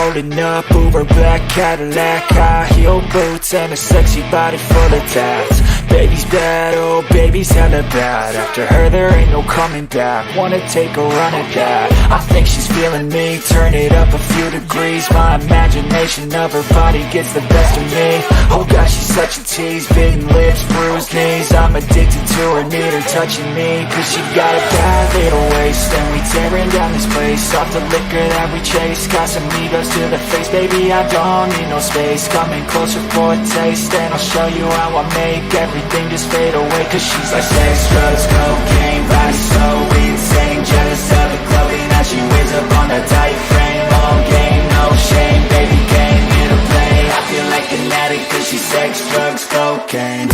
rolling up, Uber black Cadillac, high heel boots and a sexy body full of tats. Baby's bad, oh baby's hella bad. After her there ain't no coming back. Wanna take a run at that. I think she's feeling me, turn it up a few degrees. My imagination of her body gets the best of me. Oh gosh, she's such a tease, bitten lips, bruised knees. I'm addicted to her, need her touching me, cause she got a bad little waist. And we tearing down this place, off the liquor that we chase. Got some egos to the face, baby I don't need no space. Coming closer for a taste, and I'll show you how I make everything just fade away. Cause she's like sex, drugs, cocaine, body so insane. Jealous of the clothing that she wears up on a tight frame. All game, no shame, baby came here to play. I feel like an addict cause she's sex, drugs, cocaine.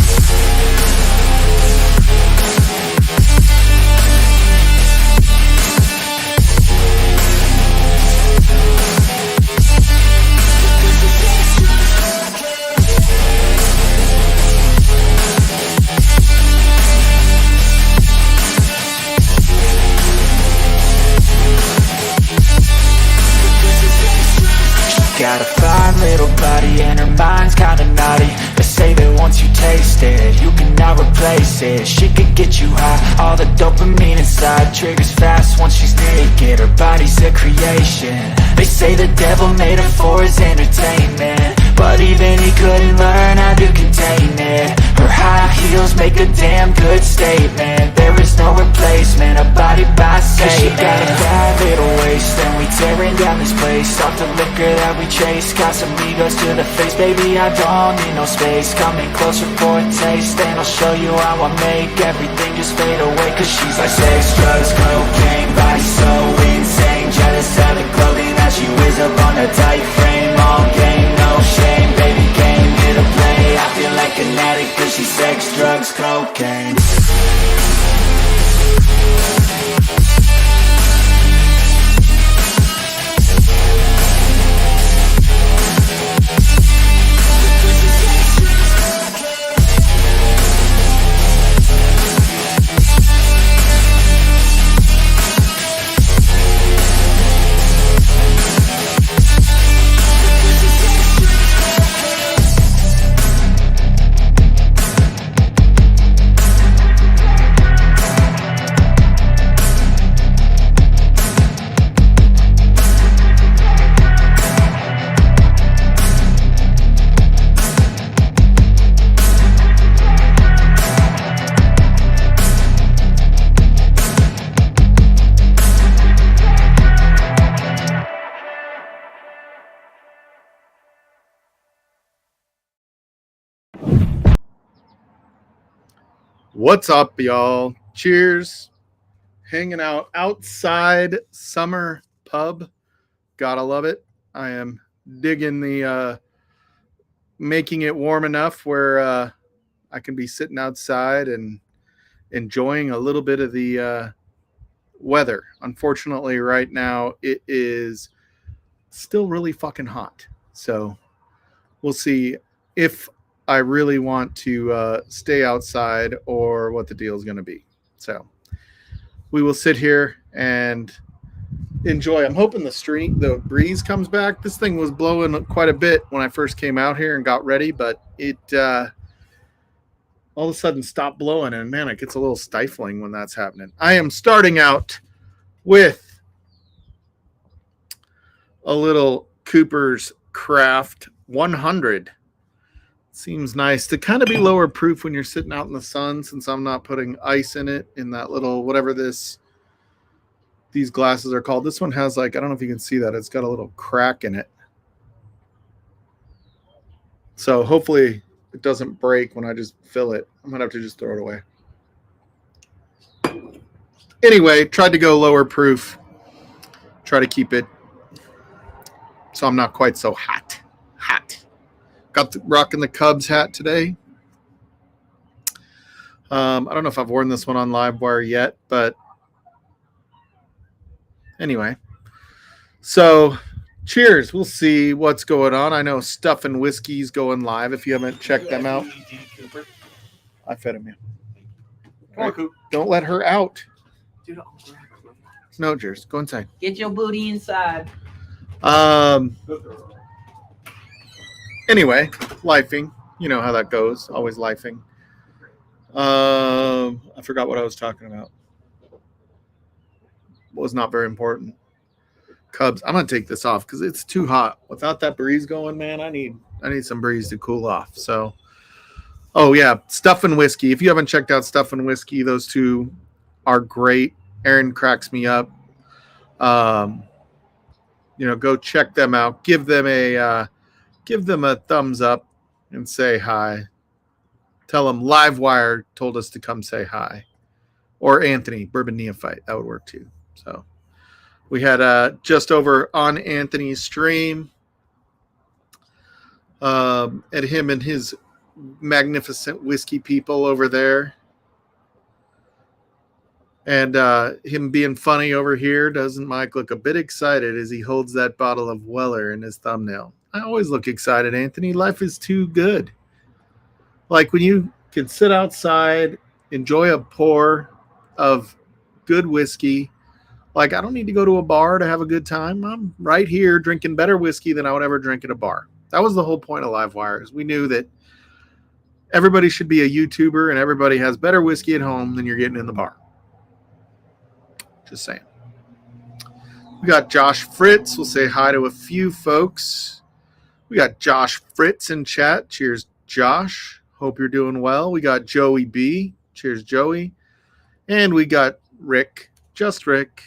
Got a fine little body and her mind's kinda naughty. They say that once you taste it, you cannot replace it. She could get you high, all the dopamine inside triggers fast once she's naked. Her body's a creation. They say the devil made her for his entertainment, but even he couldn't learn how to contain it. Her high heels make a damn good statement. There is no replacement, a body by Satan. Cause she got a bad little waist, and we tearing down this place. Off the liquor that we chase, got some egos to the face. Baby, I don't need no space. Coming closer for a taste, and I'll show you how I make everything just fade away. Cause she's like sex, drugs, cocaine, body so insane. Jealous of the clothing that she wears up on a tight frame. All game, no shame, baby came here to play. I feel like an addict cause she's sex, drugs, cocaine. What's up, y'all? Cheers. Hanging out outside summer pub. Gotta love it. I am digging the making it warm enough where I can be sitting outside and enjoying a little bit of the weather. Unfortunately, right now it is still really fucking hot. So we'll see if I really want to stay outside or what the deal is going to be. So we will sit here and enjoy. I'm hoping the breeze comes back. This thing was blowing quite a bit when I first came out here and got ready, but it all of a sudden stopped blowing, and man, it gets a little stifling when that's happening. I am starting out with a little Cooper's Craft 100. Seems nice to kind of be lower proof when you're sitting out in the sun, since I'm not putting ice in it in that little whatever these glasses are called. This one has like, I don't know if you can see that, it's got a little crack in it. So hopefully it doesn't break when I just fill it. I'm gonna have to just throw it away. Anyway, tried to go lower proof. Try to keep it so I'm not quite so hot. Got rocking the Cubs hat today. I don't know if I've worn this one on Livewire yet, but anyway. So cheers. We'll see what's going on. I know Stuff and Whiskey's going live. If you haven't checked them out. I fed him, yeah. Come on, Coop. Don't let her out. Dude, no, Jers. Go inside. Get your booty inside. Anyway, lifing. You know how that goes. Always lifing. I forgot what I was talking about. Was not very important. Cubs. I'm gonna take this off because it's too hot. Without that breeze going, man, I need some breeze to cool off. So, oh yeah, Stuff and Whiskey. If you haven't checked out Stuff and Whiskey, those two are great. Aaron cracks me up. Go check them out. Give them a thumbs up and say hi. Tell them Livewire told us to come say hi, or Anthony Bourbon Neophyte. That would work too. So we had just over on Anthony's stream, at him and his magnificent whiskey people over there. And him being funny over here. Doesn't Mike look a bit excited as he holds that bottle of Weller in his thumbnail? I always look excited, Anthony. Life is too good. Like when you can sit outside, enjoy a pour of good whiskey. Like I don't need to go to a bar to have a good time. I'm right here drinking better whiskey than I would ever drink at a bar. That was the whole point of Livewire. Is we knew that everybody should be a YouTuber and everybody has better whiskey at home than you're getting in the bar. Just saying. We got Josh Fritz. We'll say hi to a few folks. We got Josh Fritz in chat. Cheers, Josh. Hope you're doing well. We got Joey B. Cheers, Joey. And we got Rick. Just Rick.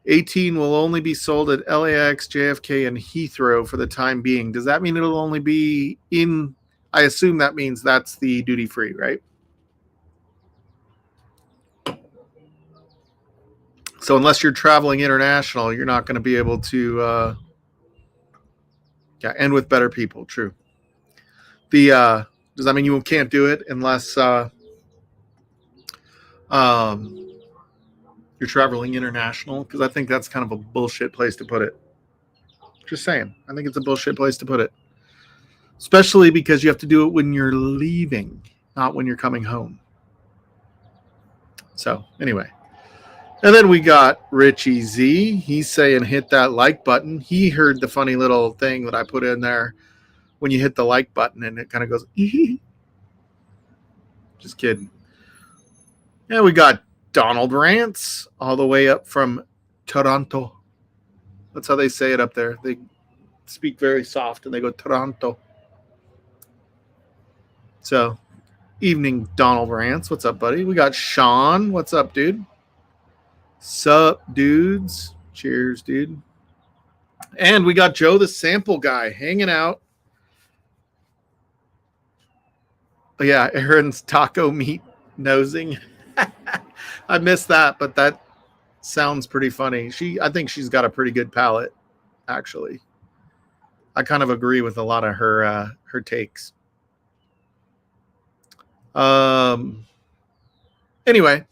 18 will only be sold at LAX, JFK, and Heathrow for the time being. Does that mean it'll only be in... I assume that means that's the duty-free, right? So unless you're traveling international, you're not going to be able to, and with better people, true. Does that mean you can't do it unless you're traveling international? Because I think that's kind of a bullshit place to put it. Just saying. I think it's a bullshit place to put it. Especially because you have to do it when you're leaving, not when you're coming home. So, anyway. And then we got Richie Z. He's saying hit that like button. He heard the funny little thing that I put in there when you hit the like button and it kind of goes, just kidding. Yeah, we got Donald Rance all the way up from Toronto. That's how they say it up there. They speak very soft and they go Toronto. So, evening, Donald Rance. What's up, buddy? We got Sean. What's up, dude? Sup, dudes. Cheers, dude. And we got Joe the Sample Guy hanging out. Oh, yeah, Aaron's taco meat nosing. I missed that, but that sounds pretty funny. I think she's got a pretty good palate, actually. I kind of agree with a lot of her takes. Anyway.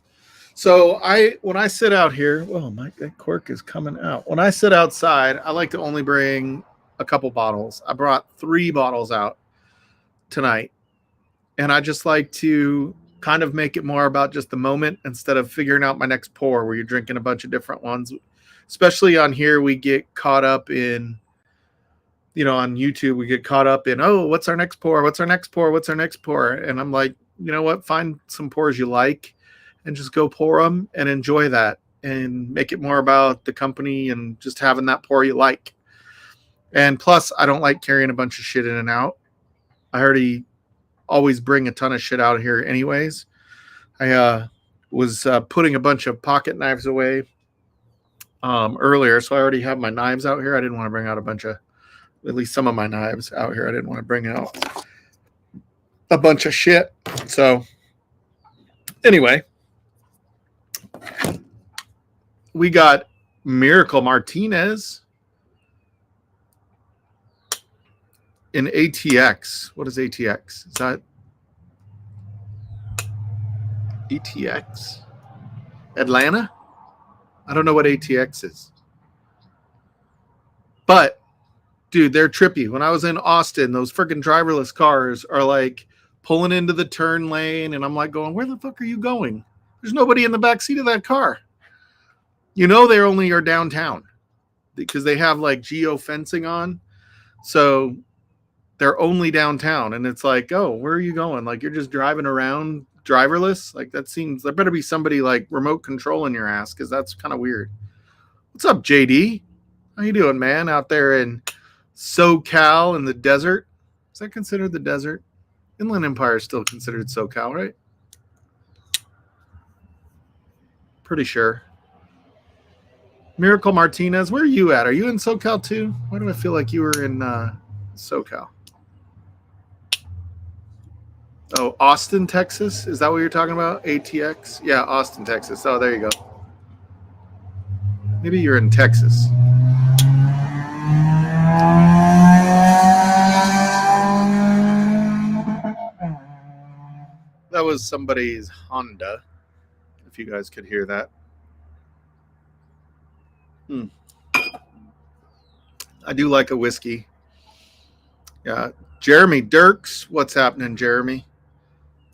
So when I sit out here, that cork is coming out. When I sit outside, I like to only bring a couple bottles. I brought 3 bottles out tonight. And I just like to kind of make it more about just the moment instead of figuring out my next pour where you're drinking a bunch of different ones. Especially on here, we get caught up in, on YouTube, we get caught up in, what's our next pour? What's our next pour? What's our next pour? And I'm like, you know what? Find some pours you like. And just go pour them and enjoy that and make it more about the company and just having that pour you like. And plus, I don't like carrying a bunch of shit in and out. I already always bring a ton of shit out here anyways. I was putting a bunch of pocket knives away earlier, so I already have my knives out here. I didn't want to bring out at least some of my knives out here. I didn't want to bring out a bunch of shit. So anyway. We got Miracle Martinez in ATX. What is ATX? Is that ATX? Atlanta? I don't know what ATX is. But, dude, they're trippy. When I was in Austin, those freaking driverless cars are like pulling into the turn lane, and I'm like going, where the fuck are you going? There's nobody in the back seat of that car. They only are downtown. because they have like geo fencing on. So they're only downtown, and it's like, oh, where are you going? Like, you're just driving around driverless. Like, that seems, there better be somebody like remote controlling your ass, because that's kind of weird. What's up, JD? How you doing, man? Out there in SoCal in the desert. Is that considered the desert? Inland Empire is still considered SoCal, right? Pretty sure. Miracle Martinez, where are you at? Are you in SoCal too? Why do I feel like you were in SoCal? Oh, Austin, Texas? Is that what you're talking about? ATX? Yeah, Austin, Texas. Oh, there you go. Maybe you're in Texas. That was somebody's Honda, if you guys could hear that. I do like a whiskey. Yeah. Jeremy Dirks, what's happening, Jeremy?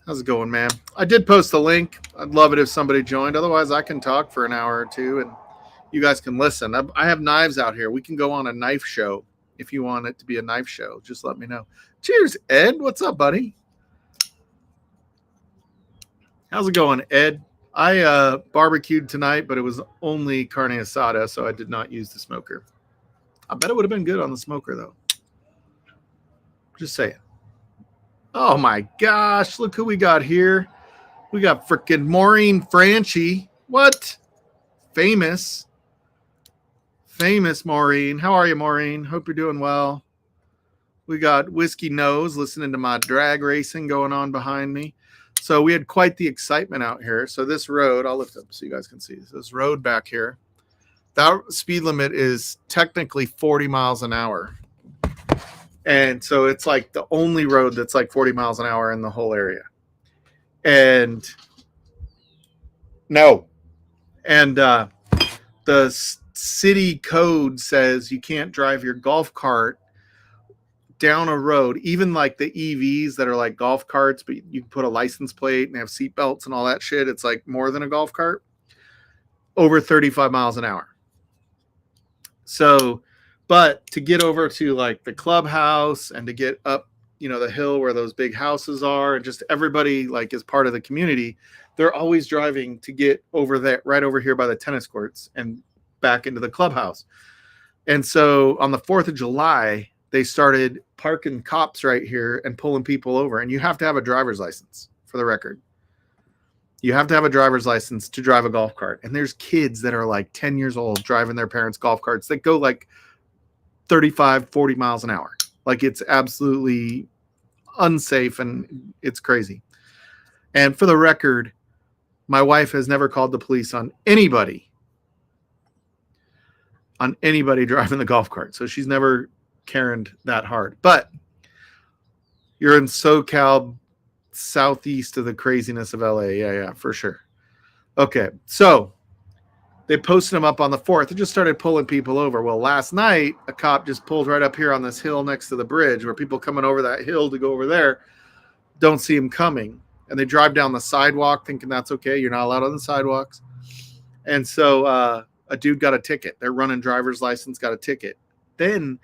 How's it going, man? I did post a link. I'd love it if somebody joined. Otherwise, I can talk for an hour or two, and you guys can listen. I have knives out here. We can go on a knife show if you want it to be a knife show. Just let me know. Cheers, Ed. What's up, buddy? How's it going, Ed? I barbecued tonight, but it was only carne asada, so I did not use the smoker. I bet it would have been good on the smoker, though. Just saying. Oh, my gosh. Look who we got here. We got freaking Maureen Franchi. What? Famous Maureen. How are you, Maureen? Hope you're doing well. We got Whiskey Nose listening to my drag racing going on behind me. So we had quite the excitement out here. So this road, I'll lift up so you guys can see this road back here. That speed limit is technically 40 miles an hour. And so it's like the only road that's like 40 miles an hour in the whole area. And no. And the city code says you can't drive your golf cart down a road, even like the EVs that are like golf carts, but you can put a license plate and have seat belts and all that shit. It's like more than a golf cart, over 35 miles an hour. So, but to get over to like the clubhouse and to get up, you know, the hill where those big houses are, and just everybody like is part of the community, they're always driving to get over there, right over here by the tennis courts and back into the clubhouse. And so on the 4th of July, they started parking cops right here and pulling people over. And you have to have a driver's license, for the record. You have to have a driver's license to drive a golf cart. And there's kids that are like 10 years old driving their parents' golf carts that go like 35, 40 miles an hour. Like, it's absolutely unsafe and it's crazy. And for the record, my wife has never called the police on anybody driving the golf cart. So she's never Karen'd that hard. But you're in SoCal, southeast of the craziness of LA. Yeah, for sure. Okay, so they posted them up on the 4th and just started pulling people over. Well, last night, a cop just pulled right up here on this hill next to the bridge, where people coming over that hill to go over there don't see him coming. And they drive down the sidewalk thinking that's okay. You're not allowed on the sidewalks. And so a dude got a ticket. They're running driver's license, got a ticket. Then,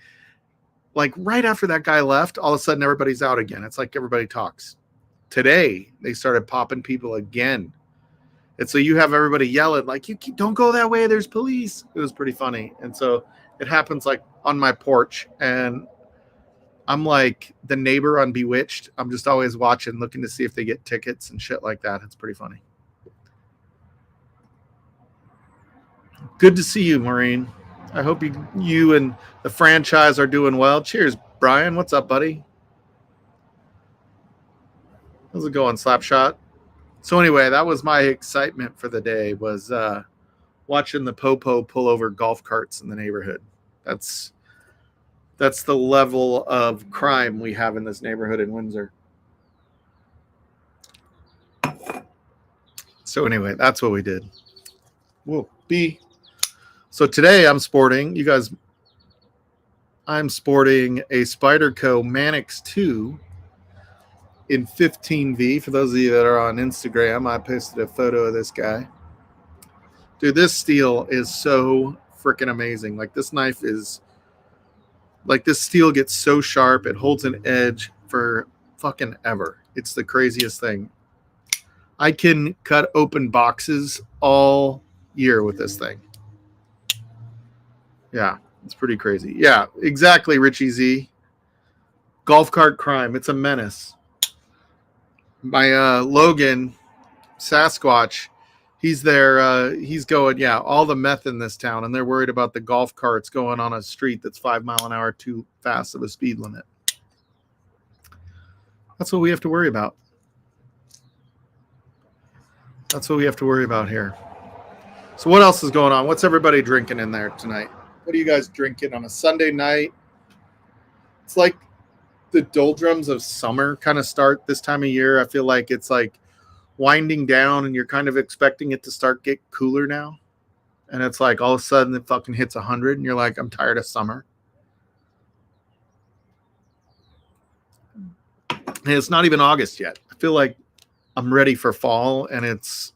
like right after that guy left, all of a sudden everybody's out again. It's like everybody talks. Today, they started popping people again. And so you have everybody yelling, like, don't go that way, there's police. It was pretty funny. And so it happens like on my porch. And I'm like the neighbor on Bewitched. I'm just always watching, looking to see if they get tickets and shit like that. It's pretty funny. Good to see you, Maureen. I hope you and the franchise are doing well. Cheers, Brian. What's up, buddy? How's it going, Slapshot? So anyway, that was my excitement for the day, was watching the Popo pull over golf carts in the neighborhood. That's the level of crime we have in this neighborhood in Windsor. So anyway, that's what we did. Whoa, B. So today I'm sporting, a Spyderco Manix 2 in 15V. For those of you that are on Instagram, I posted a photo of this guy. Dude, this steel is so freaking amazing. Like this knife is like this steel gets so sharp, it holds an edge for fucking ever. It's the craziest thing. I can cut open boxes all year with this thing. Yeah, it's pretty crazy. Yeah, exactly, Richie Z. Golf cart crime. It's a menace. My Logan Sasquatch, he's there. He's going, yeah, all the meth in this town, and they're worried about the golf carts going on a street that's 5 mile an hour too fast of a speed limit. That's what we have to worry about. That's what we have to worry about here. So what else is going on? What's everybody drinking in there tonight? What are you guys drinking on a Sunday night? It's like the doldrums of summer kind of start this time of year. I feel like it's like winding down and you're kind of expecting it to start get cooler now. And it's like all of a sudden it fucking hits 100 and you're like, I'm tired of summer. And it's not even August yet. I feel like I'm ready for fall and it's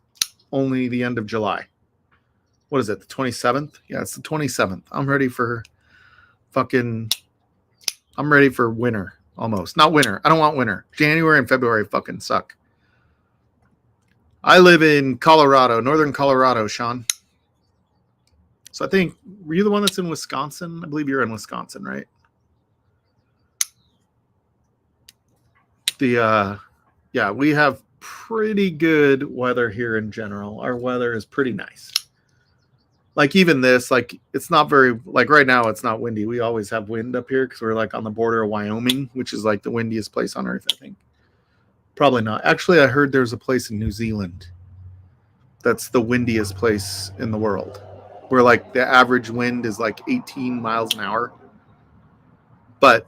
only the end of July. What is it? The 27th? Yeah, it's the 27th. I'm ready for winter almost. Not winter. I don't want winter. January and February fucking suck. I live in Colorado, northern Colorado, Sean. So I think, were you the one that's in Wisconsin? I believe you're in Wisconsin, right? Yeah, we have pretty good weather here in general. Our weather is pretty nice. Like even this, like it's not very, like right now it's not windy. We always have wind up here because we're like on the border of Wyoming, which is like the windiest place on earth, I think. Probably not. Actually, I heard there's a place in New Zealand that's the windiest place in the world, where like the average wind is like 18 miles an hour. But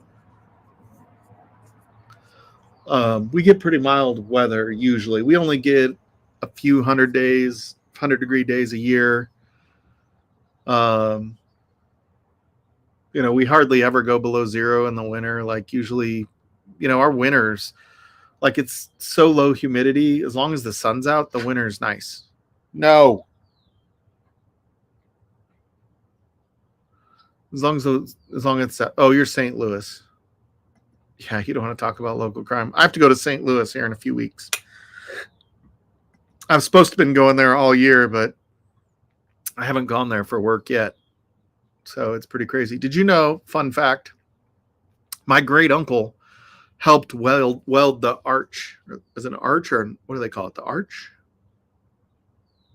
we get pretty mild weather usually. We only get a few 100-degree days a year. We hardly ever go below zero in the winter. Like usually, our winters, like it's so low humidity. As long as the sun's out, the winter's nice. No. As long as it's oh, you're St. Louis. Yeah, you don't want to talk about local crime. I have to go to St. Louis here in a few weeks. I'm supposed to have been going there all year, but I haven't gone there for work yet. So it's pretty crazy. Did you know, fun fact, my great uncle helped weld the arch. Is it an arch or what do they call it? The arch?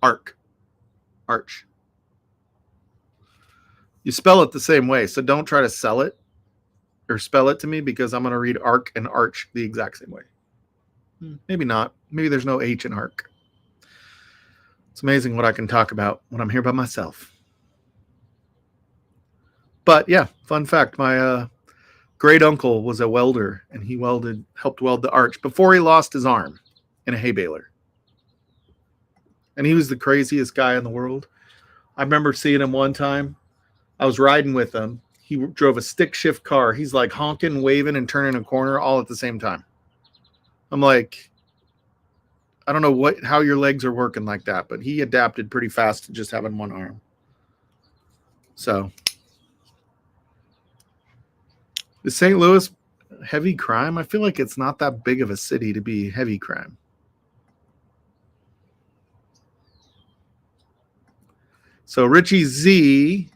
Arch. You spell it the same way. So don't try to sell it or spell it to me because I'm going to read arc and arch the exact same way. Maybe not. Maybe there's no H in arc. It's amazing what I can talk about when I'm here by myself. But yeah, fun fact, my great uncle was a welder and he helped weld the arch before he lost his arm in a hay baler. And he was the craziest guy in the world. I remember seeing him one time. I was riding with him. He drove a stick shift car. He's like honking, waving, and turning a corner all at the same time. I'm like, I don't know how your legs are working like that, but he adapted pretty fast to just having one arm. So, is St. Louis heavy crime? I feel like it's not that big of a city to be heavy crime. So Richie Z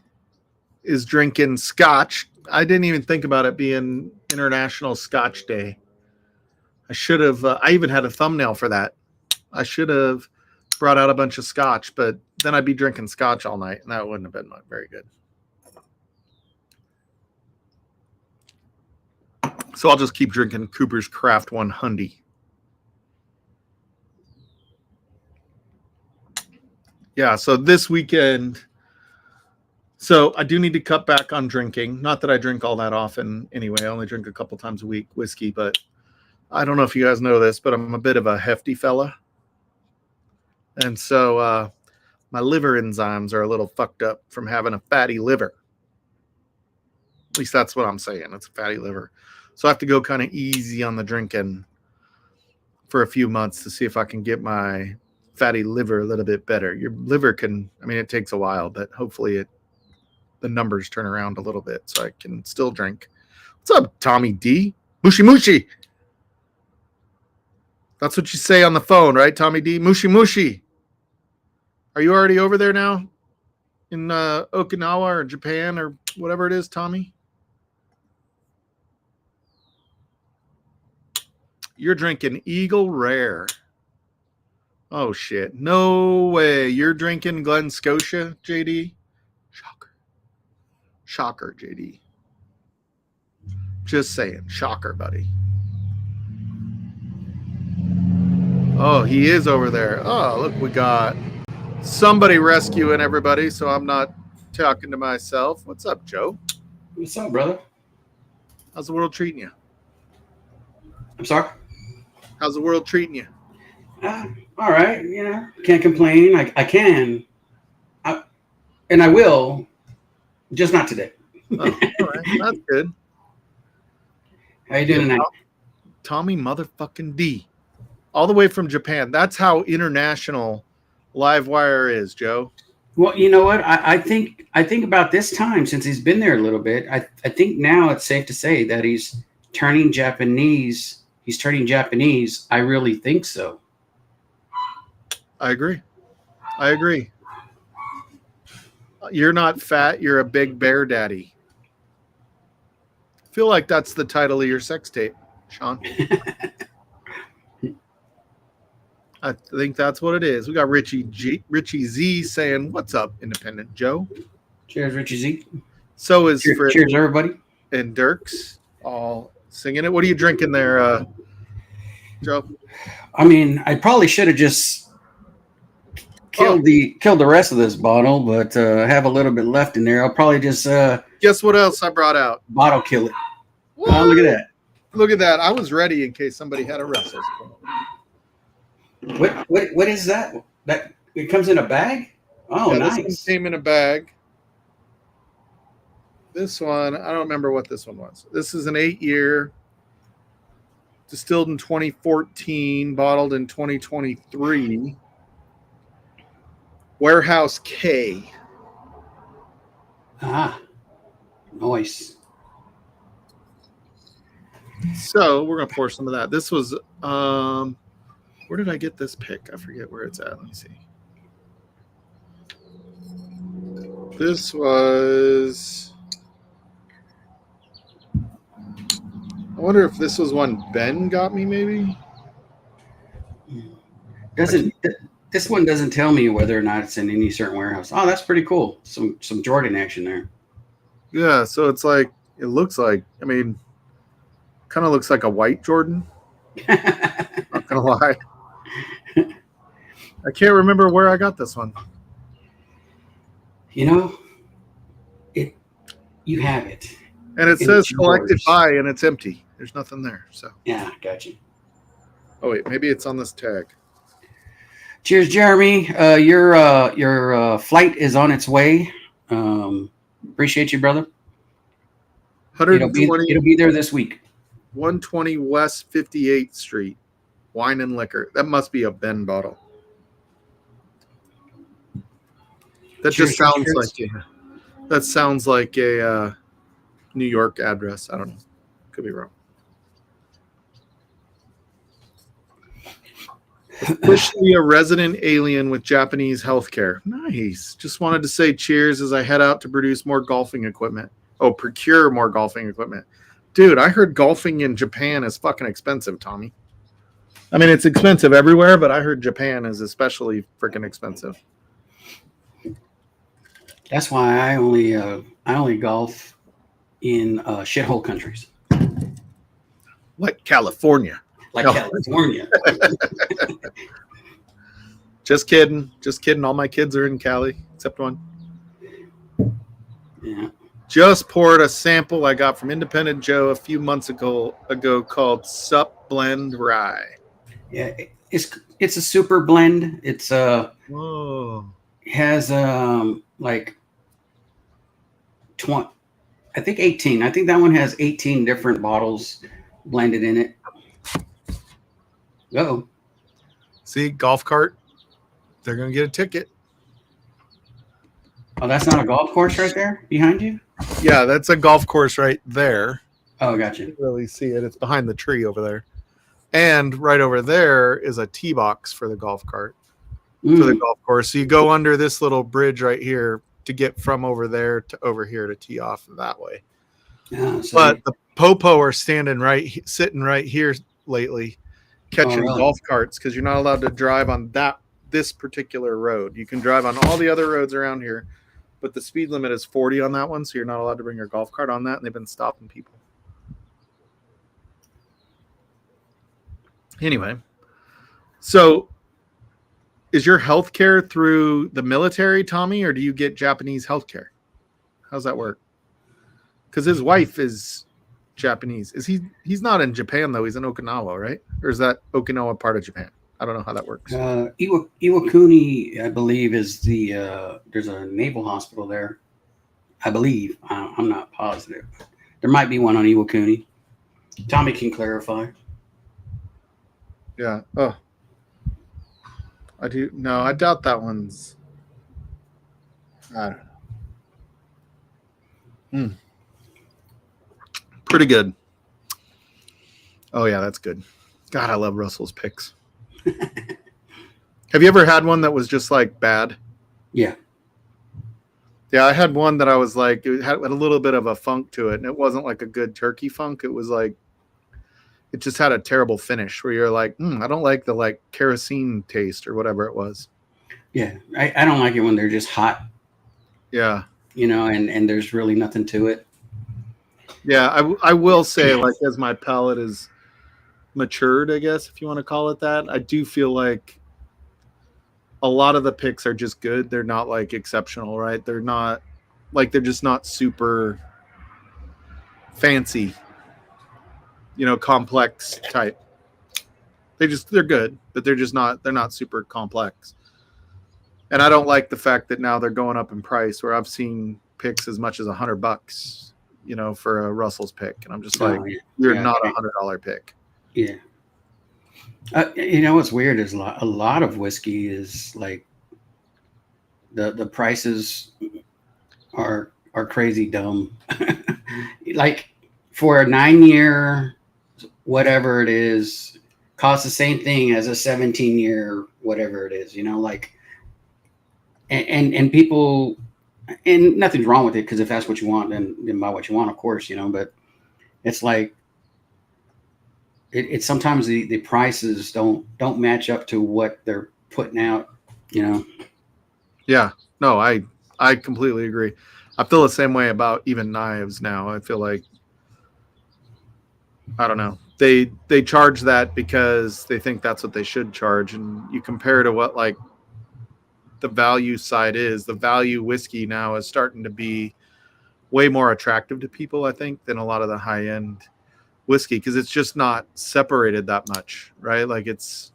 is drinking scotch. I didn't even think about it being International Scotch Day. I should have. I even had a thumbnail for that. I should have brought out a bunch of scotch, but then I'd be drinking scotch all night, and that wouldn't have been very good. So I'll just keep drinking Cooper's Craft 100. Yeah, so this weekend, so I do need to cut back on drinking. Not that I drink all that often anyway. I only drink a couple times a week whiskey, but I don't know if you guys know this, but I'm a bit of a hefty fella. And so my liver enzymes are a little fucked up from having a fatty liver. At least that's what I'm saying. It's a fatty liver. So I have to go kind of easy on the drinking for a few months to see if I can get my fatty liver a little bit better. Your liver can, it takes a while, but hopefully it the numbers turn around a little bit so I can still drink. What's up, Tommy D? Mushi Mushi. That's what you say on the phone, right, Tommy D? Mushi Mushi. Are you already over there now in Okinawa or Japan or whatever it is, Tommy? You're drinking Eagle Rare. Oh, shit. No way. You're drinking Glen Scotia, JD? Shocker. Shocker, JD. Just saying. Shocker, buddy. Oh, he is over there. Oh, look, we got somebody rescuing everybody, so I'm not talking to myself. What's up, Joe? What's up, brother? How's the world treating you? I'm sorry? How's the world treating you? All right. Can't complain. I can. And I will, just not today. Oh, all right. That's good. How you doing tonight? Tommy motherfucking D. All the way from Japan. That's how international Livewire is, Joe. Well, you know what? I think about this time since he's been there a little bit. I think now it's safe to say that he's turning Japanese. He's turning Japanese. I really think so. I agree. You're not fat. You're a big bear daddy. I feel like that's the title of your sex tape, Sean. I think that's what it is. We got Richie Z saying, "What's up, Independent Joe?" Cheers, Richie Z. So is cheers, everybody. And Dirks all singing it. What are you drinking there, Joe? I mean, I probably should have just killed the rest of this bottle, but I have a little bit left in there. I'll probably just guess what else I brought out? Bottle kill it. Oh, look at that. Look at that. I was ready in case somebody had a wrestle. What is that? That it comes in a bag? Oh, yeah, nice. This one came in a bag. This one, I don't remember what this one was. This is an 8-year, distilled in 2014, bottled in 2023. Warehouse K. Ah, nice. So we're gonna pour some of that. This was where did I get this pick? I forget where it's at. Let me see. This was, I wonder if this was one Ben got me, maybe. This one doesn't tell me whether or not it's in any certain warehouse. Oh, that's pretty cool. Some Jordan action there. Yeah, so it's like, it looks like, I mean, kind of looks like a white Jordan. Not gonna lie. I can't remember where I got this one. You have it. And it says collected by, and it's empty. There's nothing there. So yeah, got you. Oh wait, maybe it's on this tag. Cheers, Jeremy. Your flight is on its way. Appreciate you, brother. 120. It'll be there this week. 120 West 58th Street. Wine and liquor. That must be a Ben bottle. That Cheers, just sounds cheers. like that sounds like a New York address. I don't know. Could be wrong. Officially a resident alien with Japanese healthcare. Nice. Just wanted to say cheers as I head out to produce more golfing equipment. Oh, procure more golfing equipment. Dude, I heard golfing in Japan is fucking expensive, Tommy. I mean, it's expensive everywhere, but I heard Japan is especially freaking expensive. That's why I only golf in shithole countries Like California. like No. California. Just kidding. Just kidding. All my kids are in Cali, except one. Yeah. Just poured a sample I got from Independent Joe a few months ago called Sup Blend Rye. Yeah, it's a super blend. It's Whoa. has like 20, I think 18. I think that one has 18 different bottles blended in it. Uh-oh. See, golf cart. They're going to get a ticket. Oh, that's not a golf course right there behind you? Yeah, that's a golf course right there. Oh, You gotcha. can't really see it. It's behind the tree over there. And right over there is a tee box for the golf cart, for the Mm. golf course. So you go under this little bridge right here to get from over there to over here to tee off that way. Yeah, so But the popo are sitting right here lately, catching really? golf carts because you're not allowed to drive on this particular road. You can drive on all the other roads around here, but the speed limit is 40 on that one, so you're not allowed to bring your golf cart on that, and they've been stopping people. Anyway, so is your health care through the military, Tommy, or do you get Japanese health care? How's that work? Because his wife is Japanese. He's not in Japan though, he's in Okinawa, right? Or is that Okinawa part of Japan? I don't know how that works. Iwakuni, I believe, is the there's a naval hospital there. I believe. I'm not positive. There might be one on Iwakuni. Tommy can clarify. Yeah. Oh. I do. No, I doubt that one's. I don't know. Pretty good. Oh, yeah, that's good. God, I love Russell's picks. Have you ever had one that was just like bad? Yeah. Yeah, I had one that I was like, it had a little bit of a funk to it, and it wasn't like a good turkey funk. It was like, it just had a terrible finish where you're like, I don't like the like kerosene taste or whatever it was. Yeah. I don't like it when they're just hot, Yeah. and there's really nothing to it. Yeah, I will say, like, as my palate is matured, I guess, if you want to call it that, I do feel like a lot of the picks are just good. They're not like exceptional, right? They're not like, they're just not super fancy, complex type. They're good, but they're not super complex. And I don't like the fact that now they're going up in price, where I've seen picks as much as $100, for a Russell's pick. And I'm just like, you're not $100 pick. Yeah. What's weird is a lot of whiskey is like the prices are crazy dumb. Like for a 9-year, whatever it is, costs the same thing as a 17-year, whatever it is, like, and people, and nothing's wrong with it, because if that's what you want, then buy what you want, of course, but it's like, it's sometimes the prices don't match up to what they're putting out, Yeah, no, I completely agree. I feel the same way about even knives now. I feel like, I don't know, they charge that because they think that's what they should charge, and you compare to what like the value side is. The value whiskey now is starting to be way more attractive to people, I think, than a lot of the high end whiskey, because it's just not separated that much, right? Like, it's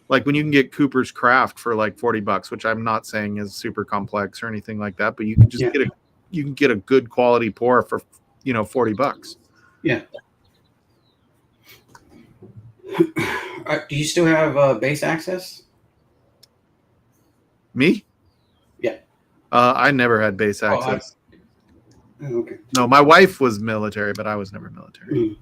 like when you can get Cooper's Craft for like $40, which I'm not saying is super complex or anything like that, but you can just get a good quality pour for $40. Yeah. Do you still have base access? Me? Yeah. I never had base access. Okay. No, my wife was military, but I was never military.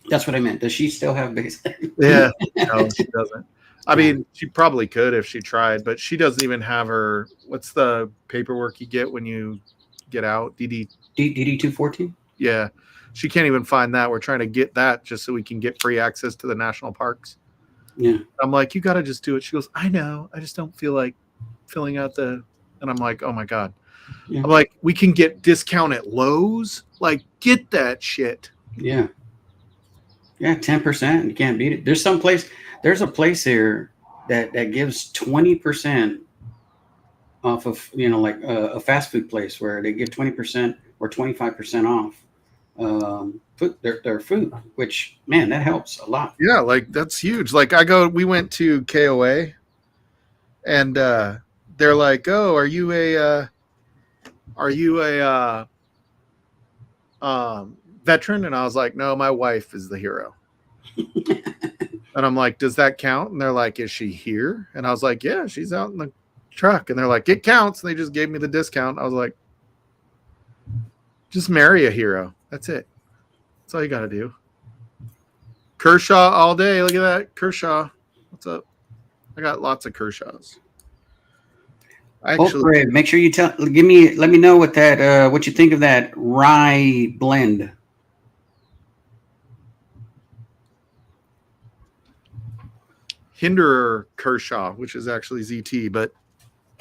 That's what I meant. Does she still have base? Yeah. No, she doesn't. I mean, she probably could if she tried, but she doesn't even have her. What's the paperwork you get when you get out? DD 214? Yeah. She can't even find that. We're trying to get that just so we can get free access to the national parks. Yeah. I'm like, you got to just do it. She goes, I know. I just don't feel like filling out and I'm like, oh my God. Yeah. I'm like, we can get discount at Lowe's. Like, get that shit. Yeah. Yeah. 10%. You can't beat it. There's a place here that gives 20% off of, like a fast food place where they give 20% or 25% off their food, which, man, that helps a lot. Yeah, like that's huge. Like we went to KOA and they're like, oh, are you a veteran? And I was like, no, my wife is the hero. And I'm like, does that count? And they're like, is she here? And I was like, yeah, she's out in the truck. And they're like, it counts. And they just gave me the discount. I was like, just marry a hero. That's it. That's all you got to do. Kershaw all day. Look at that. Kershaw. What's up? I got lots of Kershaws. Brave, make sure you let me know what that, what you think of that rye blend. Hinderer Kershaw, which is actually ZT, but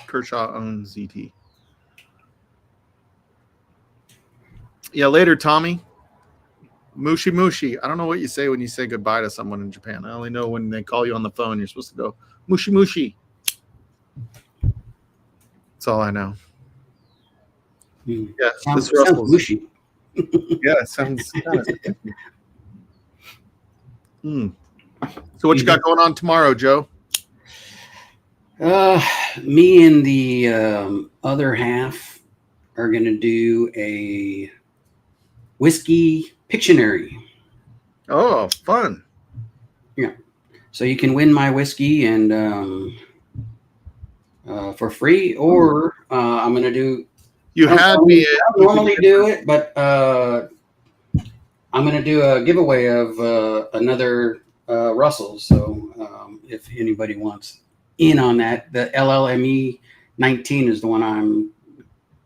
Kershaw owns ZT. Yeah, later, Tommy. Mushi mushi. I don't know what you say when you say goodbye to someone in Japan. I only know when they call you on the phone, you're supposed to go mushi mushi. That's all I know. Yeah, sounds mushy. Yeah, it sounds kind of So what you got going on tomorrow, Joe? Me and the other half are going to do a whiskey Pictionary. Oh, fun. Yeah. So you can win my whiskey and for free, or I'm going to do. You had me. I normally do it, but I'm going to do a giveaway of another Russell. So if anybody wants in on that, the LLME 19 is the one I'm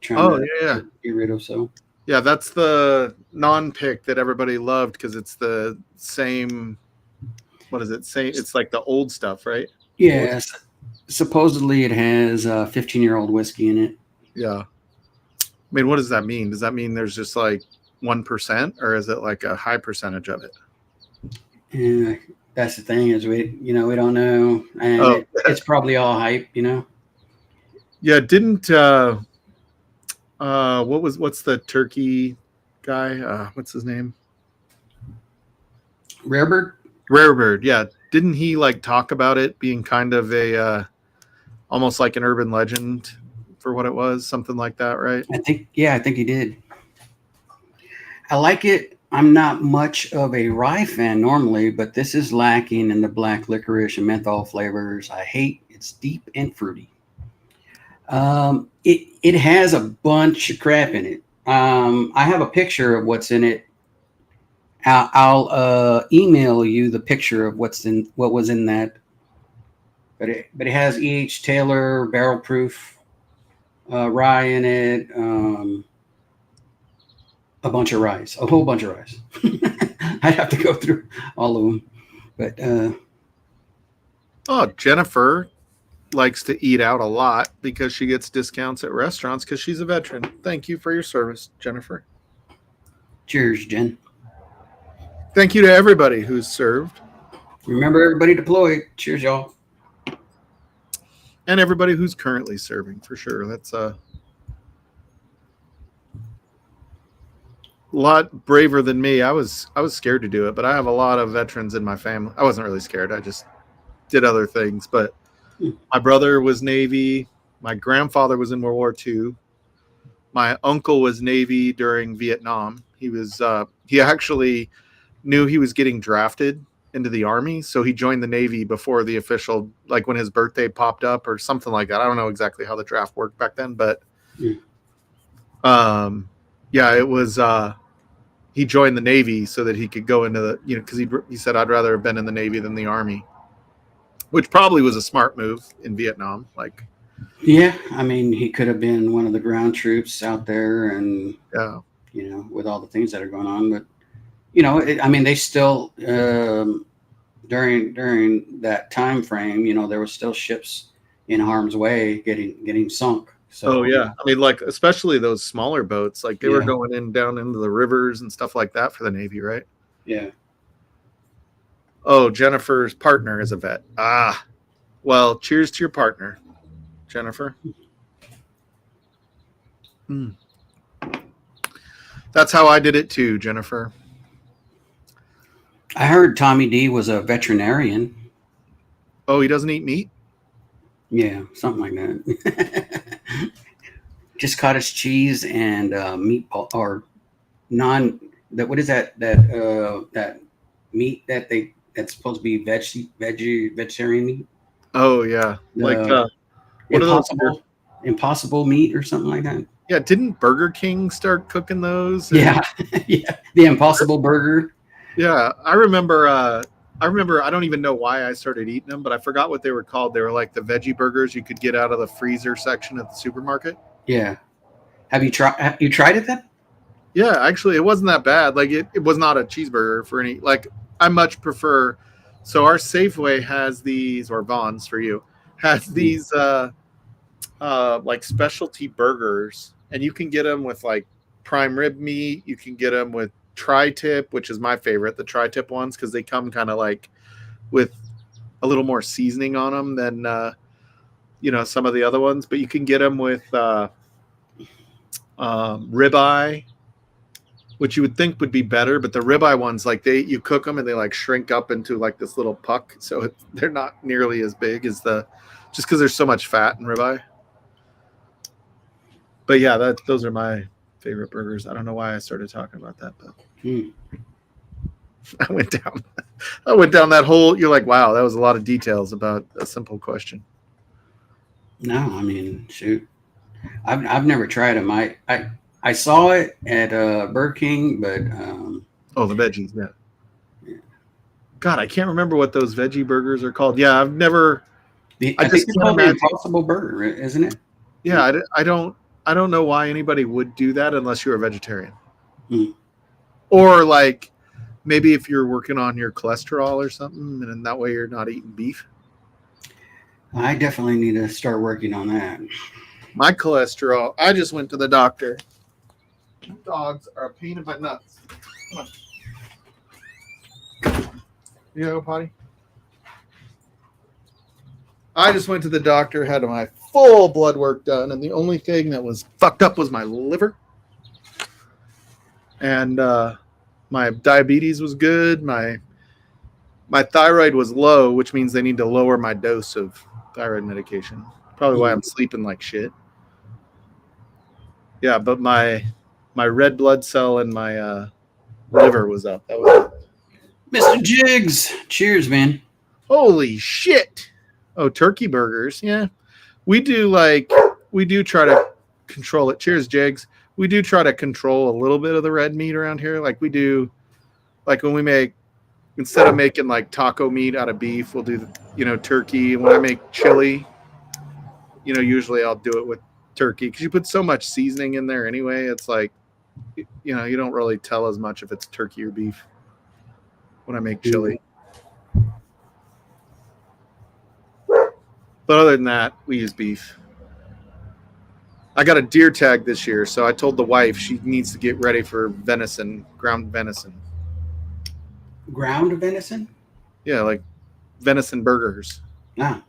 trying to get rid of. So yeah, that's the non-pick that everybody loved because it's the same. What is it? Same. It's like the old stuff, right? Yes. Supposedly it has 15-year-old whiskey in it. Yeah. I mean, what does that mean? Does that mean there's just like 1%, or is it like a high percentage of it? Yeah, that's the thing is we don't know, and it's probably all hype, Yeah, didn't what's the turkey guy? What's his name? Rarebird, yeah. Didn't he like talk about it being kind of a almost like an urban legend for what it was, something like that, right? I think he did. I like it. I'm not much of a rye fan normally, but this is lacking in the black licorice and menthol flavors. It's deep and fruity. It has a bunch of crap in it. I have a picture of what's in it. I'll email you the picture of what was in that. But it has E.H. Taylor barrel proof rye in it. A bunch of rye, a whole bunch of rye. I'd have to go through all of them. But Jennifer likes to eat out a lot because she gets discounts at restaurants because she's a veteran. Thank you for your service, Jennifer. Cheers, Jen. Thank you to everybody who's served. Remember, everybody deployed. Cheers, y'all. And everybody who's currently serving, for sure. That's a lot braver than me. I was scared to do it, but I have a lot of veterans in my family. I wasn't really scared. I just did other things. But my brother was Navy. My grandfather was in World War II. My uncle was Navy during Vietnam. He actually knew he was getting drafted into the Army, so he joined the Navy before the official, like when his birthday popped up or something like that. I don't know exactly how the draft worked back then, but it was he joined the Navy so that he could go into the, because he said, I'd rather have been in the Navy than the Army, which probably was a smart move in Vietnam. I mean, he could have been one of the ground troops out there, and with all the things that are going on, but they still during that time frame, there were still ships in harm's way getting sunk. So I mean, especially those smaller boats, they were going down into the rivers and stuff like that for the Navy, right? Yeah. Oh, Jennifer's partner is a vet. Well, cheers to your partner, Jennifer. That's how I did it too, Jennifer. I heard Tommy D was a veterinarian. Oh, he doesn't eat meat? Yeah, something like that. Just cottage cheese and meatball, or what is that meat that's supposed to be vegetarian meat? Oh yeah, What are those? Impossible meat or something like that. Yeah, didn't Burger King start cooking those? Yeah, yeah. The Impossible Burger. Yeah, I remember. I don't even know why I started eating them, but I forgot what they were called. They were like the veggie burgers you could get out of the freezer section at the supermarket. Yeah. Have you tried it then? Yeah, actually, it wasn't that bad. Like it was not a cheeseburger for any. Like I much prefer. So our Safeway has these, or Vons for you, has these like specialty burgers, and you can get them with like prime rib meat. You can get them with tri-tip, which is my favorite, the tri-tip ones, because they come kind of like with a little more seasoning on them than some of the other ones. But you can get them with ribeye, which you would think would be better, but the ribeye ones, like you cook them and they like shrink up into like this little puck, so they're not nearly as big as just because there's so much fat in ribeye. But yeah, those are my favorite burgers. I don't know why I started talking about that, but I went down that whole. You're like, wow, that was a lot of details about a simple question. No, I mean, shoot, I've never tried them. I saw it at Burger King, but the veggies, yeah. God, I can't remember what those veggie burgers are called. Yeah, I've never. I think it's called the Impossible Burger, isn't it? Yeah, I don't know why anybody would do that unless you're a vegetarian, or like maybe if you're working on your cholesterol or something, and that way you're not eating beef. I definitely need to start working on that. My cholesterol. I just went to the doctor. Dogs are a pain in my nuts. Come on. You go potty? I just went to the doctor, had my full blood work done, and the only thing that was fucked up was my liver. And my diabetes was good. My thyroid was low, which means they need to lower my dose of thyroid medication. Probably why I'm sleeping like shit. Yeah, but my red blood cell and my liver was up. That was it. Mr. Jiggs, cheers, man. Holy shit. Oh, turkey burgers. Yeah. We do try to control it. Cheers, Jigs. We do try to control a little bit of the red meat around here. Like we do, like when we make, instead of making like taco meat out of beef, we'll do, turkey. And when I make chili, usually I'll do it with turkey because you put so much seasoning in there anyway. It's like, you don't really tell as much if it's turkey or beef when I make chili. But other than that, we use beef. I got a deer tag this year, so I told the wife she needs to get ready for venison, ground venison. Ground venison? Yeah, like venison burgers. No.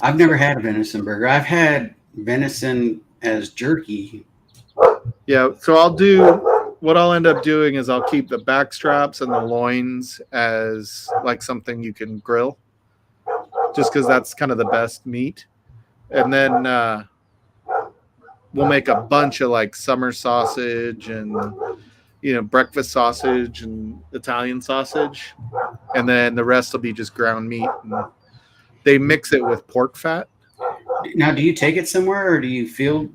I've never had a venison burger. I've had venison as jerky. Yeah, so what I'll end up doing is I'll keep the back straps and the loins as like something you can grill. Just because that's kind of the best meat. And then we'll make a bunch of like summer sausage and, breakfast sausage and Italian sausage. And then the rest will be just ground meat. And they mix it with pork fat. Now, do you take it somewhere or do you field?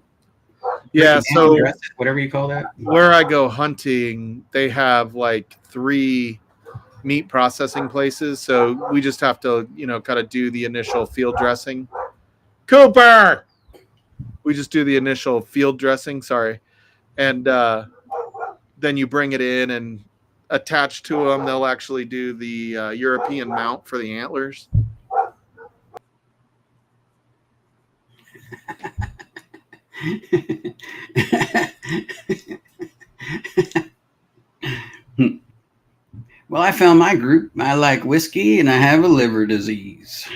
Yeah, so whatever you call that. Where I go hunting, they have like 3 meat processing places, so we just have to kind of do the initial field dressing. Cooper, we just do the initial field dressing, and then you bring it in, and attached to them they'll actually do the European mount for the antlers. Well, I found my group. I like whiskey and I have a liver disease.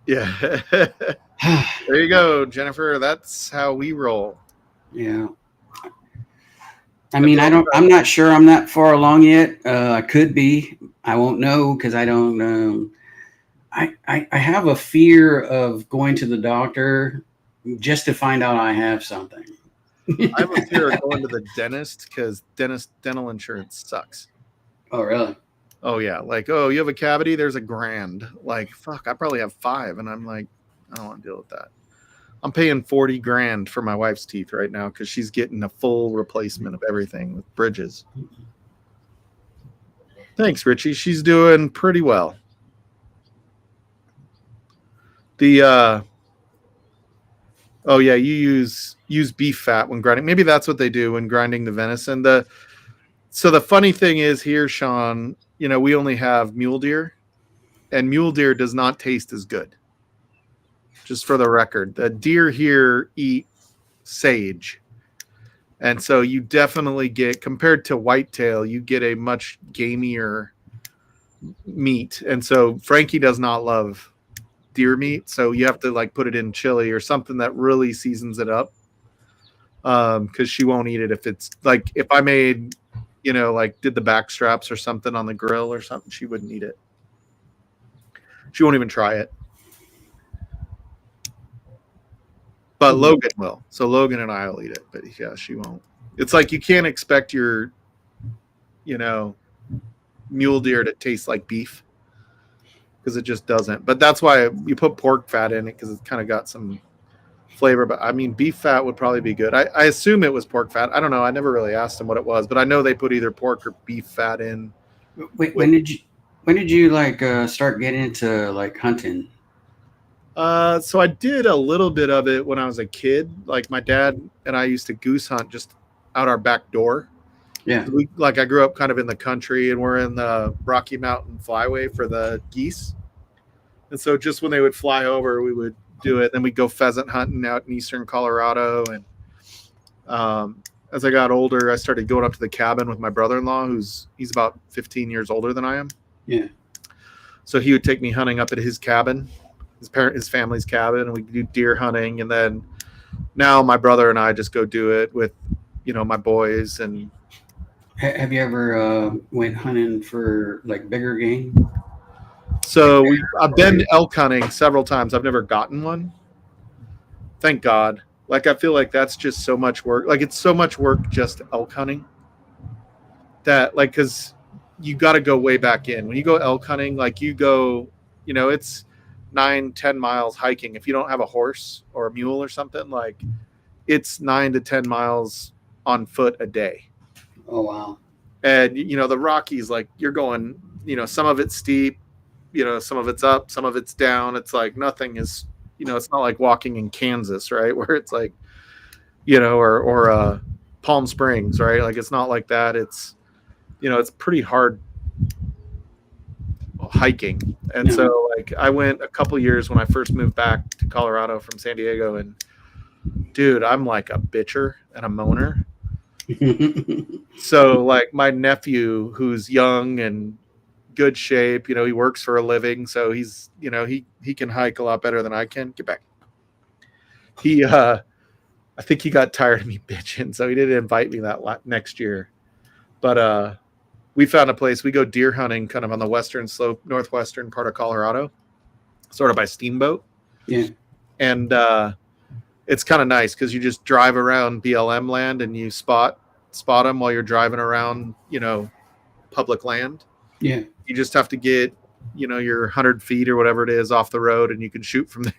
Yeah. There you go, Jennifer. That's how we roll. Yeah. I mean, I'm not sure I'm that far along yet. I could be. I won't know because I don't know. I have a fear of going to the doctor just to find out I have something. I have a fear of going to the dentist because dental insurance sucks. Oh, really? Oh, yeah. Like, oh, you have a cavity? There's $1,000. Like, fuck, I probably have 5. And I'm like, I don't want to deal with that. I'm paying 40 grand for my wife's teeth right now because she's getting a full replacement of everything with bridges. Thanks, Richie. She's doing pretty well. The oh yeah, you use beef fat when grinding. Maybe that's what they do when grinding the venison. So the funny thing is here, Sean, you know, we only have mule deer, and mule deer does not taste as good. Just for the record, the deer here eat sage. And so you definitely get, compared to whitetail, you get a much gamier meat. And so Frankie does not love deer meat. So you have to like put it in chili or something that really seasons it up. Because she won't eat it if it's like, if I made, you know, like did the back straps or something on the grill or something, she wouldn't eat it. She won't even try it. But Logan will. So Logan and I will eat it. But yeah, she won't. It's like you can't expect your, you know, mule deer to taste like beef because it just doesn't. But that's why you put pork fat in it because it's kind of got some flavor. But I mean, beef fat would probably be good. I assume it was pork fat. I don't know. I never really asked them what it was, but I know they put either pork or beef fat in. Wait, when did you like start getting into like hunting? So I did a little bit of it when I was a kid. Like my dad and I used to goose hunt just out our back door. Yeah. I grew up kind of in the country, and we're in the Rocky Mountain Flyway for the geese. And so just when they would fly over, we would do it. Then we'd go pheasant hunting out in eastern Colorado. And as I got older, I started going up to the cabin with my brother-in-law, he's about 15 years older than I am. Yeah. So he would take me hunting up at his cabin. His family's cabin, and we do deer hunting. And then now my brother and I just go do it with, you know, my boys. And have you ever went hunting for like bigger game? So I've been elk hunting several times. I've never gotten one. Thank God. Like I feel like that's just so much work. Like it's so much work just elk hunting that like, because you got to go way back in when you go elk hunting. Like you go, you know, it's 9-10 miles hiking. If you don't have a horse or a mule or something, like it's 9 to 10 miles on foot a day. Oh wow. And you know the Rockies, like you're going, you know, some of it's steep, you know, some of it's up, some of it's down. It's like nothing is, you know, it's not like walking in Kansas, right, where it's like, you know, or Palm Springs, right? Like it's not like that. It's, you know, it's pretty hard hiking. And so like I went a couple years when I first moved back to Colorado from San Diego, and dude, I'm like a bitcher and a moaner. So like my nephew, who's young and good shape, you know, he works for a living, so he's, you know, he can hike a lot better than I can. Get back. He I think he got tired of me bitching, so he didn't invite me that next year. But we found a place. We go deer hunting kind of on the western slope, northwestern part of Colorado, sort of by Steamboat. Yeah. And it's kind of nice because you just drive around BLM land and you spot them while you're driving around, you know, public land. Yeah. You just have to get, you know, your 100 feet or whatever it is off the road, and you can shoot from there.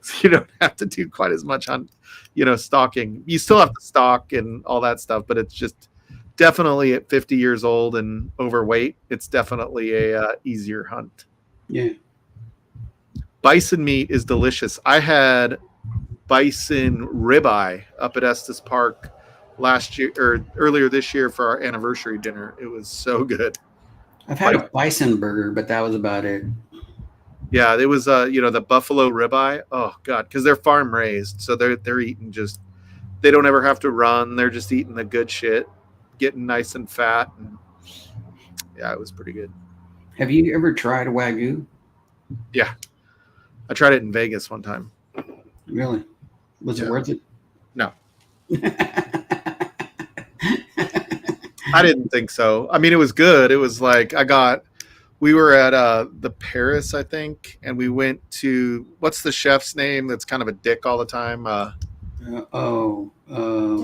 So you don't have to do quite as much on, you know, stalking. You still have to stalk and all that stuff, but it's just definitely at 50 years old and overweight, it's definitely a easier hunt. Yeah. Bison meat is delicious. I had bison ribeye up at Estes Park last year or earlier this year for our anniversary dinner. It was so good. I've had a bison burger, but that was about it. Yeah, it was you know, the buffalo ribeye. Oh god, because they're farm raised, so they're eating just, they don't ever have to run. They're just eating the good shit, getting nice and fat. And yeah, it was pretty good. Have you ever tried a Wagyu? Yeah, I tried it in Vegas one time. Really? Was it worth it? No. I didn't think so. I mean, it was good. It was like we were at the Paris, I think, and we went to, what's the chef's name that's kind of a dick all the time? The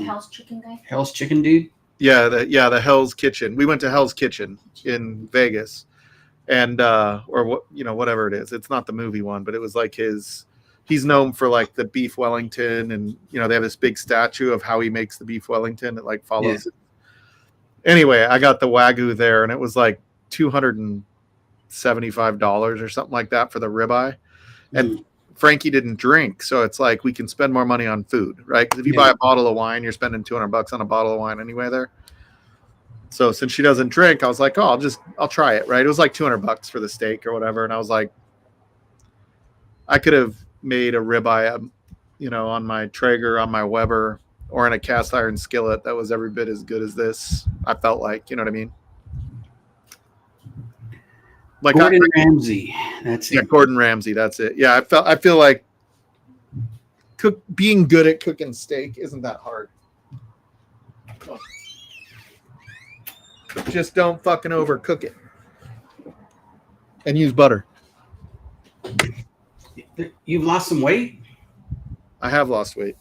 Hell's Chicken guy? Hell's Chicken dude? Yeah, the Hell's Kitchen. We went to Hell's Kitchen in Vegas, and or what, you know, whatever it is. It's not the movie one, but it was like his he's known for like the beef Wellington, and they have this big statue of how he makes the beef Wellington. It like follows it. Anyway, I got the Wagyu there, and it was like $275 or something like that for the ribeye. And Frankie didn't drink, so it's like we can spend more money on food, right? Because if you buy a bottle of wine, you're spending $200 on a bottle of wine anyway there. So since she doesn't drink, I was like, oh, I'll try it, right? It was like $200 for the steak or whatever, and I was like, I could have made a ribeye, on my Traeger, on my Weber, or in a cast iron skillet that was every bit as good as this. I felt like, you know what I mean? Like Gordon Ramsay, that's it. it. Gordon Ramsay, that's it. Yeah, I feel like being good at cooking steak isn't that hard. Just don't fucking overcook it. And use butter. You've lost some weight? I have lost weight.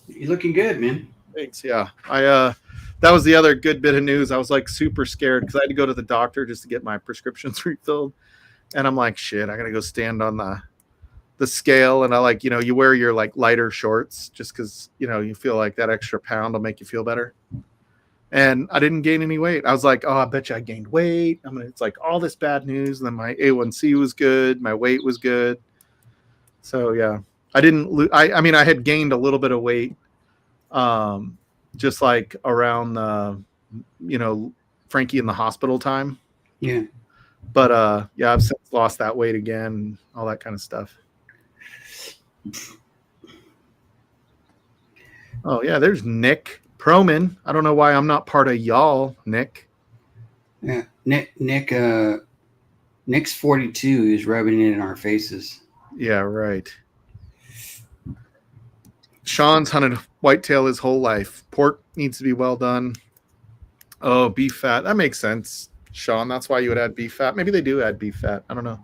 You're looking good, man. Thanks. Yeah. That was the other good bit of news. I was like super scared because I had to go to the doctor just to get my prescriptions refilled. And I'm like, shit, I got to go stand on the scale. And I like, you wear your like lighter shorts just because, you feel like that extra pound will make you feel better. And I didn't gain any weight. I was like, oh, I bet you I gained weight. It's like all this bad news. And then my A1C was good. My weight was good. So, yeah, I didn't lose. I mean, I had gained a little bit of weight. Just like around Frankie in the hospital time. Yeah. But I've since lost that weight again, all that kind of stuff. Oh yeah, there's Nick Proman. I don't know why I'm not part of y'all, Nick. Yeah. Nick's 42 is rubbing it in our faces. Yeah, right. Sean's hunted whitetail his whole life. Pork needs to be well done. Oh, beef fat. That makes sense, Sean. That's why you would add beef fat. Maybe they do add beef fat. I don't know.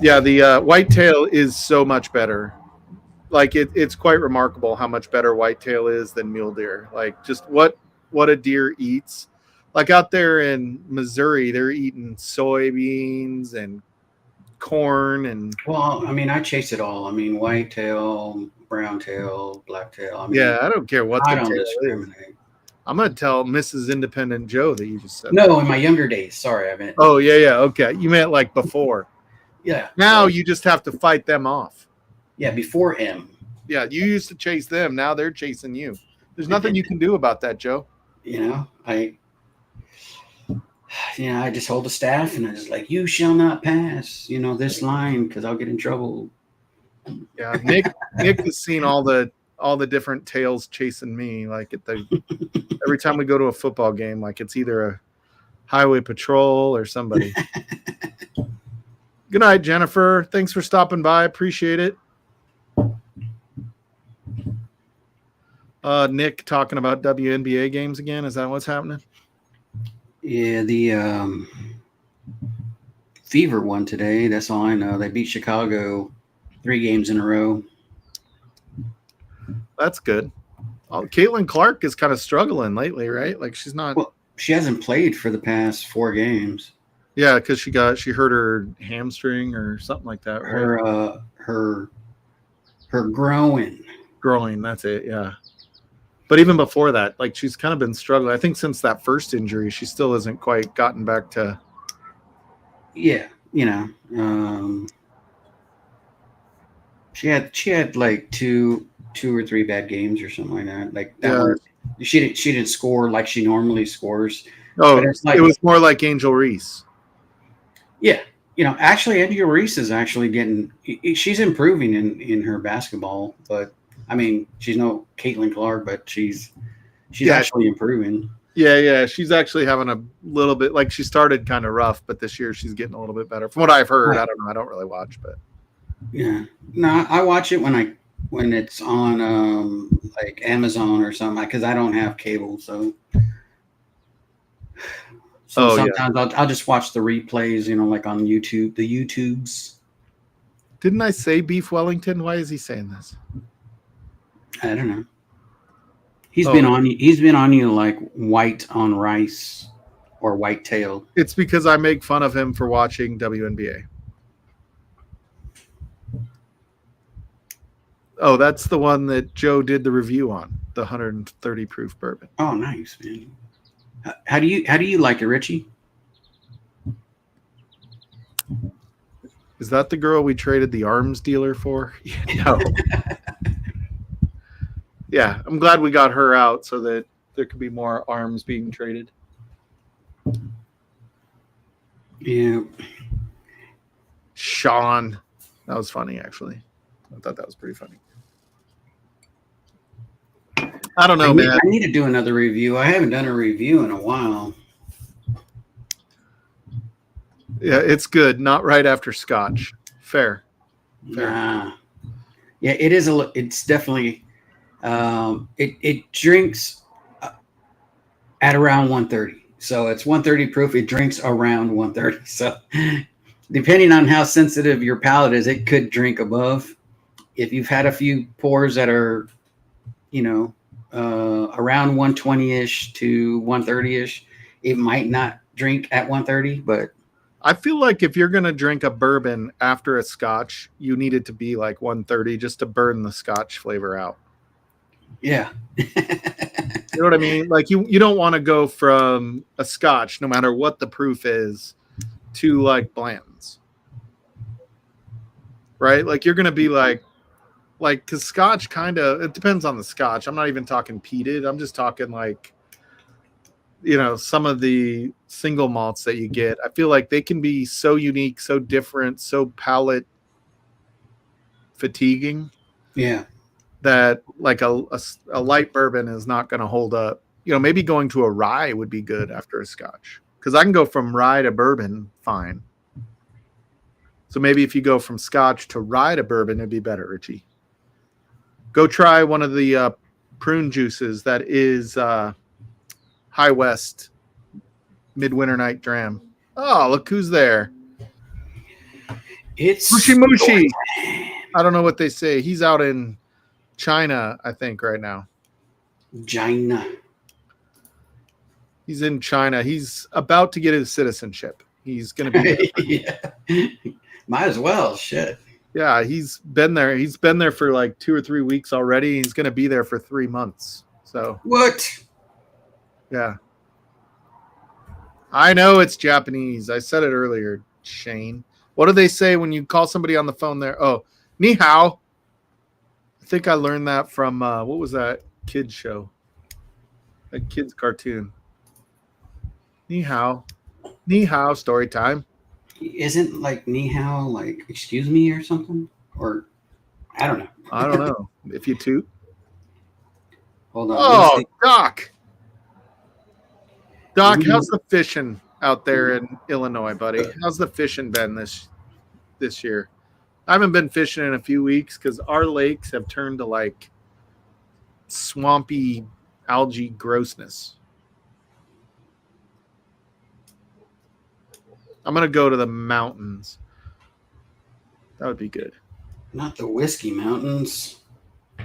Yeah, the whitetail is so much better. Like it's quite remarkable how much better whitetail is than mule deer. Like just what a deer eats. Like out there in Missouri, they're eating soybeans and corn and I chase it all. Whitetail, browntail, blacktail. I don't care what I the don't tail is. discriminate. I'm gonna tell Mrs. Independent Joe that you just said no in my younger days. Sorry, I meant okay, you meant like before. Now you just have to fight them off. Before him. You used to chase them, now they're chasing you. There's nothing you can do about that, Joe. I just hold the staff and I just like, you shall not pass, this line because I'll get in trouble. Yeah, Nick has seen all the different tails chasing me. Like every time we go to a football game, like it's either a highway patrol or somebody. Good night, Jennifer. Thanks for stopping by. Appreciate it. Nick talking about WNBA games again. Is that what's happening? Yeah, the Fever won today. That's all I know. They beat Chicago 3 games in a row. That's good. Caitlin Clark is kind of struggling lately, right? Like she's not. Well, she hasn't played for the past 4 games. Yeah, because she hurt her hamstring or something like that. Right? Her groin. That's it. Yeah. But even before that, like she's kind of been struggling. I think since that first injury, she still hasn't quite gotten back to. Yeah, she had like two or 3 bad games or something like that. Like that one, she didn't score like she normally scores. Oh, it was more like Angel Reese. Yeah, actually, Angel Reese is actually she's improving in her basketball, but. She's no Caitlin Clark, but she's actually improving. Yeah. She's actually having a little bit, like she started kind of rough, but this year she's getting a little bit better. From what I've heard, I don't know. I don't really watch, but yeah, no, I watch it when it's on like Amazon or something, because I don't have cable, so sometimes I'll just watch the replays, like on YouTube, the YouTubes. Didn't I say beef Wellington? Why is he saying this? I don't know. He's been on you like white on rice or whitetail. It's because I make fun of him for watching WNBA. Oh, that's the one that Joe did the review on, the 130 proof bourbon. Oh, nice, man. How do you like it, Richie? Is that the girl we traded the arms dealer for? No. Yeah, I'm glad we got her out so that there could be more arms being traded. Yeah. Sean. That was funny, actually. I thought that was pretty funny. I don't know, man. I need to do another review. I haven't done a review in a while. Yeah, it's good. Not right after Scotch. Fair. Nah. Yeah, it is it's definitely it drinks at around 130. So it's 130 proof. It drinks around 130. So depending on how sensitive your palate is, it could drink above. If you've had a few pours that are, around 120-ish to 130-ish, it might not drink at 130, but I feel like if you're going to drink a bourbon after a Scotch, you need it to be like 130 just to burn the Scotch flavor out. yeah. You know what I mean? Like you don't want to go from a Scotch, no matter what the proof is, to like Blanton's. Right? Like you're going to be like, because Scotch it depends on the Scotch. I'm not even talking peated. I'm just talking like, some of the single malts that you get. I feel like they can be so unique, so different, so palate fatiguing. Yeah. That like a light bourbon is not going to hold up. Maybe going to a rye would be good after a Scotch. Because I can go from rye to bourbon fine. So maybe if you go from Scotch to rye to bourbon, it'd be better, Richie. Go try one of the prune juices that is High West Midwinter Night Dram. Oh, look who's there. It's Mushy Mushy. I don't know what they say. He's out in China, I think, right now. China. He's in China. He's about to get his citizenship. He's going to be Yeah. Might as well. Shit. Yeah, he's been there. He's been there for like 2 or 3 weeks already. He's going to be there for 3 months. So What? yeah. I know it's Japanese. I said it earlier, Shane. What do they say when you call somebody on the phone there? Oh, ni hao. I think I learned that from, what was that kid's show? A kid's cartoon. Ni hao. Ni hao, story time. Isn't like ni hao like excuse me or something? Or I don't know. I don't know. If you toot. Hold on. Oh, Doc. Doc, how's the fishing out there in Illinois, buddy? How's the fishing been this year? I haven't been fishing in a few weeks because our lakes have turned to like swampy algae grossness. I'm going to go to the mountains. That would be good. Not the Whiskey Mountains.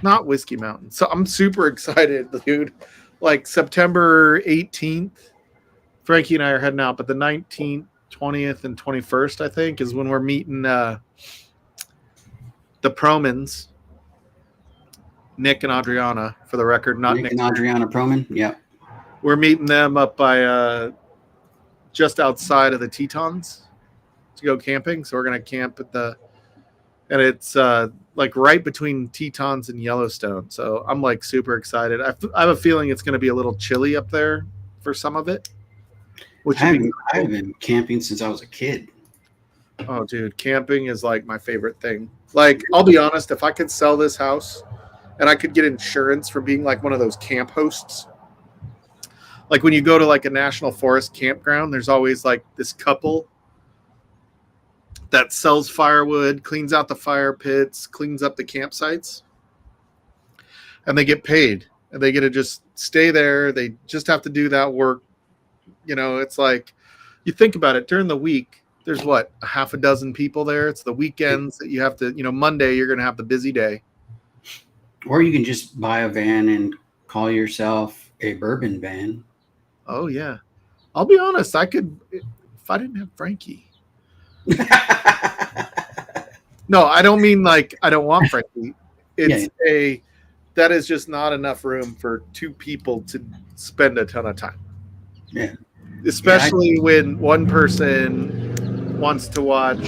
Not Whiskey Mountains. So I'm super excited, dude. Like September 18th, Frankie and I are heading out, but the 19th, 20th, and 21st, I think, is when we're meeting the Promans. Nick and Adriana, for the record. Not Nick and Adriana Proman. Yep. We're meeting them up by just outside of the Tetons to go camping. So we're going to camp and it's like right between Tetons and Yellowstone. So I'm like super excited. I have a feeling it's going to be a little chilly up there for some of it. I've been camping since I was a kid. Oh, dude, camping is like my favorite thing. Like, I'll be honest, if I could sell this house and I could get insurance for being like one of those camp hosts, like when you go to like a national forest campground, there's always like this couple that sells firewood, cleans out the fire pits, cleans up the campsites, and they get paid and they get to just stay there. They just have to do that work. It's like, you think about it, during the week, there's what, a half a dozen people there. It's the weekends that you have to, Monday, you're going to have the busy day. Or you can just buy a van and call yourself a bourbon van. Oh, yeah. I'll be honest. I could, if I didn't have Frankie. No, I don't mean like I don't want Frankie. that is just not enough room for two people to spend a ton of time. Yeah. Especially when one person wants to watch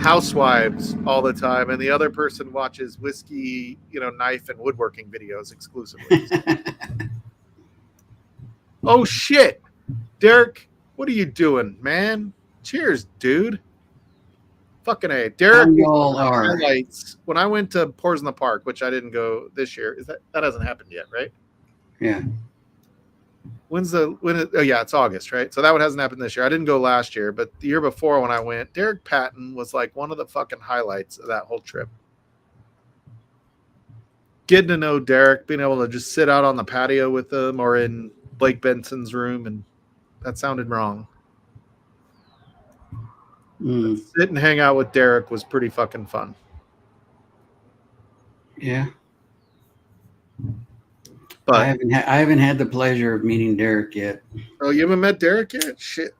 Housewives all the time and the other person watches whiskey, knife and woodworking videos exclusively. Oh shit. Derek, what are you doing, man? Cheers, dude. Fucking A. Derek, y'all are. highlights. When I went to Pours in the Park, which I didn't go this year, that hasn't happened yet, right? Yeah. It's August, right? So that one hasn't happened this year. I didn't go last year, but the year before when I went, Derek Patton was like one of the fucking highlights of that whole trip. Getting to know Derek, being able to just sit out on the patio with him or in Blake Benson's room, and that sounded wrong. Sit and hang out with Derek was pretty fucking fun. Yeah. But I haven't had the pleasure of meeting Derek yet. Oh, you haven't met Derek yet? Shit.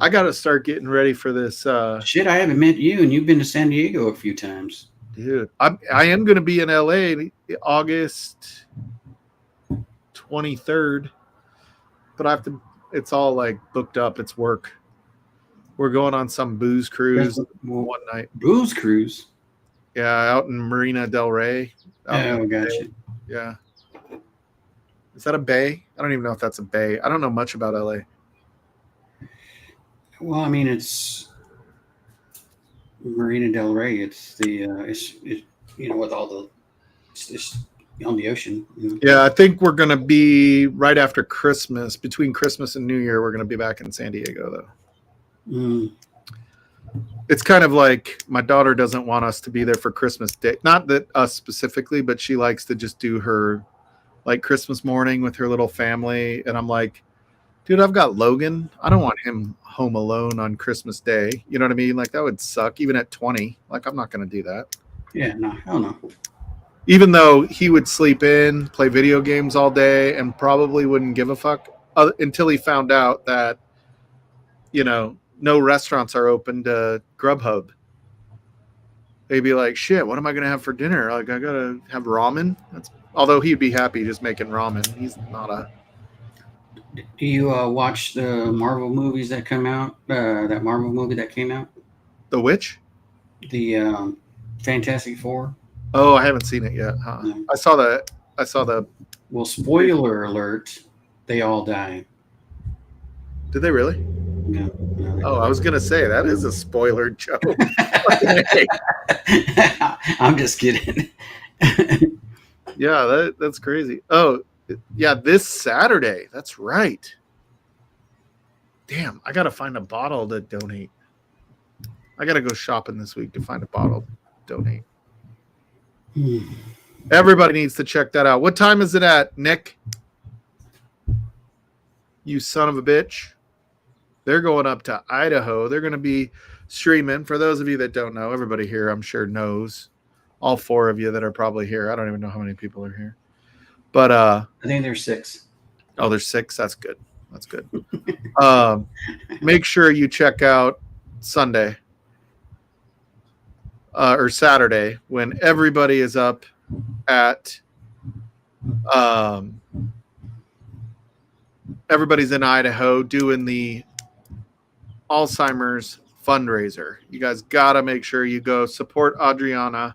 I got to start getting ready for this. Shit, I haven't met you, and you've been to San Diego a few times. Dude, I am going to be in LA August 23rd, but it's all like booked up. It's work. We're going on some booze cruise one night. Booze cruise? Yeah, out in Marina Del Rey. Oh, gotcha. Yeah. Is that a bay? I don't even know if that's a bay. I don't know much about LA. Well, I mean, it's Marina Del Rey. It's the with all the it's on the ocean. Yeah, I think we're gonna be right after Christmas. Between Christmas and New Year, we're gonna be back in San Diego, though. It's kind of like my daughter doesn't want us to be there for Christmas Day. Not that us specifically, but she likes to just do her like Christmas morning with her little family. And I'm like, dude, I've got Logan. I don't want him home alone on Christmas Day. You know what I mean? Like that would suck even at 20. Like I'm not going to do that. Yeah, no, hell no. Even though he would sleep in, play video games all day and probably wouldn't give a fuck until he found out that, no restaurants are open to Grubhub. They'd be like, shit, what am I going to have for dinner? Like, I got to have ramen. Although he'd be happy just making ramen. He's not a... Do you watch the Marvel movies that come out? That Marvel movie that came out? The which? The Fantastic Four. Oh, I haven't seen it yet. Huh? No. I saw the... Well, spoiler alert, they all die. Did they really? No. Oh, I was gonna say that is a spoiler joke. I'm just kidding. Yeah, that's crazy. Oh, yeah, this Saturday. That's right. Damn, I gotta find a bottle to donate. I gotta go shopping this week to find a bottle to donate. Everybody needs to check that out. What time is it at, Nick? You son of a bitch. They're going up to Idaho. They're going to be streaming. For those of you that don't know, everybody here, I'm sure, knows. All four of you that are probably here. I don't even know how many people are here. But I think there's 6. Oh, there's 6? That's good. That's good. Make sure you check out Sunday or Saturday when everybody is up at everybody's in Idaho doing the Alzheimer's fundraiser. You guys gotta make sure you go support Adriana.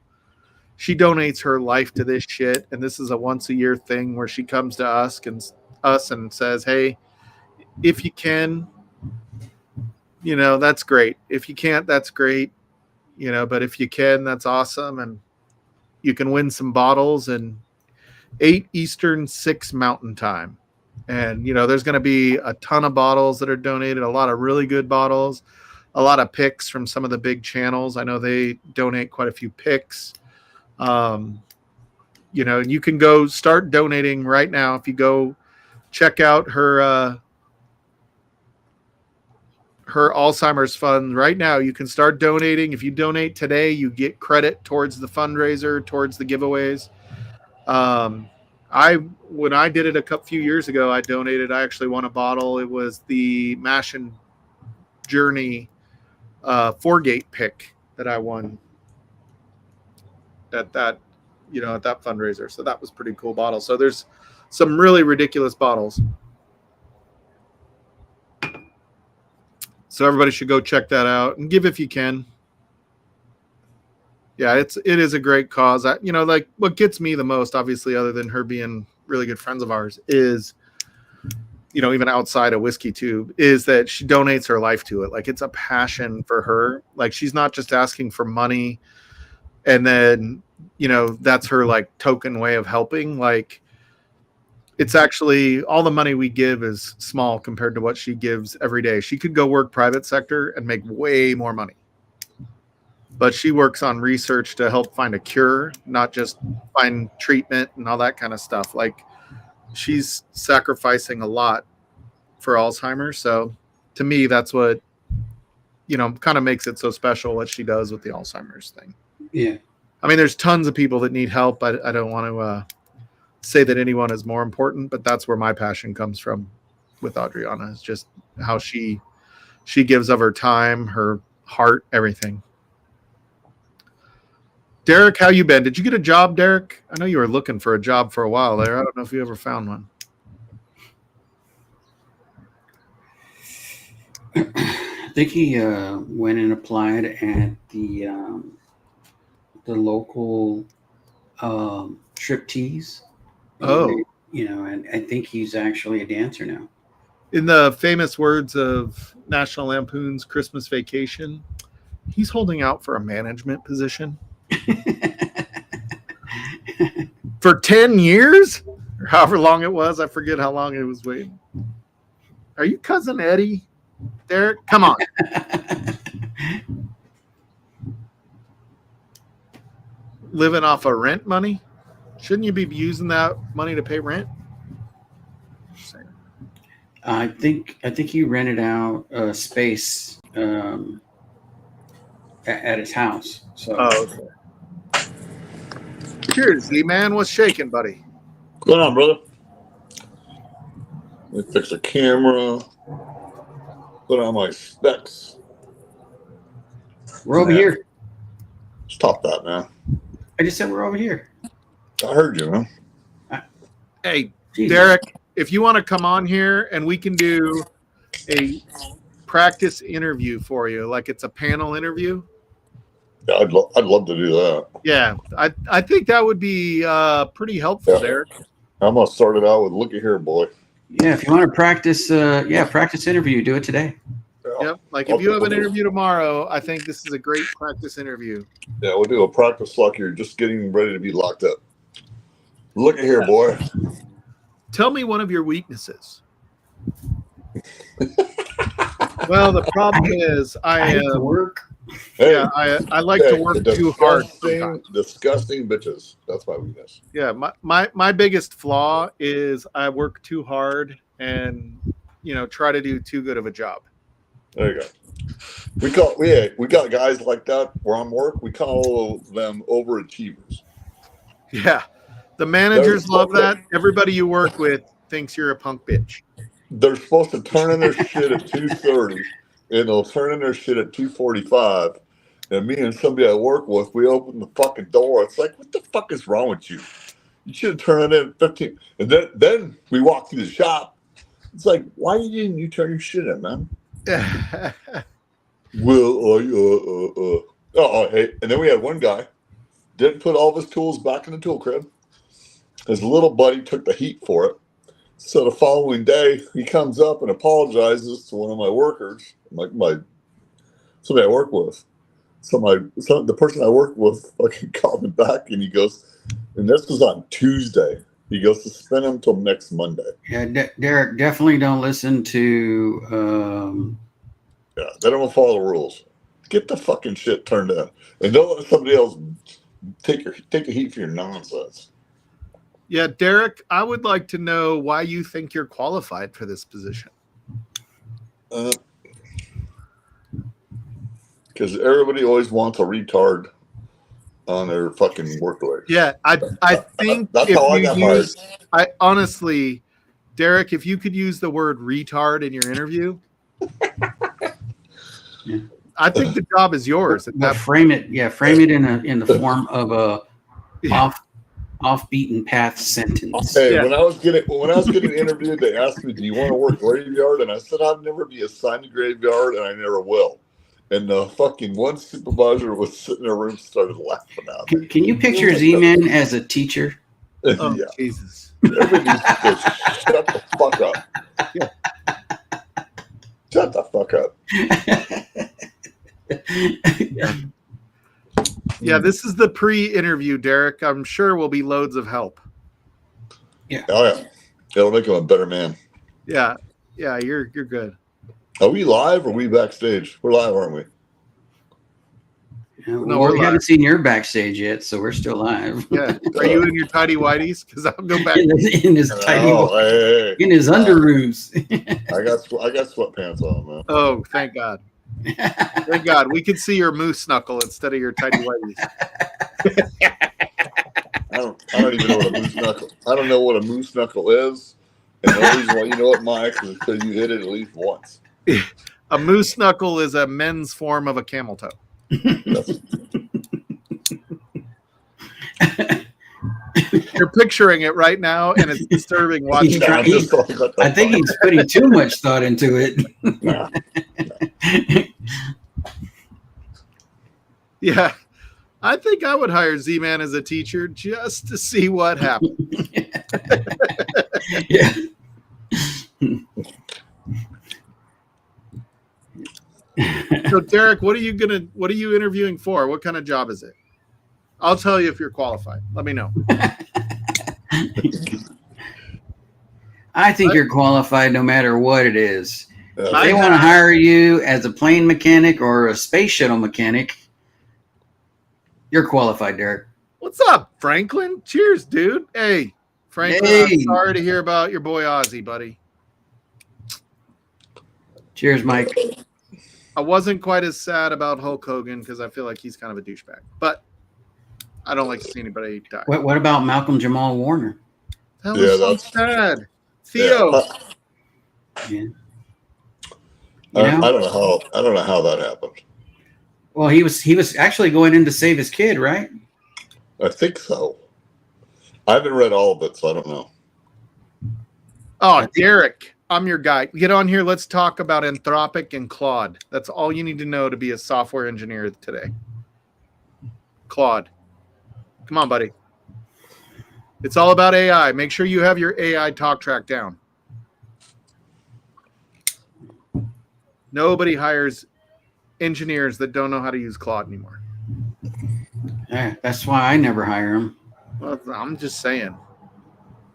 She donates her life to this shit, and this is a once a year thing where she comes to us and says, hey, if you can, that's great. If you can't, that's great. But if you can, that's awesome. And you can win some bottles and 8 Eastern, 6 Mountain Time. And, there's going to be a ton of bottles that are donated, a lot of really good bottles, a lot of picks from some of the big channels. I know they donate quite a few picks. You can go start donating right now. If you go check out her Alzheimer's fund right now, you can start donating. If you donate today, you get credit towards the fundraiser, towards the giveaways. When I did it a few years ago, I actually won a bottle. It was the Mash and Journey 4-gate pick that I won. at that, at that fundraiser. So that was pretty cool bottle. So there's some really ridiculous bottles. So everybody should go check that out and give if you can. Yeah, it is a great cause. Like what gets me the most, obviously, other than her being really good friends of ours, is, even outside of Whiskey Tube, is that she donates her life to it. Like it's a passion for her. Like she's not just asking for money and then, that's her like token way of helping. Like it's actually all the money we give is small compared to what she gives every day. She could go work private sector and make way more money. But she works on research to help find a cure, not just find treatment and all that kind of stuff. Like she's sacrificing a lot for Alzheimer's. So to me, that's what, kind of makes it so special what she does with the Alzheimer's thing. Yeah. I mean, there's tons of people that need help. I don't want to say that anyone is more important, but that's where my passion comes from with Adriana. It's just how she gives of her time, her heart, everything. Derek, how you been? Did you get a job, Derek? I know you were looking for a job for a while there. I don't know if you ever found one. I think he went and applied at the local striptease. Oh. And I think he's actually a dancer now. In the famous words of National Lampoon's Christmas Vacation, he's holding out for a management position. For 10 years or however long it was. I forget how long it was waiting. Are you cousin Eddie, Derek? Come on. Living off of rent money? Shouldn't you be using that money to pay rent? I think he rented out a space at his house. So. Oh, okay. Cheers, Z-Man. What's shaking, buddy? What's going on, brother? Let me fix the camera. Put on my specs. We're over here. Stop that, man. I just said we're over here. I heard you, man. Hey, Jesus. Derek, if you want to come on here and we can do a practice interview for you, like it's a panel interview. Yeah, I'd love to do that. Yeah, I think that would be pretty helpful, Derek. I'm gonna start it out with "Looky here, boy." Yeah, if you want to practice, practice interview, do it today. Yeah. Yep. Like if you have an interview tomorrow, I think this is a great practice interview. Yeah, we'll do a practice like you're just getting ready to be locked up. Looky here, boy. Tell me one of your weaknesses. Well, the problem is I work. Hey, yeah, I like to work too hard. Disgusting bitches. That's my weakness. Yeah, my biggest flaw is I work too hard and try to do too good of a job. There you go. We got guys like that where I'm work. We call them overachievers. Yeah, the managers love that. Everybody you work with thinks you're a punk bitch. They're supposed to turn in their shit at 2:30, and they'll turn in their shit at 2:45. And me and somebody I work with, we open the fucking door. It's like, what the fuck is wrong with you? You should have turned it in at 15. And then we walk through the shop. It's like, why didn't you turn your shit in, man? Well, hey, and then we had one guy didn't put all of his tools back in the tool crib. His little buddy took the heat for it. So the following day, he comes up and apologizes to one of my workers, somebody I work with. The person I work with fucking called him back, and he goes, and this was on Tuesday. He goes to spend him till next Monday. Yeah, Derek, definitely don't listen to. Yeah, they don't follow the rules. Get the fucking shit turned in, and don't let somebody else take the heat for your nonsense. Yeah, Derek, I would like to know why you think you're qualified for this position. Because everybody always wants a retard on their fucking workload. Yeah, I think that's if how I you got use, I honestly, Derek, if you could use the word retard in your interview, I think the job is yours. Frame it in the form of off beaten path sentence. Hey, Yeah. when I was getting interviewed, they asked me, "Do you want to work graveyard?" And I said, "I'd never be assigned to graveyard, and I never will." And the fucking one supervisor was sitting in a room, started laughing at me. Can you picture Z-Man as a teacher? Oh, Yeah, Jesus. everybody needs to go, shut the fuck up. Yeah. Shut the fuck up. Yeah, this is the pre-interview, Derek. I'm sure will be loads of help. Oh yeah, it'll make him a better man. Yeah, you're good. Are we live or are we backstage? We're live, aren't we? No, we we're haven't live. seen your backstage yet, so we're still live. Yeah, are you in your tidy whities? Because I'll go back. in his tiny, Oh, hey. in his underoos. I got sweatpants on, man. Oh, thank God. Thank God. We could see your moose knuckle instead of your tidy whities. I don't even know what a moose knuckle. I don't know what a moose knuckle is. And the only reason why you know it, Mike, is because you hit it at least once. A moose knuckle is a men's form of a camel toe. You're picturing it right now, and it's disturbing watching. Yeah, I'm just like, what the I think fuck? he's putting too much thought into it. Nah. Yeah, I think I would hire Z-Man as a teacher just to see what happens. Yeah. So, Derek, what are you interviewing for? What kind of job is it? I'll tell you if you're qualified. Let me know. I think you're qualified no matter what it is. If Yeah. they want to hire you as a plane mechanic or a space shuttle mechanic, you're qualified, Derek. What's up, Franklin? Cheers, dude. Hey, Franklin, Hey. I'm sorry to hear about your boy Ozzy, buddy. Cheers, Mike. I wasn't quite as sad about Hulk Hogan because I feel like he's kind of a douchebag. But I don't like to see anybody die. What about Malcolm Jamal Warner? That Yeah, was so that's- sad. Theo. Yeah. I You know? don't know how that happened. Well, he was actually going in to save his kid, right? I think so. I haven't read all of it, so I don't know. Oh, Derek, I'm your guy. Get on here. Let's talk about Anthropic and Claude. That's all you need to know to be a software engineer today. Claude. Come on, buddy. It's all about AI. Make sure you have your AI talk track down. Nobody hires engineers that don't know how to use Claude anymore. Yeah, that's why I never hire him. Well, I'm just saying.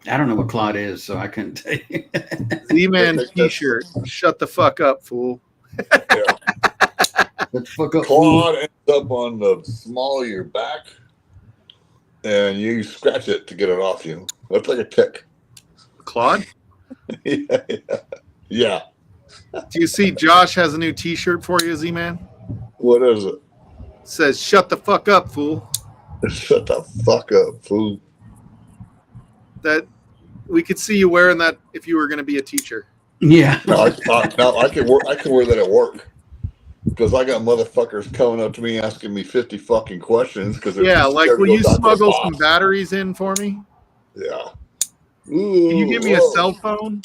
I don't know what Claude is, so I couldn't tell you. Z-Man t-shirt. Shut the fuck up, fool. What the fuck up, Claude ends up on the small of your back, and you scratch it to get it off you. That's like a tick. Claude? Yeah. Do you see Josh has a new t-shirt for you, Z-Man? What is it? Says, shut the fuck up, fool. Shut the fuck up, fool. That we could see you wearing that if you were going to be a teacher. Yeah. No, I can wear that at work because I got motherfuckers coming up to me asking me 50 fucking questions. Because Yeah, like, will you smuggle some batteries in for me? Yeah. Can you give me a Whoa. cell phone?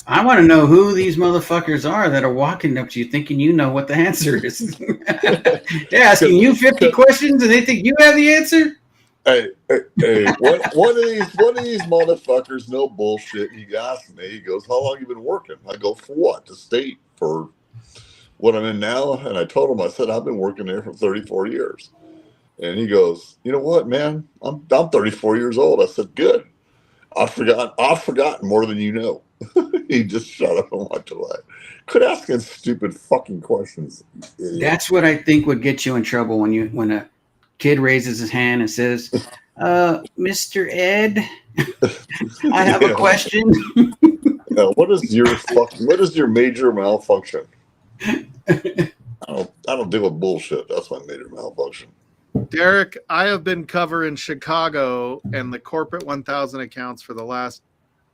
I want to know who these motherfuckers are that are walking up to you thinking you know what the answer is. They're asking you 50 questions and they think you have the answer? Hey, one of these motherfuckers, no bullshit. He asked me, he goes, "How long you been working?" I go, "For what? The state for what I'm in now?" And I told him, I said, "I've been working there for 34 years." And he goes, "You know what, man? I'm 34 years old." I said, "Good. I've forgotten more than you know." He just shut up and walked away. Quit asking stupid fucking questions. you idiot. That's what I think would get you in trouble when a kid raises his hand and says, Mr. Ed, I have a Yeah. question. What is your major malfunction? I don't deal with bullshit. That's my major malfunction. Derek, I have been covering Chicago and the corporate 1000 accounts for the last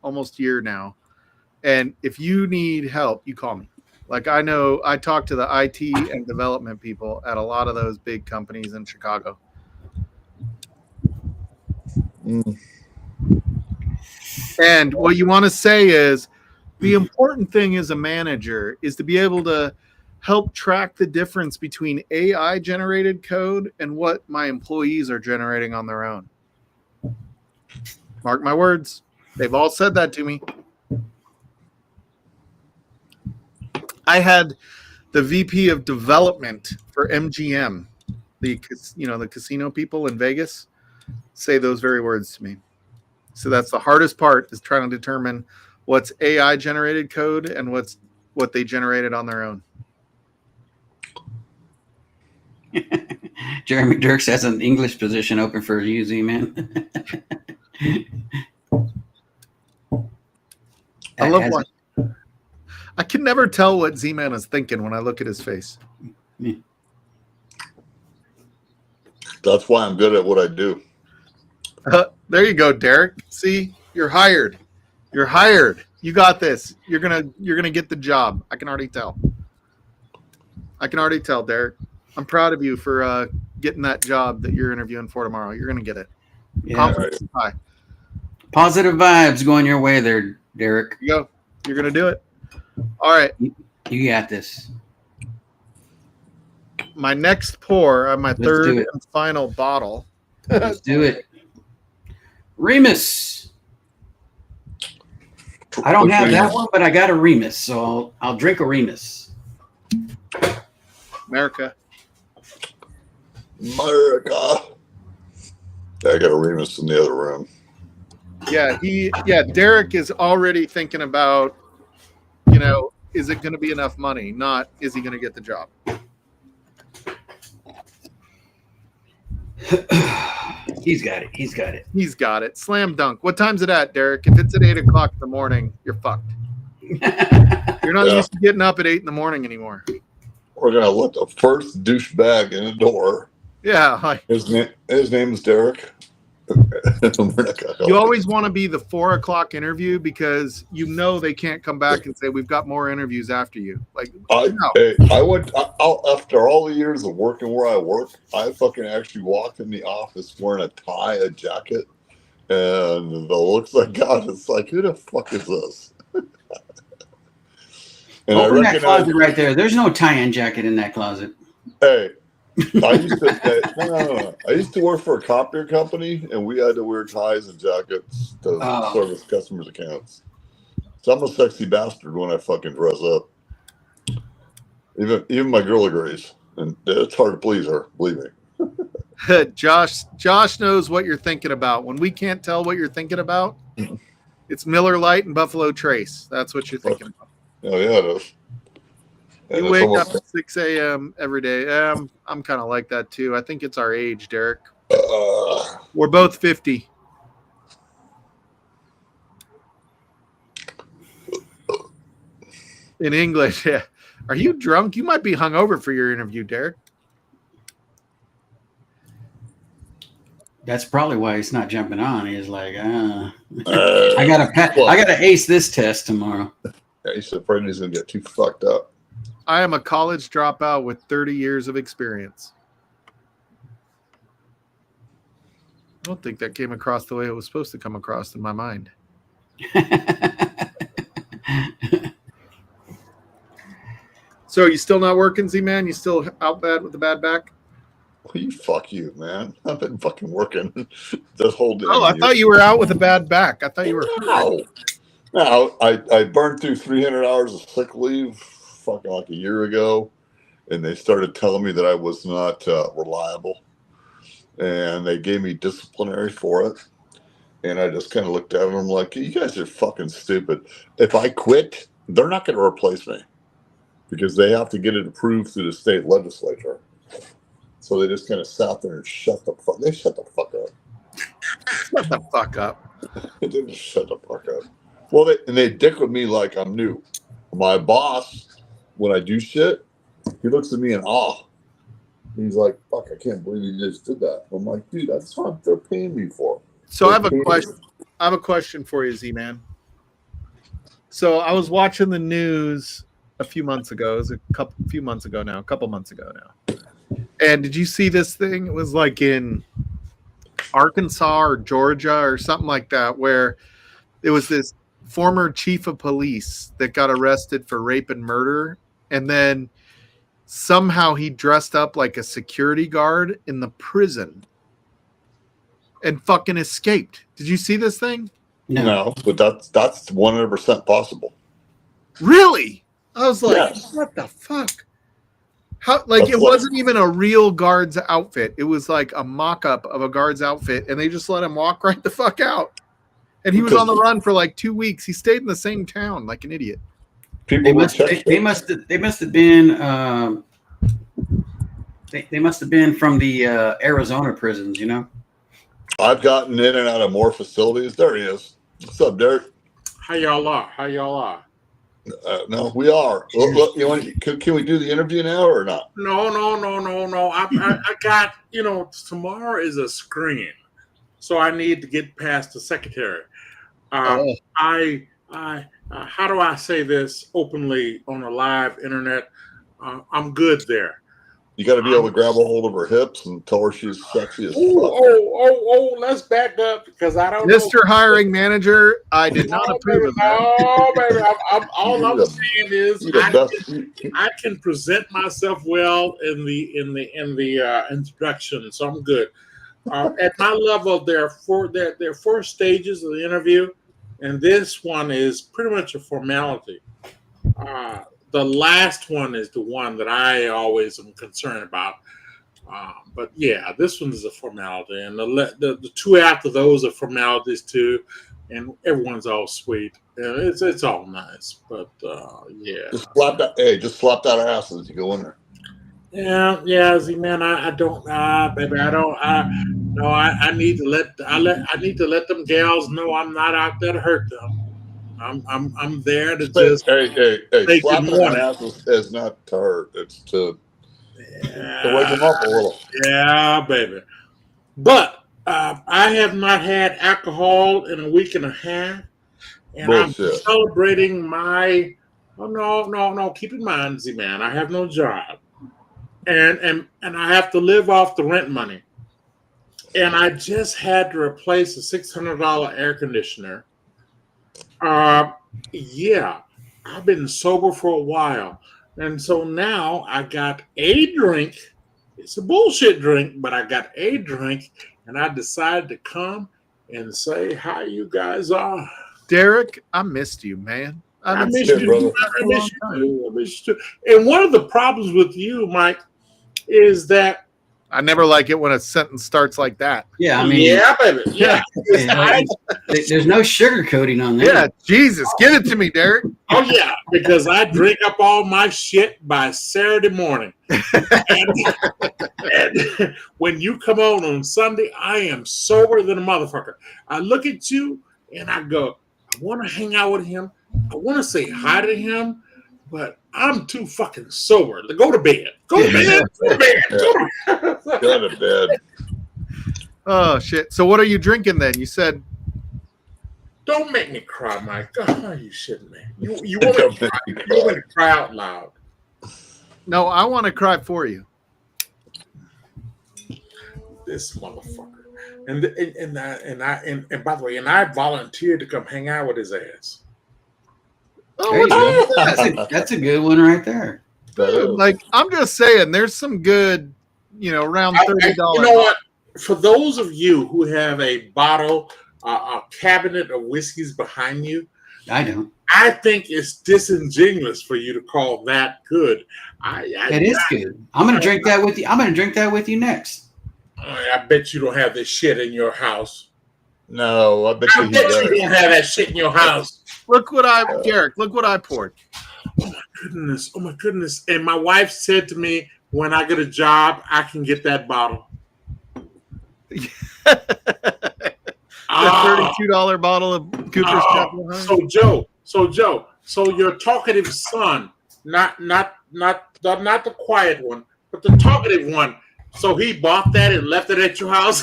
almost year now. And if you need help, you call me. Like, I know I talk to the IT and development people at a lot of those big companies in Chicago. And what you want to say is the important thing as a manager is to be able to help track the difference between AI generated code and what my employees are generating on their own. Mark my words. They've all said that to me. I had the VP of development for MGM, the casino people in Vegas, say those very words to me. So that's the hardest part, is trying to determine what's AI generated code and what they generated on their own. Jeremy Dirks has an English position open for you, Z-Man. I love what I can never tell what Z-Man is thinking when I look at his face. That's why I'm good at what I do. There you go, Derek. See, you're hired. You're hired. You got this. You're gonna get the job. I can already tell. Derek. I'm proud of you for getting that job that you're interviewing for tomorrow. You're gonna get it. Yeah. Confidence is high. Positive vibes going your way there, Derek. There you go. You're gonna do it. All right. You got this. My next pour on my Let's third do it. and final bottle. Let's do it. Remus. I don't have that one, but I got a Remus, so I'll drink a Remus. America. I got a Remus in the other room. Yeah, Derek is already thinking about, is it going to be enough money? Not, is he going to get the job? He's got it. He's got it. Slam dunk. What time's it at, Derek? If it's at 8 o'clock in the morning, you're fucked. You're not used to getting up at 8 in the morning anymore. We're gonna let the first douchebag in the door. Yeah. His name is Derek. You always want to be the 4 o'clock interview because they can't come back and say we've got more interviews after you. After all the years of working where I work, I fucking actually walked in the office wearing a tie, a jacket, and the looks I got, it's like, who the fuck is this? And Open that closet right there. There's no tie-in jacket in that closet. Hey. I used to work for a copier company, and we had to wear ties and jackets to service customers' accounts. So I'm a sexy bastard when I fucking dress up. Even my girl agrees, and it's hard to please her. Believe me. Josh knows what you're thinking about. When we can't tell what you're thinking about, it's Miller Lite and Buffalo Trace. That's what you're thinking about. Oh yeah, it is. You wake up at 6 a.m. every day. I'm kind of like that too. I think it's our age, Derek. We're both 50. In English, yeah. Are you drunk? You might be hungover for your interview, Derek. That's probably why he's not jumping on. He's like, I gotta ace this test tomorrow. Yeah, he's afraid he's gonna get too fucked up. I am a college dropout with 30 years of experience. I don't think that came across the way it was supposed to come across in my mind. So are you still not working, Z-Man? You still out bad with the bad back? Well, fuck you, man. I've been fucking working this whole day. Oh, I thought you were out with a bad back. I thought you were. No, I burned through 300 hours of sick leave fucking like a year ago, and they started telling me that I was not reliable, and they gave me disciplinary for it. And I just kind of looked at them like, you guys are fucking stupid. If I quit, they're not going to replace me because they have to get it approved through the state legislature. So they just kind of sat there and shut the fuck up. Shut the fuck up. They just shut the fuck up. Well, they dick with me like I'm new. My boss, when I do shit, he looks at me in awe. He's like, fuck, I can't believe you just did that. I'm like, dude, that's what they're paying me for. So I have a question. I have a question for you, Z-Man. So I was watching the news a few months ago. It was a couple months ago now. And did you see this thing? It was like in Arkansas or Georgia or something like that, where it was this former chief of police that got arrested for rape and murder, and then somehow he dressed up like a security guard in the prison and fucking escaped. Did you see this thing? No, but that's 100% possible. Really? I was like, Yes. what the fuck? How, like, That's it what- wasn't even a real guard's outfit. It was like a mock-up of a guard's outfit, and they just let him walk right the fuck out. And he was on the run for like 2 weeks. He stayed in the same town like an idiot. People They would must check they it. must have been they must have been from the Arizona prisons, you know. I've gotten in and out of more facilities. There he is. What's up, Derek? How y'all are? No, we are. Look, can we do the interview now or not? No. I got, tomorrow is a screen, so I need to get past the secretary. How do I say this openly on a live internet? I'm good there. You got to be able to grab a hold of her hips and tell her she's sexy as fuck. Oh, let's back up because I don't know. Mr. Hiring Manager, I did not approve of that. No, baby. All I'm You're saying is You're the best. I can present myself well in the introduction, so I'm good. At my level, there are four stages of the interview, and this one is pretty much a formality. The last one is the one that I always am concerned about. But yeah, this one is a formality, and the two after those are formalities too, and everyone's all sweet. And it's all nice, but yeah. Just slap that. Hey, just slap that ass as you go in there. Yeah. See, man, I don't, baby, I need to let them gals know I'm not out there to hurt them. I'm there to just Hey, say slapping good morning. that ass is not to hurt. It's to wake them up a little. Yeah, baby. But I have not had alcohol in a week and a half, and Bullshit. I'm celebrating my. Oh no! Keep in mind, Z man, I have no job, and I have to live off the rent money, and I just had to replace a $600 air conditioner. Yeah, I've been sober for a while. And so now I got a drink. It's a bullshit drink, but I got a drink, and I decided to come and say how you guys are. Derek, I missed you, man. I missed miss you, you. brother. I miss you too. And one of the problems with you, Mike, is that I never like it when a sentence starts like that. Yeah, I mean, yeah, baby, yeah. there's no sugarcoating on Yeah, that. Jesus, give it to me, Derek. Oh yeah, because I drink up all my shit by Saturday morning, and when you come on Sunday, I am sober than a motherfucker. I look at you and I go, I want to hang out with him. I want to say hi to him, but I'm too fucking sober to go to bed. Go to bed. Go to bed. Go to bed. Oh shit. So what are you drinking then? You said Don't make me cry, Mike. Oh, you shitting me. You want me to cry out loud. no, I want to cry for you. This motherfucker. And by the way, I volunteered to come hang out with his ass. There you go. That's a good one right there. That is. Like, I'm just saying, there's some good, around $30. You know what? For those of you who have a bottle, a cabinet of whiskeys behind you, I don't. I think it's disingenuous for you to call that good. It is good. I'm gonna drink that with you. I'm gonna drink that with you next. I bet you don't have this shit in your house. No, I bet I you he bet does. you don't have that shit in your house. Derek, look what I poured. Oh my goodness. And my wife said to me, when I get a job, I can get that bottle. The $32 bottle of Cooper's Chapel High. So Joe, your talkative son, not the quiet one, but the talkative one. So he bought that and left it at your house.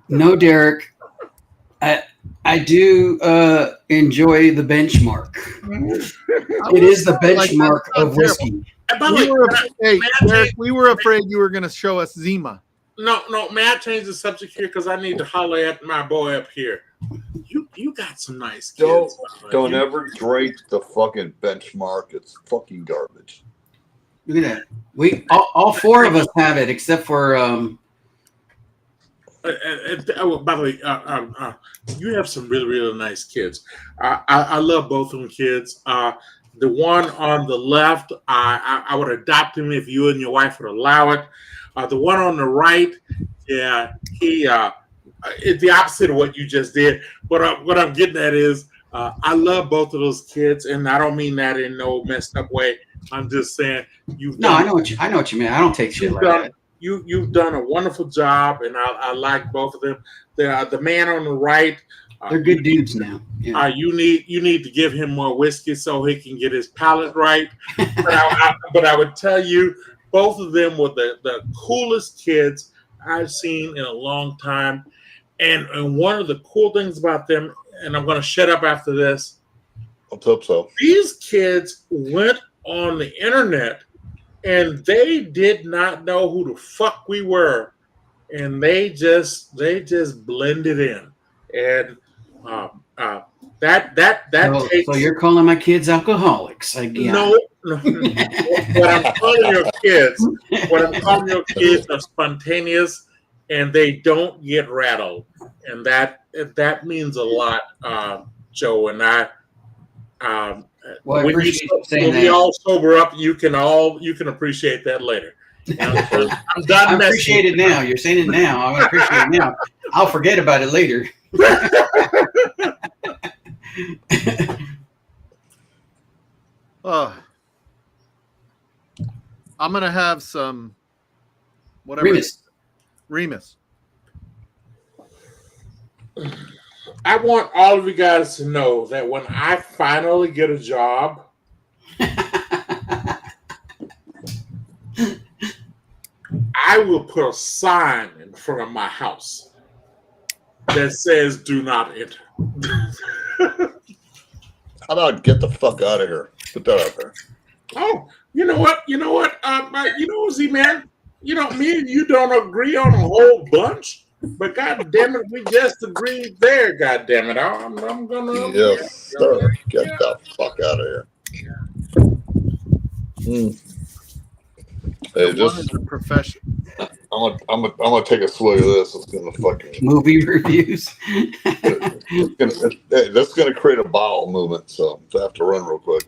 No, Derek. I do enjoy the benchmark. It is the benchmark of whiskey. And by the way, Derek, we were afraid you were going to show us Zima. no. May I change the subject here because I need to holler at my boy up here. You got some nice kids. Don't ever drink the fucking benchmark. It's fucking garbage. Look at that. We all four of us have it except for by the way, you have some really, really nice kids. I love both of them kids. The one on the left, I would adopt him if you and your wife would allow it. The one on the right, yeah, it's the opposite of what you just did. What I'm getting at is I love both of those kids, and I don't mean that in no messed up way. I'm just saying I know what you mean. I don't take shit like that. You've done a wonderful job, and I like both of them. The man on the right, they're good dudes now. Yeah. You need to give him more whiskey so he can get his palate right. But I would tell you, both of them were the coolest kids I've seen in a long time. And one of the cool things about them, and I'm going to shut up after this. Let's hope so. These kids went on the internet, and they did not know who the fuck we were, and they just blended in, and that so you're calling my kids alcoholics again? No. What I'm calling your kids are spontaneous, and they don't get rattled, and that means a lot, Joe. And I. Well, when we all sober up, you can appreciate that later. I'm done. I appreciate it now. You're saying it now. I appreciate it now. I'll forget about it later. I'm gonna have some whatever. Remus. I want all of you guys to know that when I finally get a job, I will put a sign in front of my house that says "Do not enter." How about get the fuck out of here? Put that out there. Oh, you know what, Z-Man? Me and you don't agree on a whole bunch. But God damn it, we just agreed there. God damn it, I'm gonna. Yes, sir. Get the fuck out of here. Hey, just a profession. I'm gonna take a swig of this. It's gonna fucking movie reviews. That's gonna create a bowel movement, so I have to run real quick.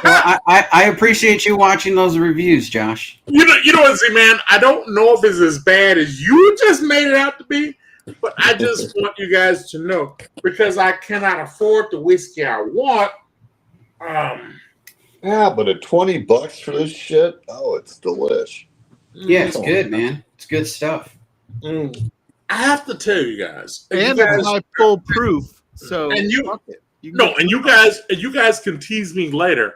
Well, I appreciate you watching those reviews, Josh. You know what, Z-Man? I don't know if it's as bad as you just made it out to be, but I just want you guys to know, because I cannot afford the whiskey I want. Yeah, but at $20 for this shit, it's delish. Yeah, it's good, man. It's good stuff. I have to tell you guys, and it's not full proof. So you guys can tease me later.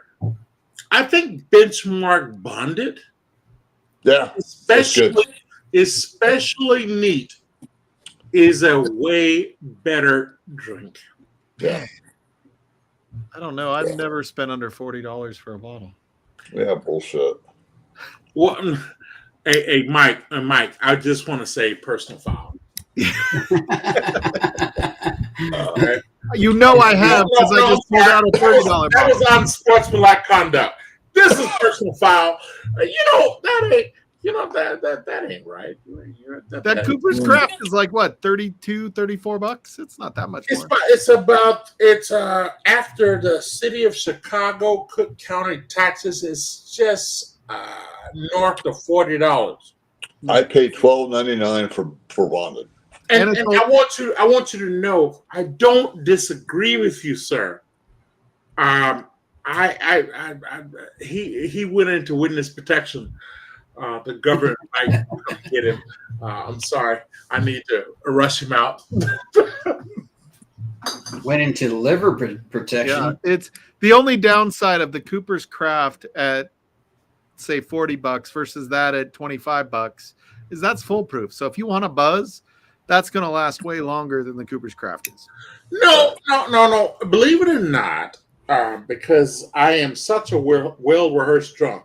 I think Benchmark Bonded, especially neat, is a way better drink. Yeah. I don't know. I've never spent under $40 for a bottle. Yeah, bullshit. Well, hey, Mike, I just want to say personal foul. Right. You know I have, because I just pulled out a $30 bottle. That was unsportsmanlike conduct. This is personal foul. That ain't right. That Cooper's Craft is like what, $32-$34? It's not that much more. It's after the city of Chicago, Cook County taxes is just north of $40. I pay $12.99 for bonded. And I want you to know, I don't disagree with you, sir. He went into witness protection. The government might come get him. I'm sorry. I need to rush him out. Went into liver protection. Yeah, it's the only downside of the Cooper's Craft at say $40 versus that at $25 is that's foolproof. So if you want a buzz, that's going to last way longer than the Cooper's Craft is. No. Believe it or not, because I am such a well-rehearsed drunk,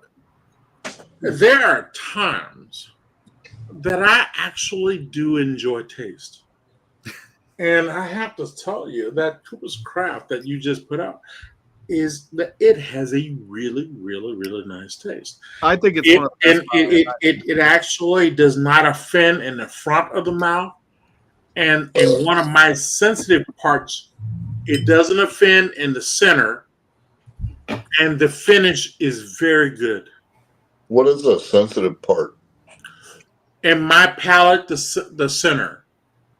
there are times that I actually do enjoy taste. And I have to tell you that Cooper's Craft that you just put out is that it has a really, really, really nice taste. I think it's It, one of the and best. it actually does not offend in the front of the mouth. And in one of my sensitive parts, it doesn't offend in the center. And the finish is very good. What is the sensitive part? In my palate, the center.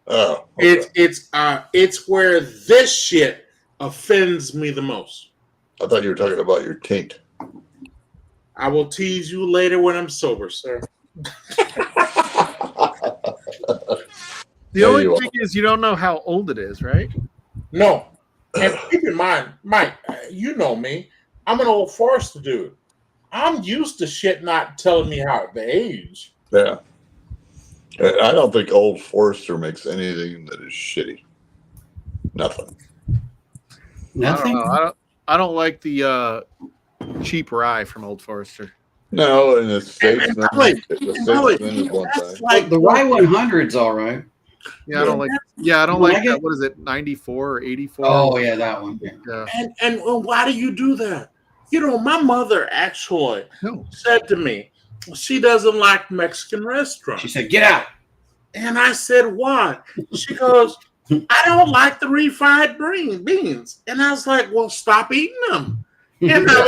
Oh, okay. It's where this shit offends me the most. I thought you were talking about your taint. I will tease you later when I'm sober, sir. The only thing is you don't know how old it is, right? No. And keep in mind, Mike, you know me. I'm an old Forester dude. I'm used to shit not telling me how to age. Yeah. I don't think Old Forester makes anything that is shitty. Nothing. Nothing. I don't like the cheap rye from Old Forester. No, and the Statesman, Really? is one That's thing. like The Rye 100's all right. Yeah, I don't like. Yeah, I don't like that. What is it? 94 or 84? Oh yeah, that one. Yeah. Yeah. and why do you do that? You know, my mother actually No. said to me, she doesn't like Mexican restaurants. She said, "Get out." And I said, why? She goes, I don't like the refried beans. And I was like, well, stop eating them. And I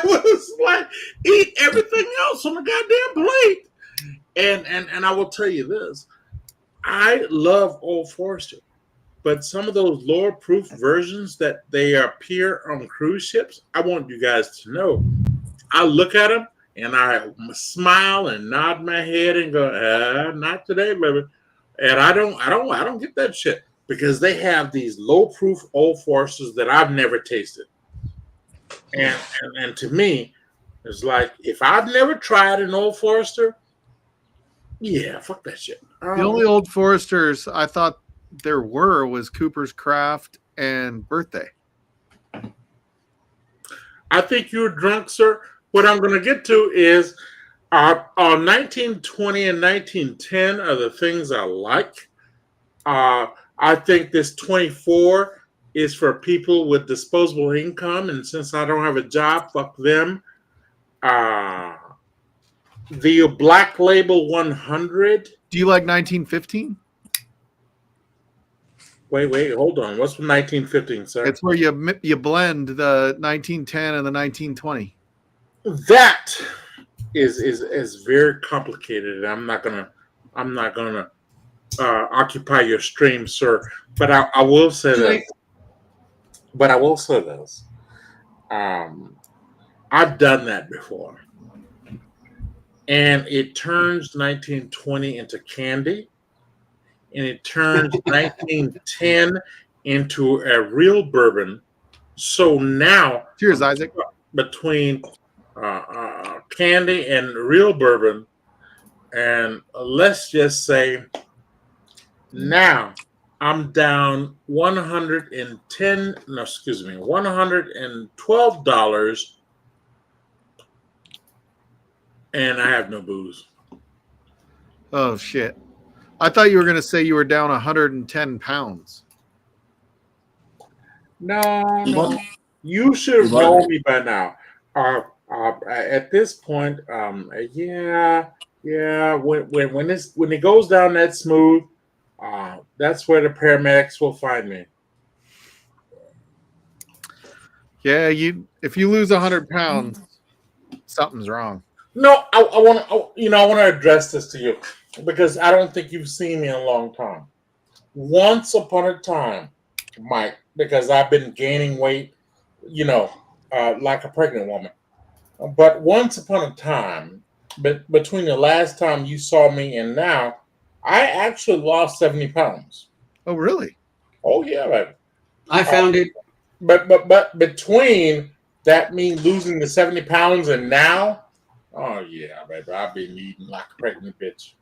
was like, eat everything else on the goddamn plate. And I will tell you this. I love Old Forester. But some of those lower proof versions that they appear on cruise ships, I want you guys to know. I look at them and I smile and nod my head and go, not today, baby. And I don't get that shit because they have these low proof Old Foresters that I've never tasted. And to me, it's like if I've never tried an Old Forester, yeah, fuck that shit. The only Old Foresters I thought there was Cooper's Craft and Birthday. I think you're drunk, sir. What I'm going to get to is 1920 and 1910 are the things I like. I think this 24 is for people with disposable income, and since I don't have a job, fuck them. The Black Label 100. Do you like 1915? Wait, hold on. What's 1915, sir? It's where you blend the 1910 and the 1920. That is very complicated. I'm not gonna occupy your stream, sir. But I will say that. But I will say this. I've done that before, and it turns 1920 into candy, and it turns 1910 into a real bourbon. So now, Cheers, Isaac. Between candy and real bourbon, and let's just say now I'm down $112, and I have no booze. Oh shit! I thought you were going to say you were down 110 pounds. No. You should know me by now. At this point, yeah. When it goes down that smooth, that's where the paramedics will find me. Yeah, if you lose 100 pounds, something's wrong. No, I want to address this to you because I don't think you've seen me in a long time. Once upon a time, Mike, because I've been gaining weight, like a pregnant woman. But once upon a time, between the last time you saw me and now, I actually lost 70 pounds. Oh, really? Oh, yeah, baby. I found it. But between that mean losing the 70 pounds and now, oh, yeah, baby, I've been eating like a pregnant bitch.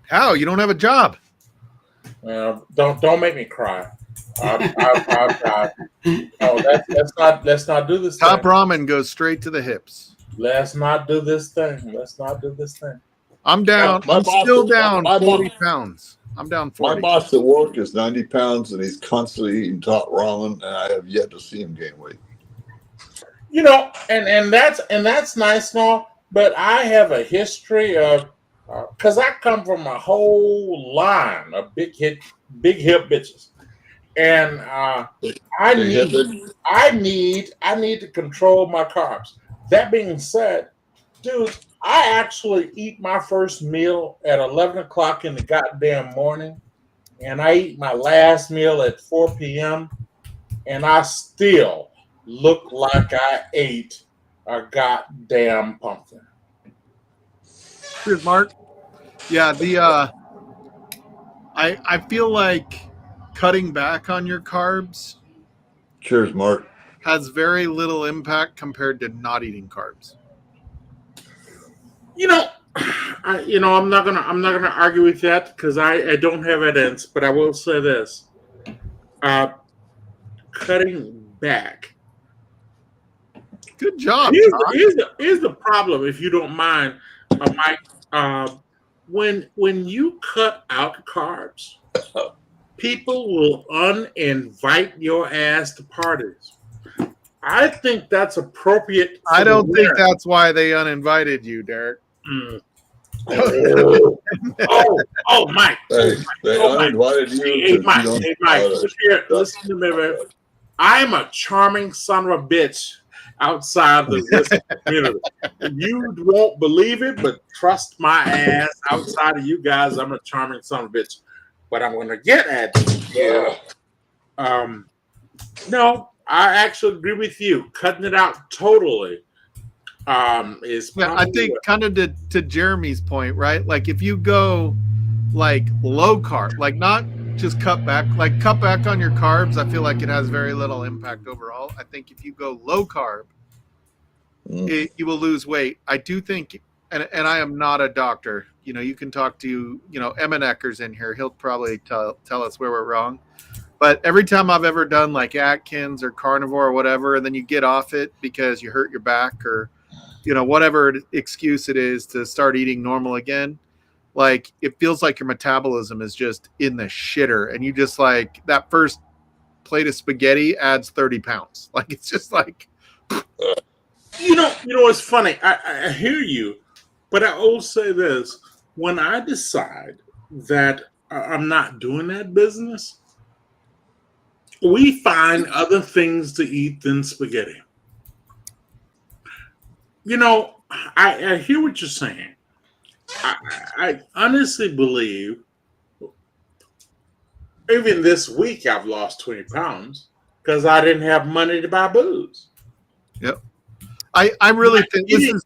How? You don't have a job? Don't make me cry. Let's not do this. Top thing. ramen goes straight to the hips. Let's not do this thing. Let's not do this thing. I'm down. My I'm boss- still down my 40 boss- pounds. I'm down My 40. boss at work is 90 pounds, and he's constantly eating top ramen, and I have yet to see him gain weight. You know, and that's nice and all, but I have a history of because I come from a whole line of big hip bitches, and I need to control my carbs. That being said, dude, I actually eat my first meal at 11 o'clock in the goddamn morning, and I eat my last meal at 4 p.m., and I still look like I ate a goddamn pumpkin. Cheers, Mark. Yeah, I feel like cutting back on your carbs Cheers, Mark. has very little impact compared to not eating carbs. You know, I'm not gonna argue with that because I don't have evidence, but I will say this: cutting back. Good job. Here's the problem, if you don't mind, Mike. When you cut out carbs, people will uninvite your ass to parties. I think that's appropriate. I don't think that's why they uninvited you, Derek. Mm. oh, Mike. They uninvited you. Hey, Mike. You Hey, Mike. Listen to me, man. I'm a charming son of a bitch outside the community. You won't believe it, but trust my ass. Outside of you guys, I'm a charming son of a bitch. But I'm going to get at you. No, I actually agree with you. Cutting it out totally is. Yeah, I think kind of to Jeremy's point, right? Like if you go like low carb, like not just cut back on your carbs, I feel like it has very little impact overall. I think if you go low carb, you will lose weight. I do think, and I am not a doctor. You know, you can talk to, Emmett Ecker's in here. He'll probably tell us where we're wrong. But every time I've ever done like Atkins or carnivore or whatever, and then you get off it because you hurt your back or, whatever excuse it is to start eating normal again, like it feels like your metabolism is just in the shitter. And you just like that first plate of spaghetti adds 30 pounds. Like it's just like. You know what's funny? I hear you, but I will say this. When I decide that I'm not doing that business, we find other things to eat than spaghetti. I hear what you're saying. I honestly believe even this week I've lost 20 pounds because I didn't have money to buy booze. Yep. I really think this is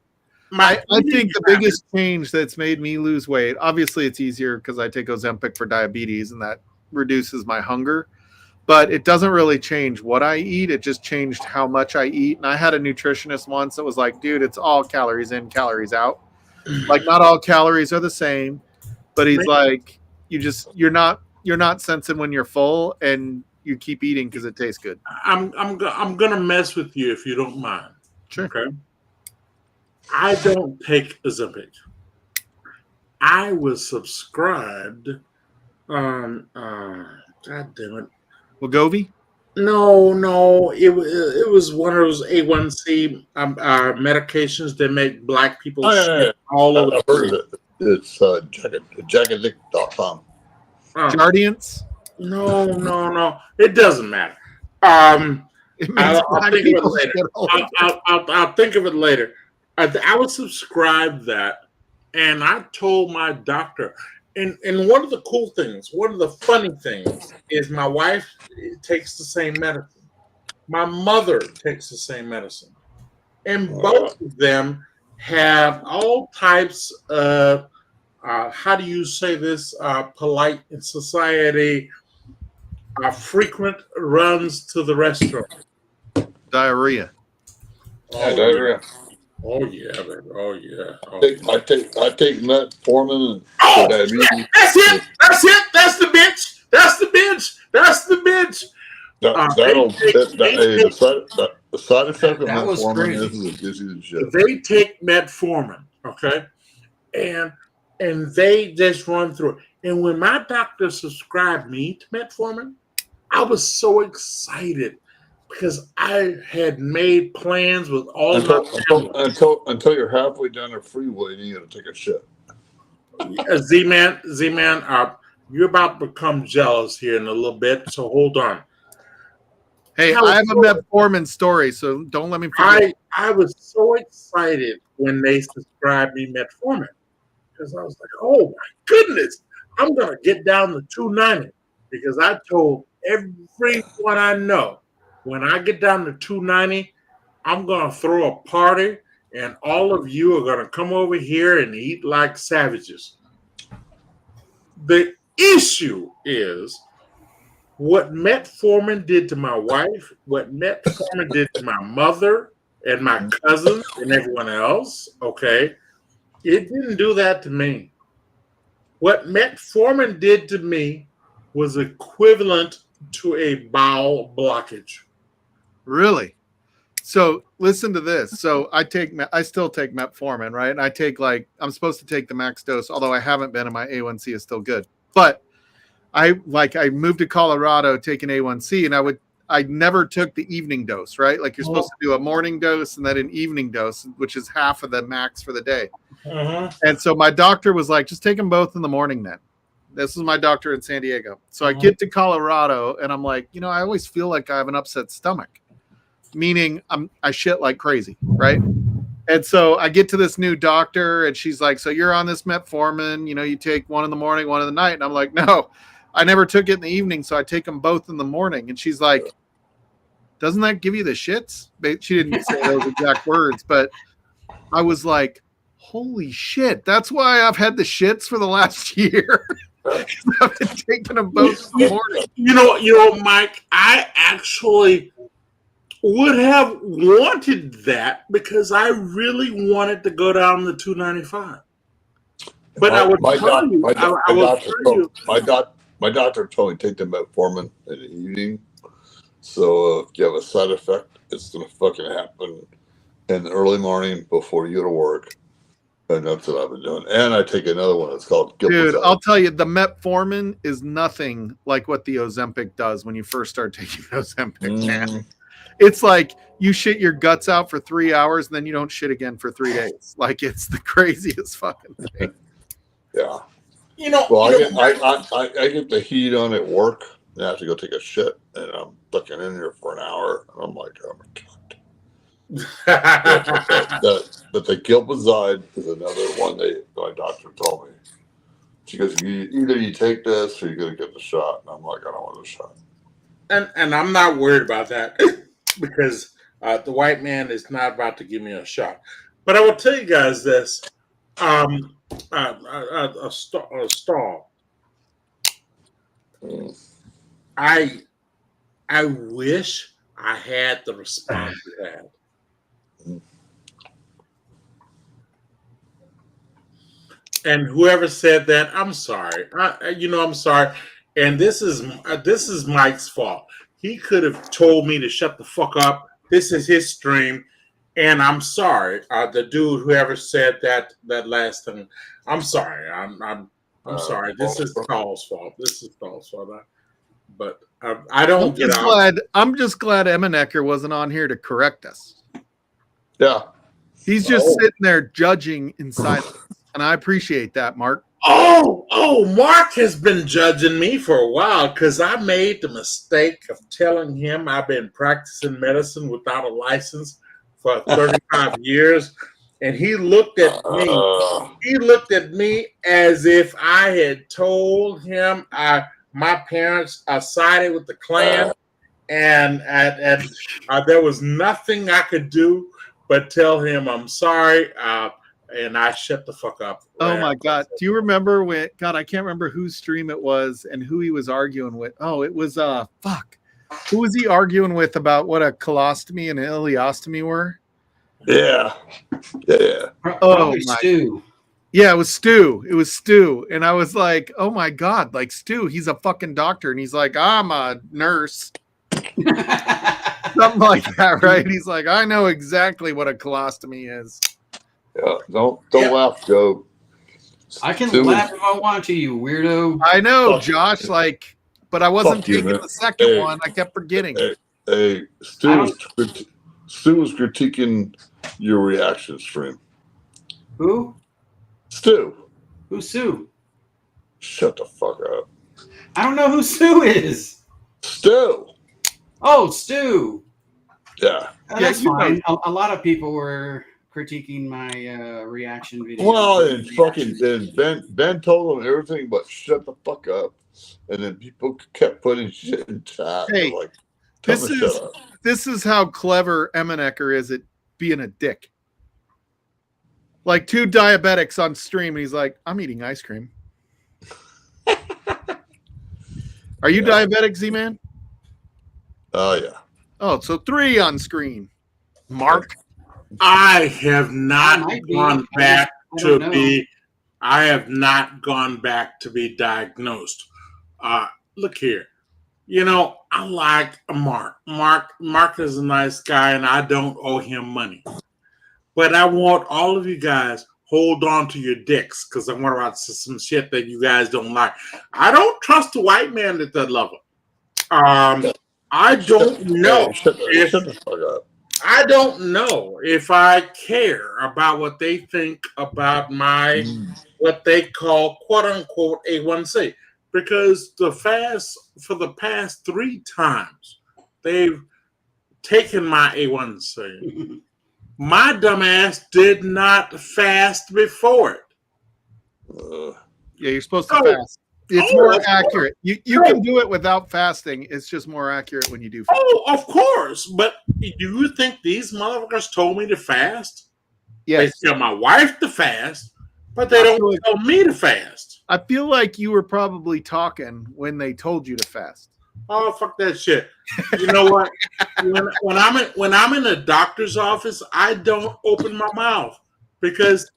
I think the biggest change that's made me lose weight, obviously it's easier because I take Ozempic for diabetes and that reduces my hunger, but it doesn't really change what I eat. It just changed how much I eat. And I had a nutritionist once that was like, dude, it's all calories in, calories out. Like not all calories are the same, but he's like, you're not sensing when you're full and you keep eating because it tastes good. I'm gonna mess with you if you don't mind. Sure. Okay. I don't take Ozempic. I was subscribed. God damn it. Wegovy? No. It was one of those A1C medications that make black people all over. I've heard of it. It's Jagadick.com. Jardiance? No. It doesn't matter. I'll think of it later. I'll think of it later. I was subscribed that, and I told my doctor. And one of the cool things, one of the funny things, is my wife takes the same medicine. My mother takes the same medicine, and both of them have all types of how do you say this? Polite in society. Frequent runs to the restroom. Diarrhea. Diarrhea. Oh yeah, baby. Oh yeah. I take metformin Oh, for diabetes. that's it. That's the bitch. The side effect of That was metformin crazy. is it gives you the shit. They take metformin, okay, and they just run through it. And when my doctor subscribed me to metformin, I was so excited because I had made plans with all of my family. Until you're halfway down the freeway and you got to take a shit. Z-Man, you're about to become jealous here in a little bit, so hold on. Hey, I have a metformin story, so don't let me forget. I was so excited when they subscribed me metformin because I was like, oh my goodness, I'm going to get down to 290 because I told everyone I know when I get down to 290, I'm going to throw a party and all of you are going to come over here and eat like savages. The issue is what metformin did to my wife, what metformin did to my mother and my cousins and everyone else, okay? It didn't do that to me. What metformin did to me was equivalent to a bowel blockage. Really? So listen to this. So I still take metformin, right? And I take I'm supposed to take the max dose, although I haven't been, and my A1C is still good. But I moved to Colorado taking A1C, and I never took the evening dose, right? Like you're supposed to do a morning dose and then an evening dose, which is half of the max for the day. And so my doctor was like, just take them both in the morning then. This is my doctor in San Diego. So I get to Colorado and I'm like, I always feel like I have an upset stomach, meaning I shit like crazy, right? And so I get to this new doctor and she's like, so you're on this metformin, you take one in the morning, one in the night. And I'm like, no, I never took it in the evening. So I take them both in the morning. And she's like, doesn't that give you the shits? She didn't say those exact words, but I was like, holy shit. That's why I've had the shits for the last year. I've been taking them both in the morning. You know, Mike, I actually would have wanted that because I really wanted to go down to 295. But I would tell you, my doctor told me to take the metformin in the evening. So if you have a side effect, it's gonna fucking happen in the early morning before you go to work. And that's what I've been doing. And I take another one. It's called Gilpazide. Dude, I'll tell you, the metformin is nothing like what the Ozempic does when you first start taking Ozempic. Man. It's like you shit your guts out for 3 hours and then you don't shit again for 3 days. Like it's the craziest fucking thing. Yeah. I get the heat on at work and I have to go take a shit and I'm fucking in here for an hour and I'm like, oh my God. But the Gilpazide is another one my doctor told me. She goes, either you take this or you're going to get the shot. And I'm like, I don't want the shot. And I'm not worried about that because the white man is not about to give me a shot. But I will tell you guys this. A stall. I wish I had the response you had. And whoever said that, I'm sorry. I'm sorry. And this is Mike's fault. He could have told me to shut the fuck up. This is his stream, and I'm sorry. The dude, whoever said that last thing, I'm sorry. I'm sorry. This is Paul's fault. But I don't get out. I'm just glad Emenecker wasn't on here to correct us. Yeah. He's just sitting there judging in silence. And I appreciate that, Mark. Oh, Mark has been judging me for a while because I made the mistake of telling him I've been practicing medicine without a license for 35 years. And he looked at me. He looked at me as if I had told him my parents sided with the Klan, and there was nothing I could do but tell him I'm sorry. And I shut the fuck up. Oh my God. Do you remember when, God, I can't remember whose stream it was and who he was arguing with. Oh, it was, who was he arguing with about what a colostomy and an ileostomy were? Yeah. Oh, Stu. Yeah, it was Stu. And I was like, oh my God, like Stu, he's a fucking doctor. And he's like, I'm a nurse. Something like that, right? He's like, I know exactly what a colostomy is. Yeah, don't laugh, Joe. I can Stu laugh was- if I want to, you weirdo. I know, Fuck. Josh, like, but I wasn't Fuck you, taking man. the second Hey. one. I kept forgetting. Hey, Stu was critiquing your reaction stream. Who? Stu, Who's Sue? shut the fuck up. I don't know who Sue is. Stu. Oh, Stu. Yeah. Oh, Yeah, that's you know. fine. A lot of people were critiquing my reaction video. Well, and fucking Ben told him everything but shut the fuck up. And then people kept putting shit in chat. Hey, like, tell this him to is- shut up. This is how clever Emenecker is at being a dick. Like 2 diabetics on stream, and he's like, I'm eating ice cream. Are you Yeah. diabetic, Z-Man? Oh, yeah. Oh, so 3 on screen. Mark. I have I not might be. gone I back I to don't know. be. I have not gone back to be diagnosed. Look here, I like Mark. Mark is a nice guy, and I don't owe him money. But I want all of you guys hold on to your dicks because I want about some shit that you guys don't like. I don't trust a white man at that level. I don't know. Hey, shut if- the fuck up. I don't know if I care about what they think about my what they call quote unquote A1C, because for the past 3 times they've taken my A1C. My dumbass did not fast before it. Yeah, you're supposed to Oh. fast. It's Oh, more of course. accurate. You can do it without fasting. It's just more accurate when you do fast. Oh, of course. But do you think these motherfuckers told me to fast? Yes. They tell my wife to fast, but they don't tell me to fast. I feel like you were probably talking when they told you to fast. Oh, fuck that shit. You know what? when I'm in a doctor's office, I don't open my mouth because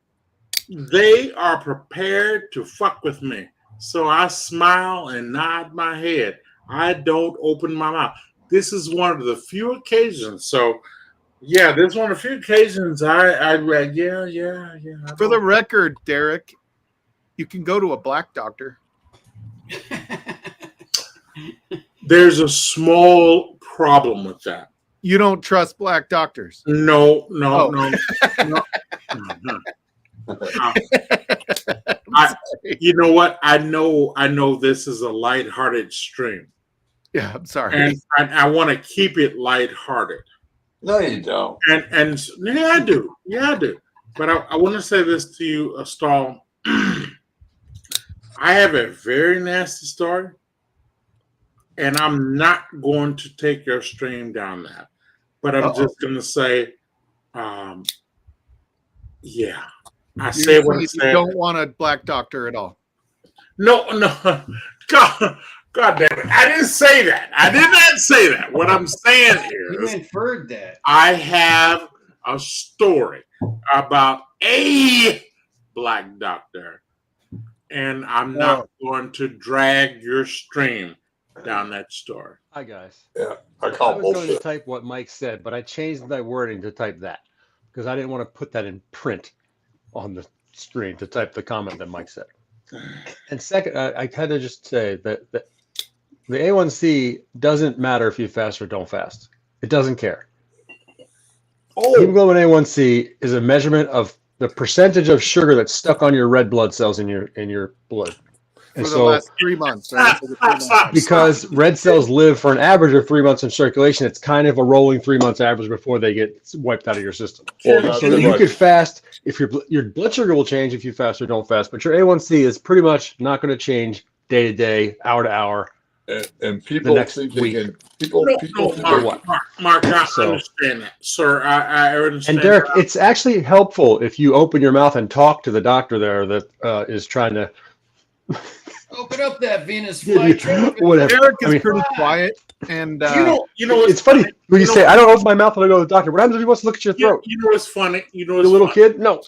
they are prepared to fuck with me. So I smile and nod my head. I don't open my mouth. This is one of the few occasions. So, yeah, this is one of the few occasions I read. Yeah. For the record, Derek, you can go to a black doctor. There's a small problem with that. You don't trust black doctors. No. You know what? I know this is a lighthearted stream, Yeah, I'm sorry. and I want to keep it lighthearted. No, you don't. And yeah, I do. But I want to say this to you, Stahl. I have a very nasty story, and I'm not going to take your stream down that. But I'm just going to say, yeah. I say what I You say. don't want a black doctor at all. No. God damn it. I didn't say that. I did not say that. What I'm saying You is inferred that. I have a story about a black doctor, and I'm not going to drag your stream down that story. Hi guys. Yeah, I I call was going to bullshit. type what Mike said, but I changed my wording to type that because I didn't want to put that in print on the screen to type the comment that Mike said. And second, I had to just say that the A1C doesn't matter if you fast or don't fast. It doesn't care. Oh, Hemoglobin A1C is a measurement of the percentage of sugar that's stuck on your red blood cells in your blood. For And the so last 3 months, right? For the 3 months. stop. because red cells live for an average of 3 months in circulation, it's kind of a rolling 3 months average before they get wiped out of your system. Well, that's So you right. could fast if your blood sugar will change if you fast or don't fast, but your A1C is pretty much not going to change day to day, hour to hour. And people next think week. they can. People No, think Mark, what? Mark, I So- understand that, sir. I understand. And Derek, that. it's actually helpful if you open your mouth and talk to the doctor there that is trying to Open up that Venus give you flytrap. whatever. Derek is I mean, pretty quiet, and you know, it's funny when you you say, know- "I don't open my mouth when I go to the doctor." What happens if he wants to look at your throat? You know what's funny? You know The what's little funny? kid? No.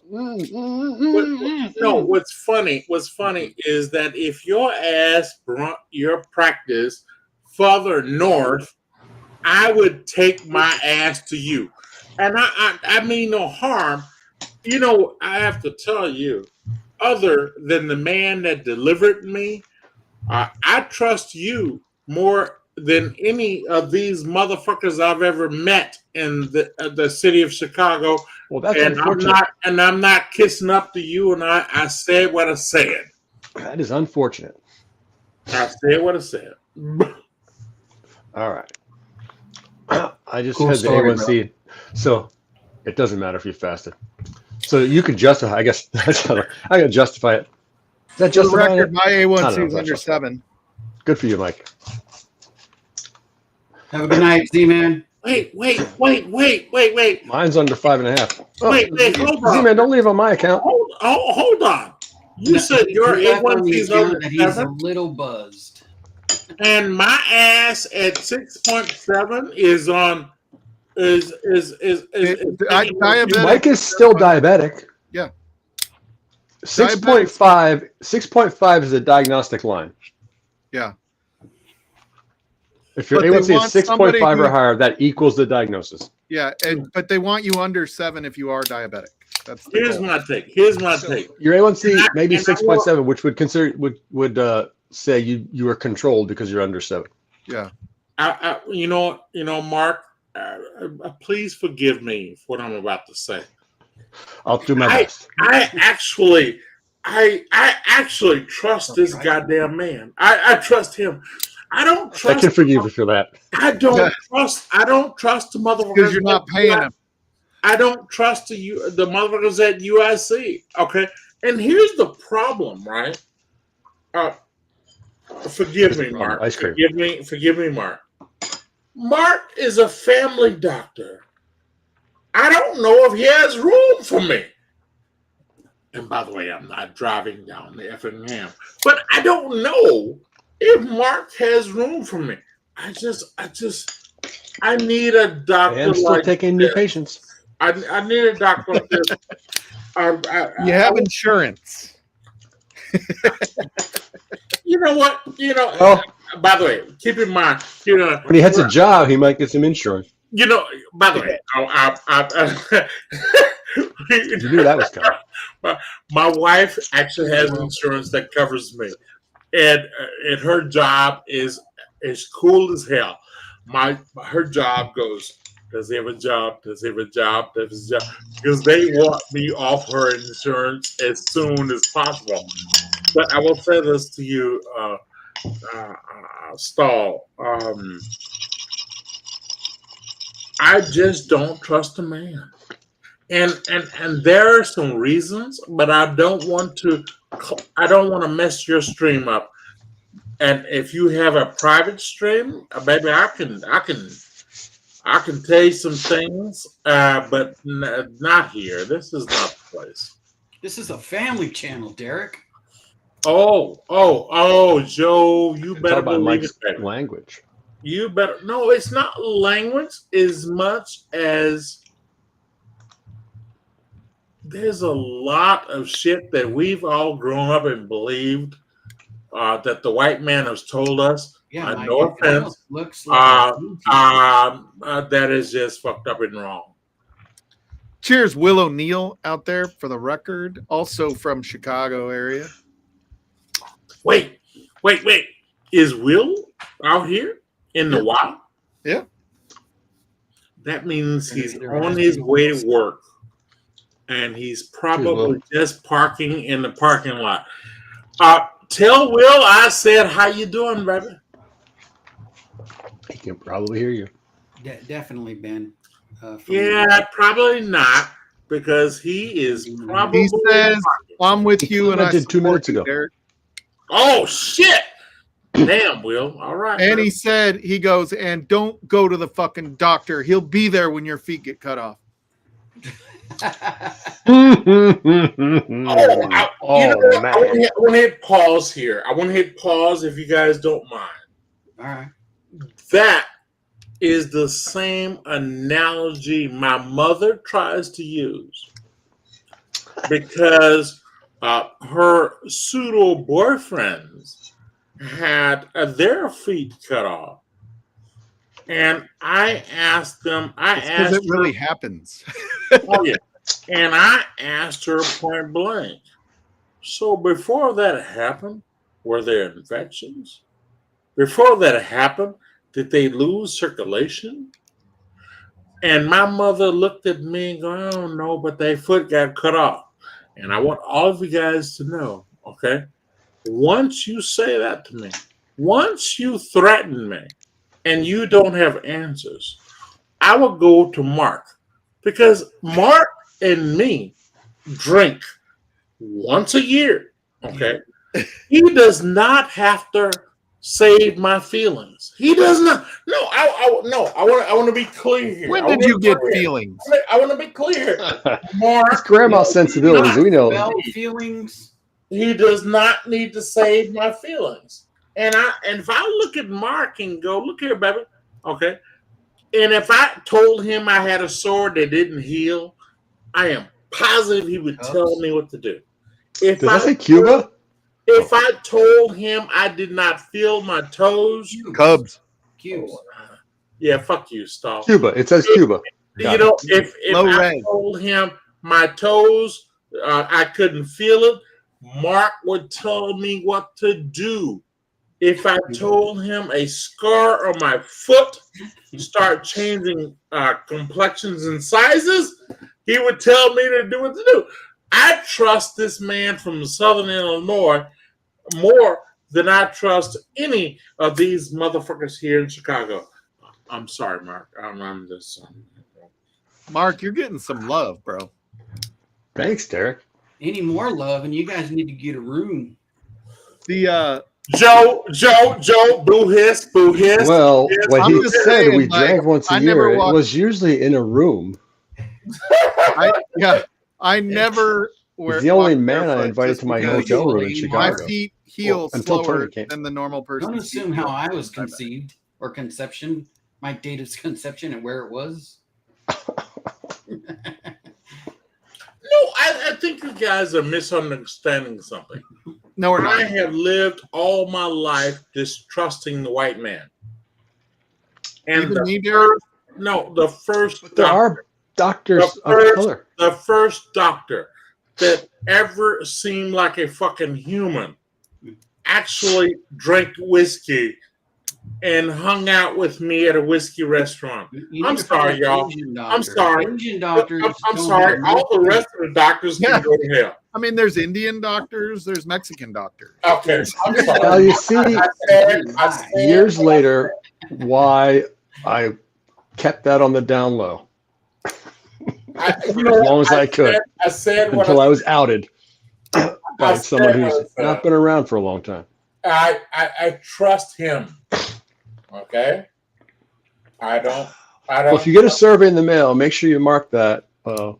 No, what's funny is that if your ass brought your practice further north, I would take my ass to you. And I mean no harm. You know, I have to tell you, other than the man that delivered me, I trust you more than any of these motherfuckers I've ever met in the city of Chicago. Well, that's And unfortunate. I'm not kissing up to you. And I said what I said. That is unfortunate. I said what I said. All right. I just Cool had the story, A1C, so it doesn't matter if you fasted. So you could justify. I guess that's how I got to justify it. Is that For the justifying record, it? my I don't know A1C if is that's under justified. 7. Good for you, Mike. Have a good night, Z-Man. Wait. Mine's under 5.5. Oh, Wait, hold on. Z-Man, don't leave on my account. Hold on. You said your He left on A1C the is account under that he's a 7, little buzzed. and my ass at 6.7 is on is Diabetic. Mike is still diabetic. Yeah. 6.5 is a diagnostic line. Yeah. If your But they A1C want is 6.5 somebody or who- higher, that equals the diagnosis. Yeah, but they want you under 7 if you are diabetic. That's the Here's goal. my take. Here's my take. Your A1C And I- maybe and I 6.7, which would consider would say you are controlled because you're under 7. Yeah. You know, Mark. Please forgive me for what I'm about to say. I'll do my best. I actually trust this goddamn man. I trust him. I don't I trust. can forgive you for that. I don't trust the motherfuckers Because you're not paying them. I don't trust the motherfuckers at USC. Okay, and here's the problem, right? Forgive me, Mark. Ice cream. Forgive me, Mark. Mark is a family doctor. I don't know if he has room for me. And by the way, I'm not driving down the Effingham, but I don't know if Mark has room for me. I need a doctor. And still like taking new this. patients. I need a doctor like this. You have insurance. You know what? Well, By the way, keep in mind, when he has a job, he might get some insurance. by the way, You knew that was coming. my wife actually has insurance that covers me, and her job is cool as hell. Her job goes, does he have a job? Does he have a job? Does he have a job? Because they want me off her insurance as soon as possible. But I will say this to you, Stahl. I just don't trust a man. And there are some reasons, but I don't want to mess your stream up. And if you have a private stream, baby, I can tell you some things, but not here. This is not the place. This is a family channel, Derek. Oh, Joe, you Talk better about believe Mike's it. language. You better. No, it's not language as much as there's a lot of shit that we've all grown up and believed that the white man has told us. Yeah, Mike, no it offense. almost looks like That is just fucked up and wrong. Cheers, Will O'Neill out there for the record. Also from Chicago area. Wait. Is Will out here in the wild? Yeah. That means he's on his way to work. And he's probably just parking in the parking lot. Tell Will I said, how you doing, baby? He can probably hear you. definitely Ben. Yeah, probably not, because he is probably. He says, I'm with you, and I did 2 minutes ago. Derek. Oh shit! Damn, Will. All right. And he said, he goes, and don't go to the fucking doctor. He'll be there when your feet get cut off. I man. want to hit pause here. I want to hit pause if you guys don't mind. All right. That is the same analogy my mother tries to use because her pseudo boyfriends had their feet cut off, And I asked them. Because it really happens. Oh yeah, and I asked her point blank. So before that happened, were there infections? Before that happened, did they lose circulation? And my mother looked at me and go, I don't know, but their foot got cut off. And I want all of you guys to know, okay? Once you say that to me, once you threaten me, and you don't have answers, I will go to Mark. Because Mark and me drink once a year, okay? He does not have to save my feelings. He does not. No, I want to be clear here. When did you get feelings? I want to be clear. Mark, It's grandma sensibilities. We know. Felt feelings. he does not need to save my feelings. And if I look at Mark and go, look here, baby, okay. And if I told him I had a sore that didn't heal, I am positive he would tell me what to do. If Did I say Cuba? If I told him I did not feel my toes, Cubs. Cubes. yeah, fuck you, Stahl. Cuba. It says Cuba. You know, if Low I red. told him my toes, I couldn't feel it, Mark would tell me what to do. If I told him a scar on my foot start changing complexions and sizes, he would tell me to do what to do. I trust this man from Southern Illinois more than I trust any of these motherfuckers here in Chicago. I'm sorry, Mark. I'm just. Mark, you're getting some love, bro. Thanks, Derek. Any more love, and you guys need to get a room. The Joe, boo hiss. Well, Yes, what I'm he just said, saying, we like, drank once a I never year. It walked- was usually in a room. I never. He's the only man I barefoot invited just to my because hotel room in my Chicago. My feet heal Well, until slower Tony came. than the normal person. Don't assume how I was conceived or conception, my date of conception and where it was. No, I think you guys are misunderstanding something. No, we're I not. have lived all my life distrusting the white man. And Even the me, Derek? first But there are doctors The of first- color. the first doctor that ever seemed like a fucking human actually drank whiskey and hung out with me at a whiskey restaurant. You I'm need to find sorry, an y'all. Asian I'm doctor. sorry. Asian doctors. I'm don't sorry. have All the no- rest of the doctors can Yeah. go to hell. I mean, there's Indian doctors, there's Mexican doctors. Okay. I'm Now sorry. you see, I said years later, why I kept that on the down low as long as I could I said what until I was outed by I someone said who's was, not been around for a long time. I trust him. Okay. I don't. Well, if you get a survey in the mail, make sure you mark that. Oh,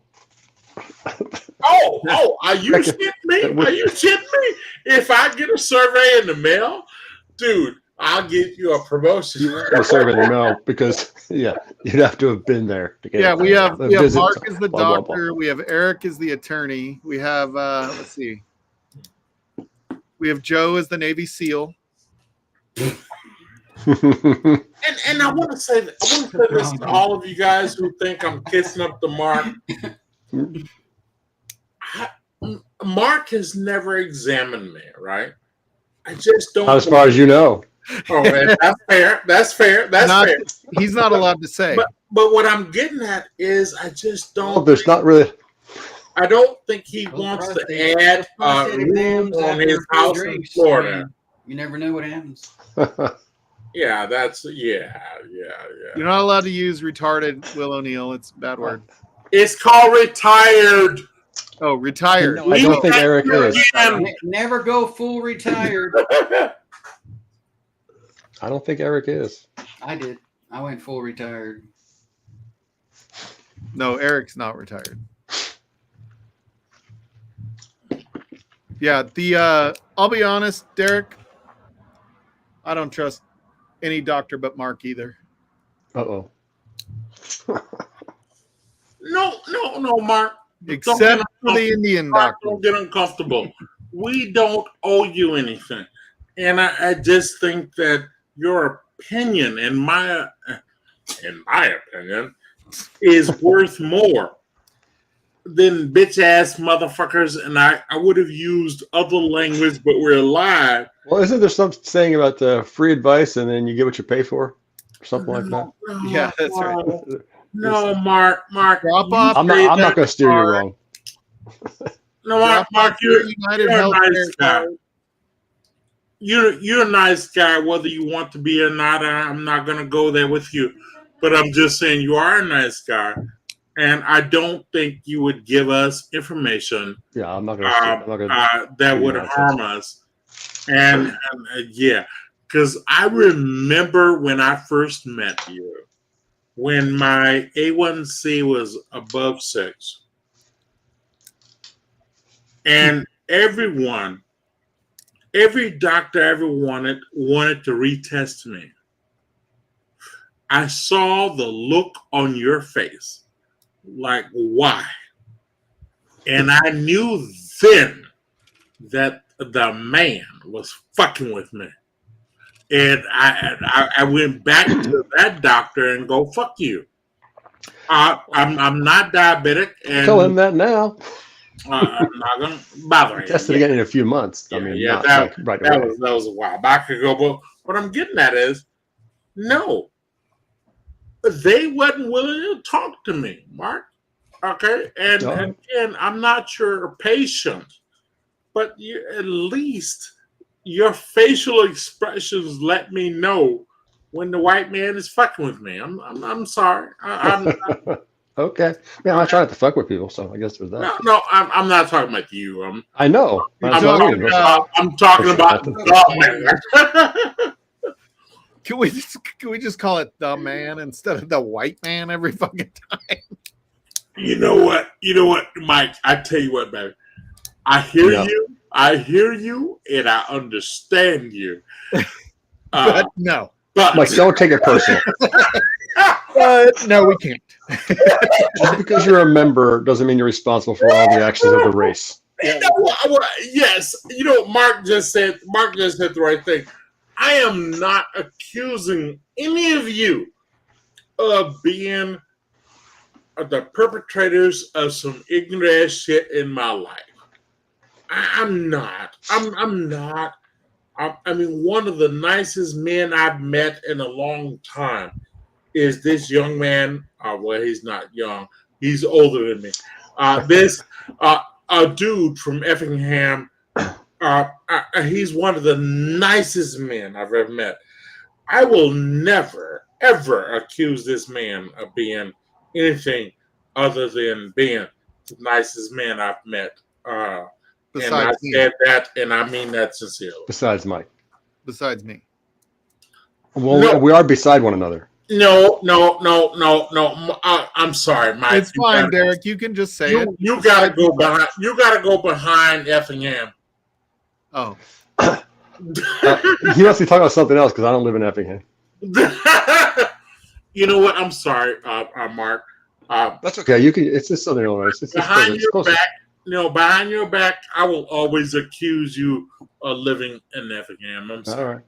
are you Like a- shitting me? Are you shitting me? If I get a survey in the mail, dude, I'll get you a promotion. A survey in the mail because you'd have to have been there to get Yeah, it. we have The Mark visits, as the blah, blah, doctor. blah. We have Eric as the attorney. We have let's see. We have Joe as the Navy SEAL. And I want to say that, I want to say this to all of you guys who think I'm kissing up the Mark. Mark has never examined me, right? I just don't. As far as you know. Oh, man, that's fair. That's fair. That's Not- fair. He's not allowed to say. But what I'm getting at is, I just Well, don't. there's not really. I don't think he Those wants to prostate- add prostate room exams on after his a few house in drinks, Florida. You never know what happens. Yeah, that's yeah. You're not allowed to use retarded, Will O'Neill. It's a bad word. It's called retired. Oh, retired. No, I don't Oh, think Eric is. Never go full retired. I don't think Eric is. I did. I went full retired. No, Eric's not retired. Yeah, I'll be honest, Derek. I don't trust any doctor but Mark either. Uh-oh. No, Mark. Except get for the Indian Mark, doctor. don't get uncomfortable. We don't owe you anything. And I just think that your opinion and in my opinion, is worth more than bitch ass motherfuckers. And I would have used other language, but we're live. Well, isn't there some saying about free advice and then you get what you pay for, or something like that? Yeah, that's right. No, Mark. Drop off. I'm not going to steer you wrong. No, Drop Mark, off you're United a Health nice Care guy. card. You're a nice guy, whether you want to be or not. I'm not going to go there with you, but I'm just saying you are a nice guy, and I don't think you would give us information Yeah, I'm not going to. that would harm us. And yeah, because I remember when I first met you, when my A1C was above 6, and every doctor ever wanted to retest me. I saw the look on your face, like, why? And I knew then that the man was fucking with me. And I went back to that doctor and go, fuck you. I'm not diabetic. And Tell him that now. I'm not going to bother him. Test it again in a few months. I mean, not that like right away. was a while back ago. But what I'm getting at is, no, they wasn't willing to talk to me, Mark. Okay, and again, I'm not your patient, but at least your facial expressions let me know when the white man is fucking with me. I'm sorry. Okay. Yeah, I'm not trying to fuck with people, so I guess there's that. No, I'm not talking about you. I know. I'm talking about the man. Can we just call it the man instead of the white man every fucking time? You know what, Mike? I tell you what, baby. I hear you, and I understand you. But no. But Mike, don't take it personal. No, we can't. Just because you're a member doesn't mean you're responsible for all the actions of the race. Yes, Mark just said the right thing. I am not accusing any of you of being the perpetrators of some ignorant ass shit in my life. I'm not. I'm not. I mean, one of the nicest men I've met in a long time is this young man. Well, he's not young. He's older than me. A dude from Effingham. He's one of the nicest men I've ever met. I will never, ever accuse this man of being anything other than being the nicest man I've met. And I said that, and I mean that sincerely. Besides Mike. Besides me. Well, No. we are beside one another. No. I'm sorry, Mike. It's fine, Derek. You can just say it. You gotta go behind. You gotta go behind Effingham. Oh. He must be talking about something else because I don't live in Effingham. You know what? I'm sorry, Mark. That's okay. You can. It's just Southern Illinois. It's Behind your close. back, behind your back, I will always accuse you of living in Effingham. I'm sorry. All right.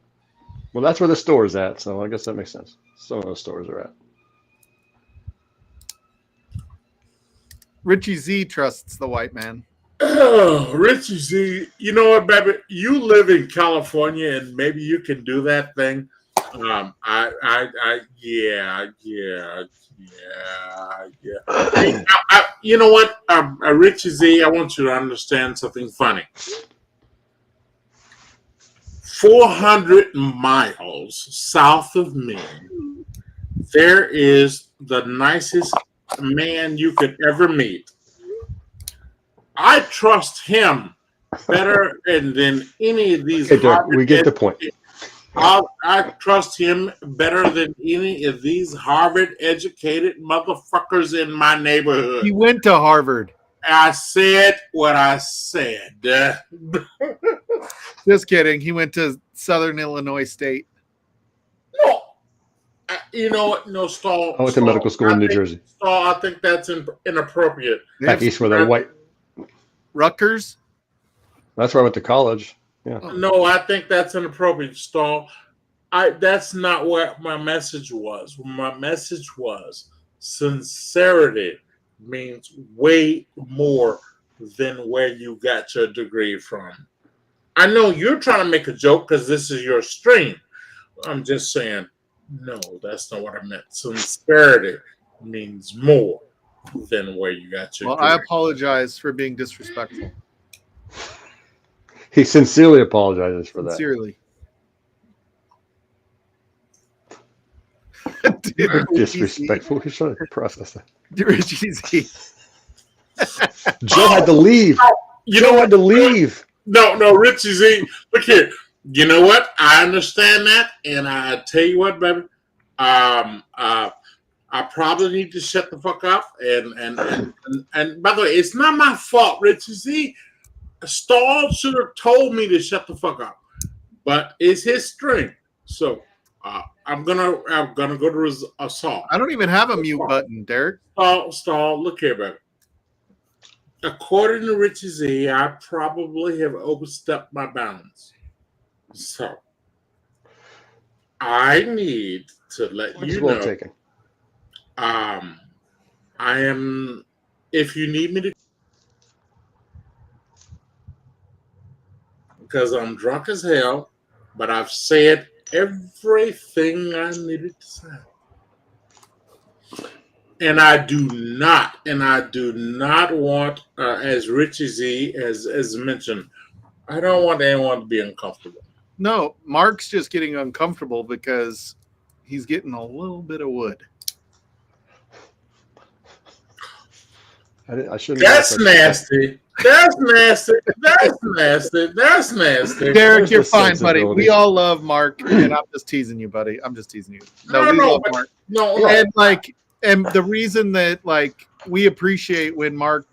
Well, that's where the store is at, so I guess that makes sense. Some of those stores are at. Richie Z trusts the white man. Oh, Richie Z, you know what, baby? You live in California, and maybe you can do that thing. Hey, you know what, Richie Z, I want you to understand something funny. 400 miles south of me, there is the nicest man you could ever meet. I trust him better than any of these. Okay, Derek, we get the point. I trust him better than any of these Harvard-educated motherfuckers in my neighborhood. He went to Harvard. I said what I said. Just kidding. He went to Southern Illinois State. No. You know what? No, Stall. I went to medical school in New Jersey. Stall, I think that's inappropriate. Back east where they're white. Rutgers? That's where I went to college. Yeah. No, I think that's inappropriate, Stall. That's not what my message was. My message was sincerity means way more than where you got your degree from. I know you're trying to make a joke because this is your stream. I'm just saying, no, that's not what I meant. Sincerity means more than where you got your Well, degree. I apologize for being disrespectful. He sincerely apologizes for that. Sincerely. Disrespectful. He's trying to process that. Richie Z. Joe had to leave. Joe had to leave. No, Richie Z. Look here. You know what? I understand that, and I tell you what, baby. I probably need to shut the fuck up. And by the way, it's not my fault, Richie Z. Stahl should have told me to shut the fuck up, but it's his stream. So I'm gonna go to assault. I don't even have a mute button, Derek. Stahl. Look here, baby. According to Richie Z, I probably have overstepped my bounds. So I need to let you know. Taken. I am. If you need me to, because I'm drunk as hell, but I've said everything I needed to say. And I do not want, as Richie Z as mentioned, I don't want anyone to be uncomfortable. No, Mark's just getting uncomfortable because he's getting a little bit of wood. I shouldn't. That's nasty. That's nasty. That's nasty. That's nasty. Derek, Where's you're the fine, buddy. sensibility? We all love Mark, and I'm just teasing you, buddy. I'm just teasing you. No, we love Mark. No. And the reason that we appreciate when Mark,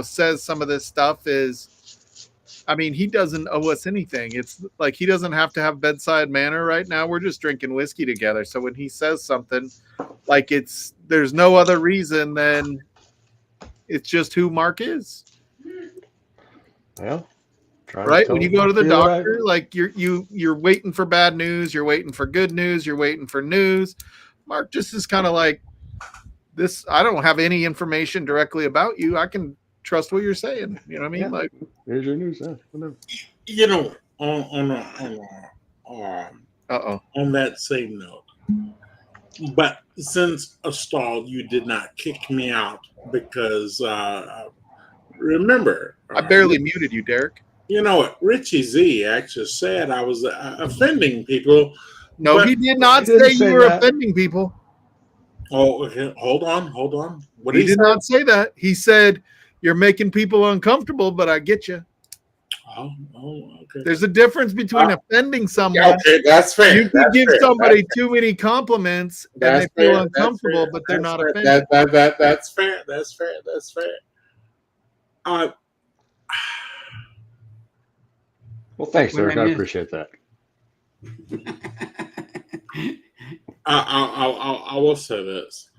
says some of this stuff is, I mean, he doesn't owe us anything. It's like he doesn't have to have bedside manner right now. We're just drinking whiskey together. So when he says something, there's no other reason than it's just who Mark is. Well, right? When you go to the doctor, you're waiting for bad news, you're waiting for good news, you're waiting for news. Mark just is kind of like this. I don't have any information directly about you. I can trust what you're saying. You know what I mean? Yeah. Like, here's your news. Whatever. On that same note, but since a stall, you did not kick me out because remember, I barely muted you, Derek. You know what? Richie Z actually said I was offending people. No, he did not say you were offending people. Oh, okay. Hold on. What He did not say that. He said you're making people uncomfortable, but I get you. Oh, okay. There's a difference between offending someone. Yeah, okay, that's fair. You can give somebody too many compliments and they feel uncomfortable, but they're not offended. That's fair. That's fair. Well, thanks, Derek. I appreciate that. I will say this.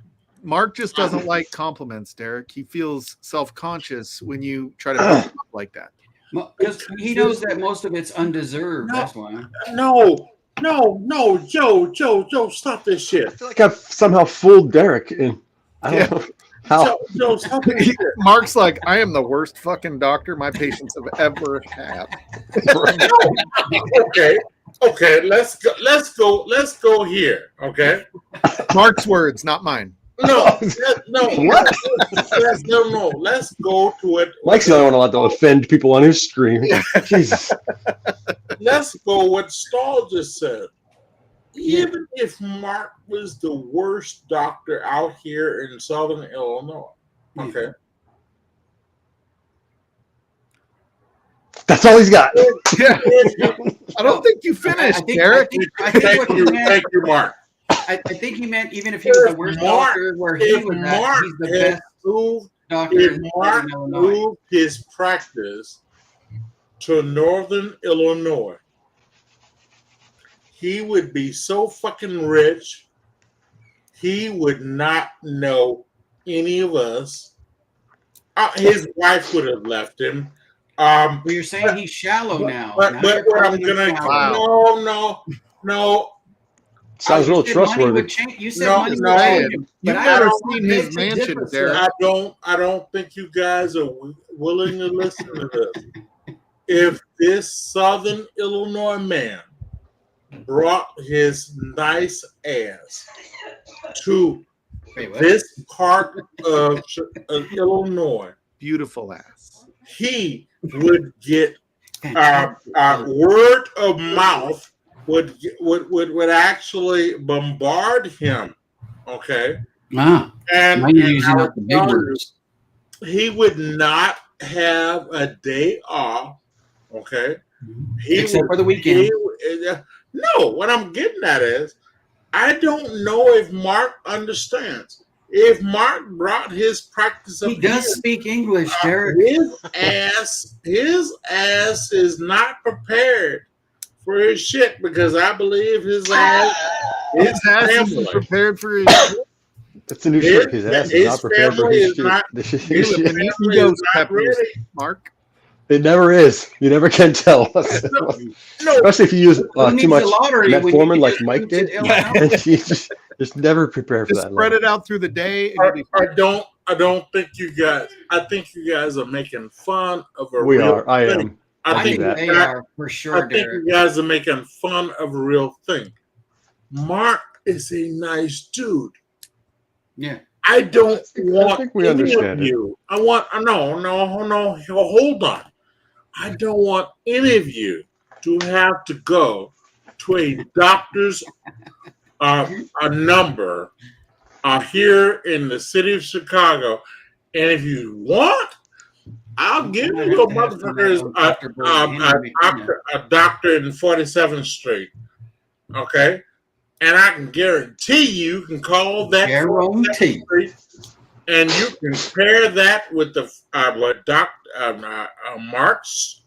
Mark just doesn't like compliments, Derek. He feels self-conscious when you try to build up like that. Because he knows that most of it's undeserved. That's why. No, Joe, stop this shit. I feel like I've somehow fooled Derek, and I don't know how. Joe, stop this shit. Mark's like, I am the worst fucking doctor my patients have ever had. Okay, let's go here. Okay, Mark's words, not mine. No. What? No. Let's go to it. Mike's the only one allowed to offend people on his stream. Jesus. Let's go what Stahl just said. Even if Mark was the worst doctor out here in Southern Illinois, okay. That's all he's got. Yeah. I don't think you finished, Derek. Thank you, Mark. I think he meant even if he was the worst doctor where he was at, he's the best doctor. If Mark moved his practice to Northern Illinois, he would be so fucking rich, he would not know any of us. His wife would have left him. Well, you're saying he's shallow now. But what I'm gonna No, Sounds real trustworthy. You said No, money no. would change, You've but I never don't seen beg his to mansion, differ, Derek. sir. I don't think you guys are willing to listen to this. If this Southern Illinois man brought his nice ass to Wait, what? this part of Illinois, Beautiful ass. he would get Fantastic. word of mouth would actually bombard him. Okay, Ah, and, now you're and using I up the would big tell you, words. he would not have a day off. Okay, he Except would- for the weekend. no, what I'm getting at is, I don't know if Mark understands. If Mark brought his practice up He does here, speak English, Derek. his ass is not prepared for his shit, because I believe his ass, His ass isn't family. prepared for his That's a new shirt. His ass is not prepared for family his is shit. not- His his shit. family egos, is not Peppers. ready. Mark. It never is. You never can tell. No, Especially if you use Who needs too much the lottery when you metformin can like just Mike move to did, Illinois? and you just never prepare for Just that. spread level. it out through the day. And you'll be fine. I don't think you guys. I think you guys are making fun of a We real are. I thing. am. I I think think that. they that- are for I sure, think Derek. you guys are making fun of a real thing. Mark is a nice dude. Yeah. I don't want think we any understand of it. you. I want no. Hold on. I don't want any of you to have to go to a doctor's a number here in the city of Chicago, and if you want, I'll give might you have a to have motherfucker's somebody on Dr. Bird a doctor in 47th Street. Okay, and I can guarantee you can call that 47th Guarantee. Street, and you can pair that with the Mark's,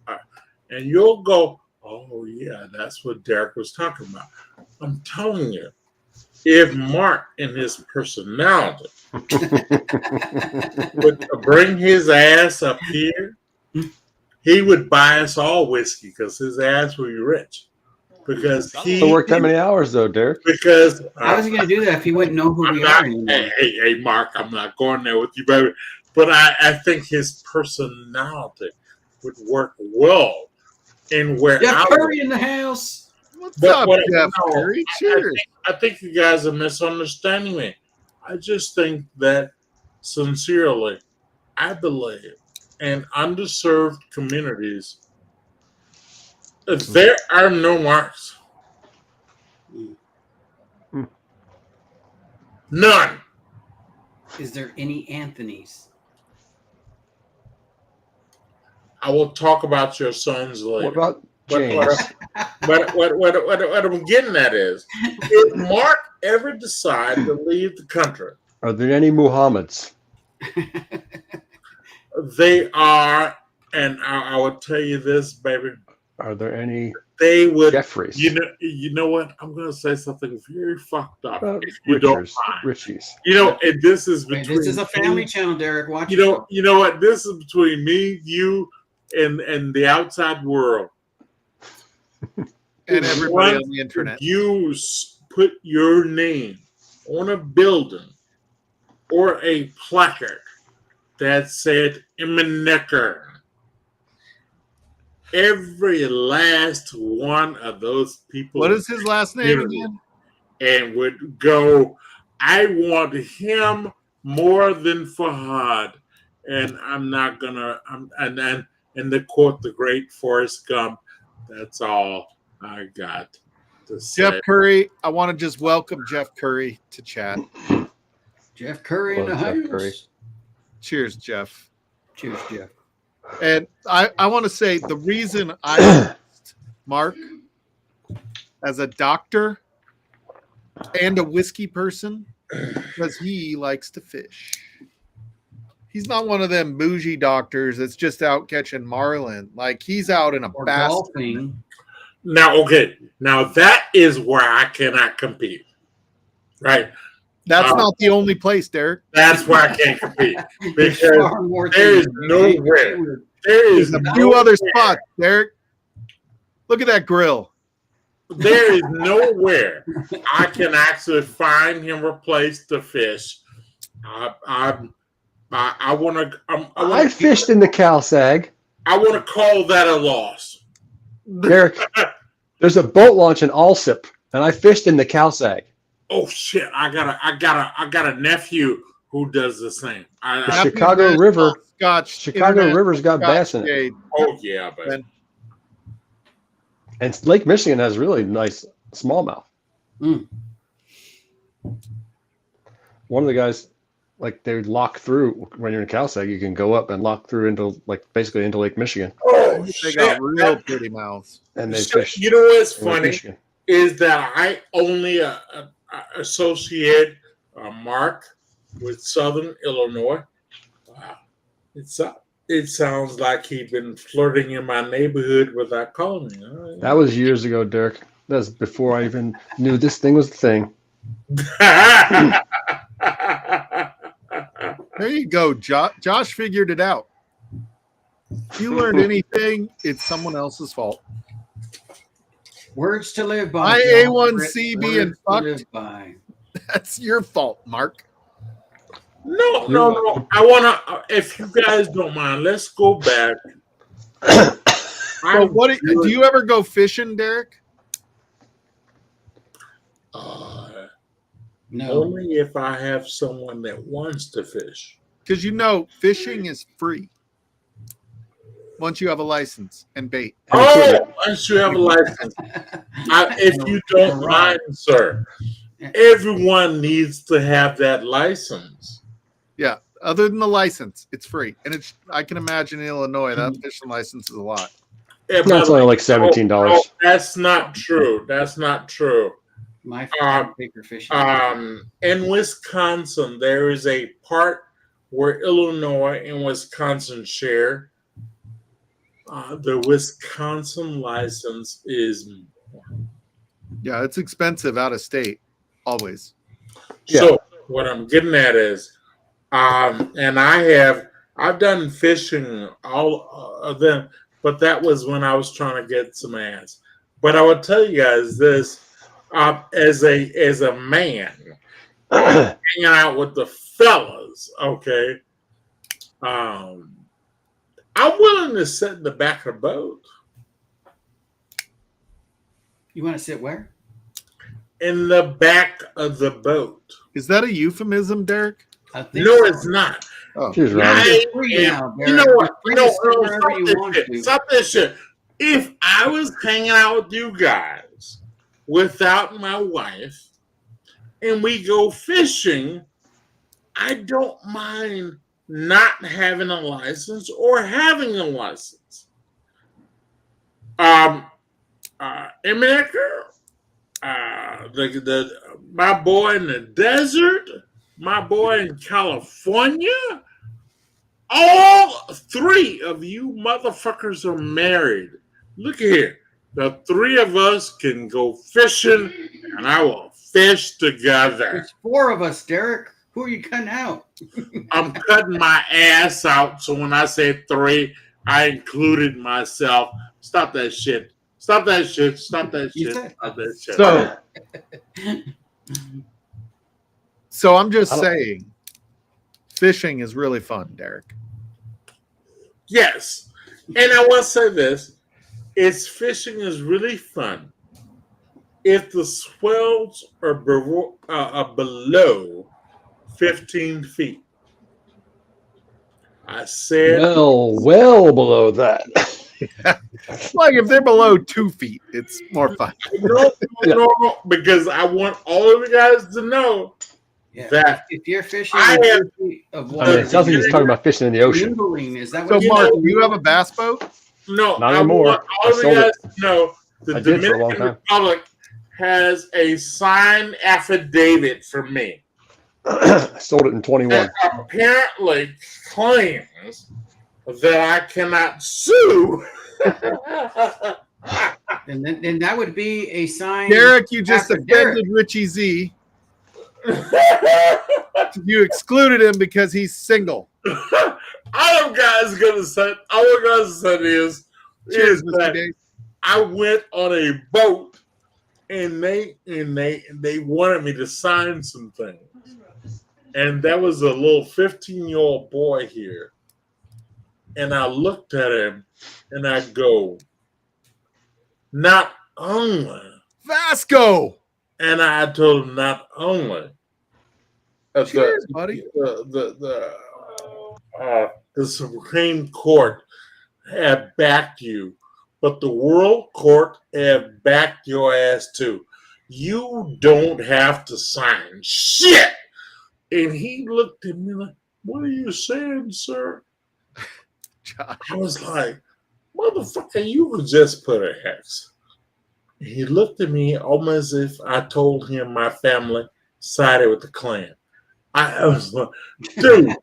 and you'll go, oh yeah, that's what Derek was talking about. I'm telling you, if Mark in his personality would bring his ass up here, he would buy us all whiskey because his ass would be rich. Because he Don't work that many hours though, Derek. because How is he going to do that if he wouldn't know who I'm we not, are anymore? hey, Mark, I'm not going there with you, baby. But I think his personality would work well in where Jeff I Curry in the house. What's But up, what- Jeff no, Curry? I Cheers. think you guys are misunderstanding me. I just think that sincerely, I believe in underserved communities, there are no Marks. None. Is there any Anthony's? I will talk about your sons later. What about But James? what I'm getting at is, if Mark ever decided to leave the country, Are there any Muhammads? they are, and I will tell you this, baby, Are there any they would. Jeffreys? You know what? I'm going to say something very fucked up. About If you don't Richards, mind. Richies. You know, and this is Wait, between. this is a family me- channel, Derek. Watch You know what? This is between me, you, and the outside world. And everybody on the internet. You put your name on a building or a placard that said Immanecker. Every last one of those people. What is his last name again? And would go, I want him more than Fahad. And I'm not gonna and the quote the great Forrest Gump, that's all I got to say. Jeff Curry. I want to just welcome Jeff Curry to chat. Jeff Curry in the Hello, Jeff house. Curry. Cheers, Jeff. Cheers, Jeff. And I want to say the reason I asked Mark as a doctor and a whiskey person because he likes to fish. He's not one of them bougie doctors that's just out catching marlin. Like he's out in a Or bass. golfing. Now that is where I cannot compete. Right? That's not the only place, Derek. That's where I can't compete. There's Because far more there is things. nowhere. There is There's a few nowhere. other spots, Derek. Look at that grill. there is nowhere I can actually find him a place to fish. I want to. I fished in the Cal-Sag. I want to call that a loss. Derek, there's a boat launch in Alsip, and I fished in the Cal-Sag. Oh shit! I got a nephew who does the same. The Chicago River. Chicago River's got bass in it. Oh yeah, but And Lake Michigan has really nice smallmouth. Mm. One of the guys, like they would lock through when you're in Cal-Sag, you can go up and lock through into basically into Lake Michigan. oh They shit! got real pretty mouths. And they So, fish. you know what's in Lake funny Michigan. is that I only associate Mark with Southern Illinois. Wow, it sounds like he'd been flirting in my neighborhood without calling me. All right. That was years ago, Derek. That was before I even knew this thing was the thing. There you go. Josh figured it out. If you learned anything, it's someone else's fault. Words to live by. My Joe. A1C being Words to fucked. live by. That's your fault, Mark. No. I wanna. If you guys don't mind, let's go back. So what do you ever go fishing, Derek? No. Only if I have someone that wants to fish. Because you know fishing is free once you have a license and bait. Oh, once you have a license. If you don't mind, sir, everyone needs to have that license. Yeah. Other than the license, it's free, and it's. I can imagine in Illinois that fishing license is a lot. Yeah, No, it's only like $17. No, that's not true. That's not true. My favorite bigger fishing. In Wisconsin, there is a part where Illinois and Wisconsin share. The Wisconsin license is more. Yeah, it's expensive out of state, always. So what I'm getting at is, and I've done fishing all of them, but that was when I was trying to get some ass. But I would tell you guys this. As a man hanging out with the fellas, okay, I'm willing to sit in the back of the boat. You want to sit where? In the back of the boat. Is that a euphemism, Derek? I think No, so. it's not. Oh, She's right. It's free now, You know what? Derek. Wherever you want to. Stop this shit. If I was hanging out with you guys without my wife and we go fishing, I don't mind not having a license or having a license. Eminecker, my boy in the desert, my boy in California, all three of you motherfuckers are married. Look here. The three of us can go fishing, and I will fish together. There's four of us, Derek. Who are you cutting out? I'm cutting my ass out, so when I say three, I included myself. Stop that shit. Stop that shit. Stop that You shit. said- Stop that shit. So I'm just saying, fishing is really fun, Derek. Yes. And I want to say this. Fishing is really fun if the swells are below 15 feet. I said, Well below that. Like if they're below 2 feet, it's more fun. no, because I want all of you guys to know Yeah. that If you're fishing I in have- 2 feet of I water, mean, it sounds like he's talking about fishing in the ocean. noodling, is that So what you Mark, know? do you have a bass boat? no, Not I anymore. want all I of you sold guys it. to know the I did for a long Dominican time. Republic has a signed affidavit from me I sold it in 21. that apparently claims that I cannot sue. And then that would be a sign. Derek, you just After Derek. offended Richie Z. You excluded him because he's single. All I'm guys gonna say is Cheers, Mr. that Dave. I went on a boat and they wanted me to sign some things. And that was a little 15-year-old boy here. And I looked at him and I go, not only. Vasco. And I told him not only Cheers, buddy. the Supreme Court have backed you, but the World Court have backed your ass too. You don't have to sign shit. And he looked at me like, what are you saying, sir? Josh. I was like, motherfucker, you could just put an X. He looked at me almost as if I told him my family sided with the Klan. I was like, dude.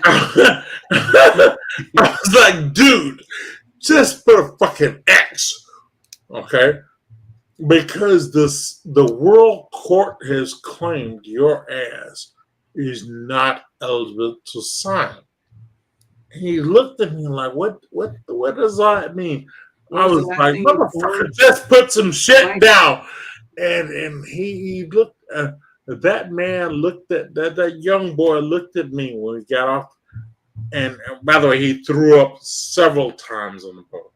I was like, dude, just put a fucking X. Okay? Because the World Court has claimed your ass is not eligible to sign. He looked at me like, what does that mean? I was like, motherfucker, just put some shit down. And he looked, that man looked at, that young boy looked at me when he got off. And by the way, he threw up several times on the boat.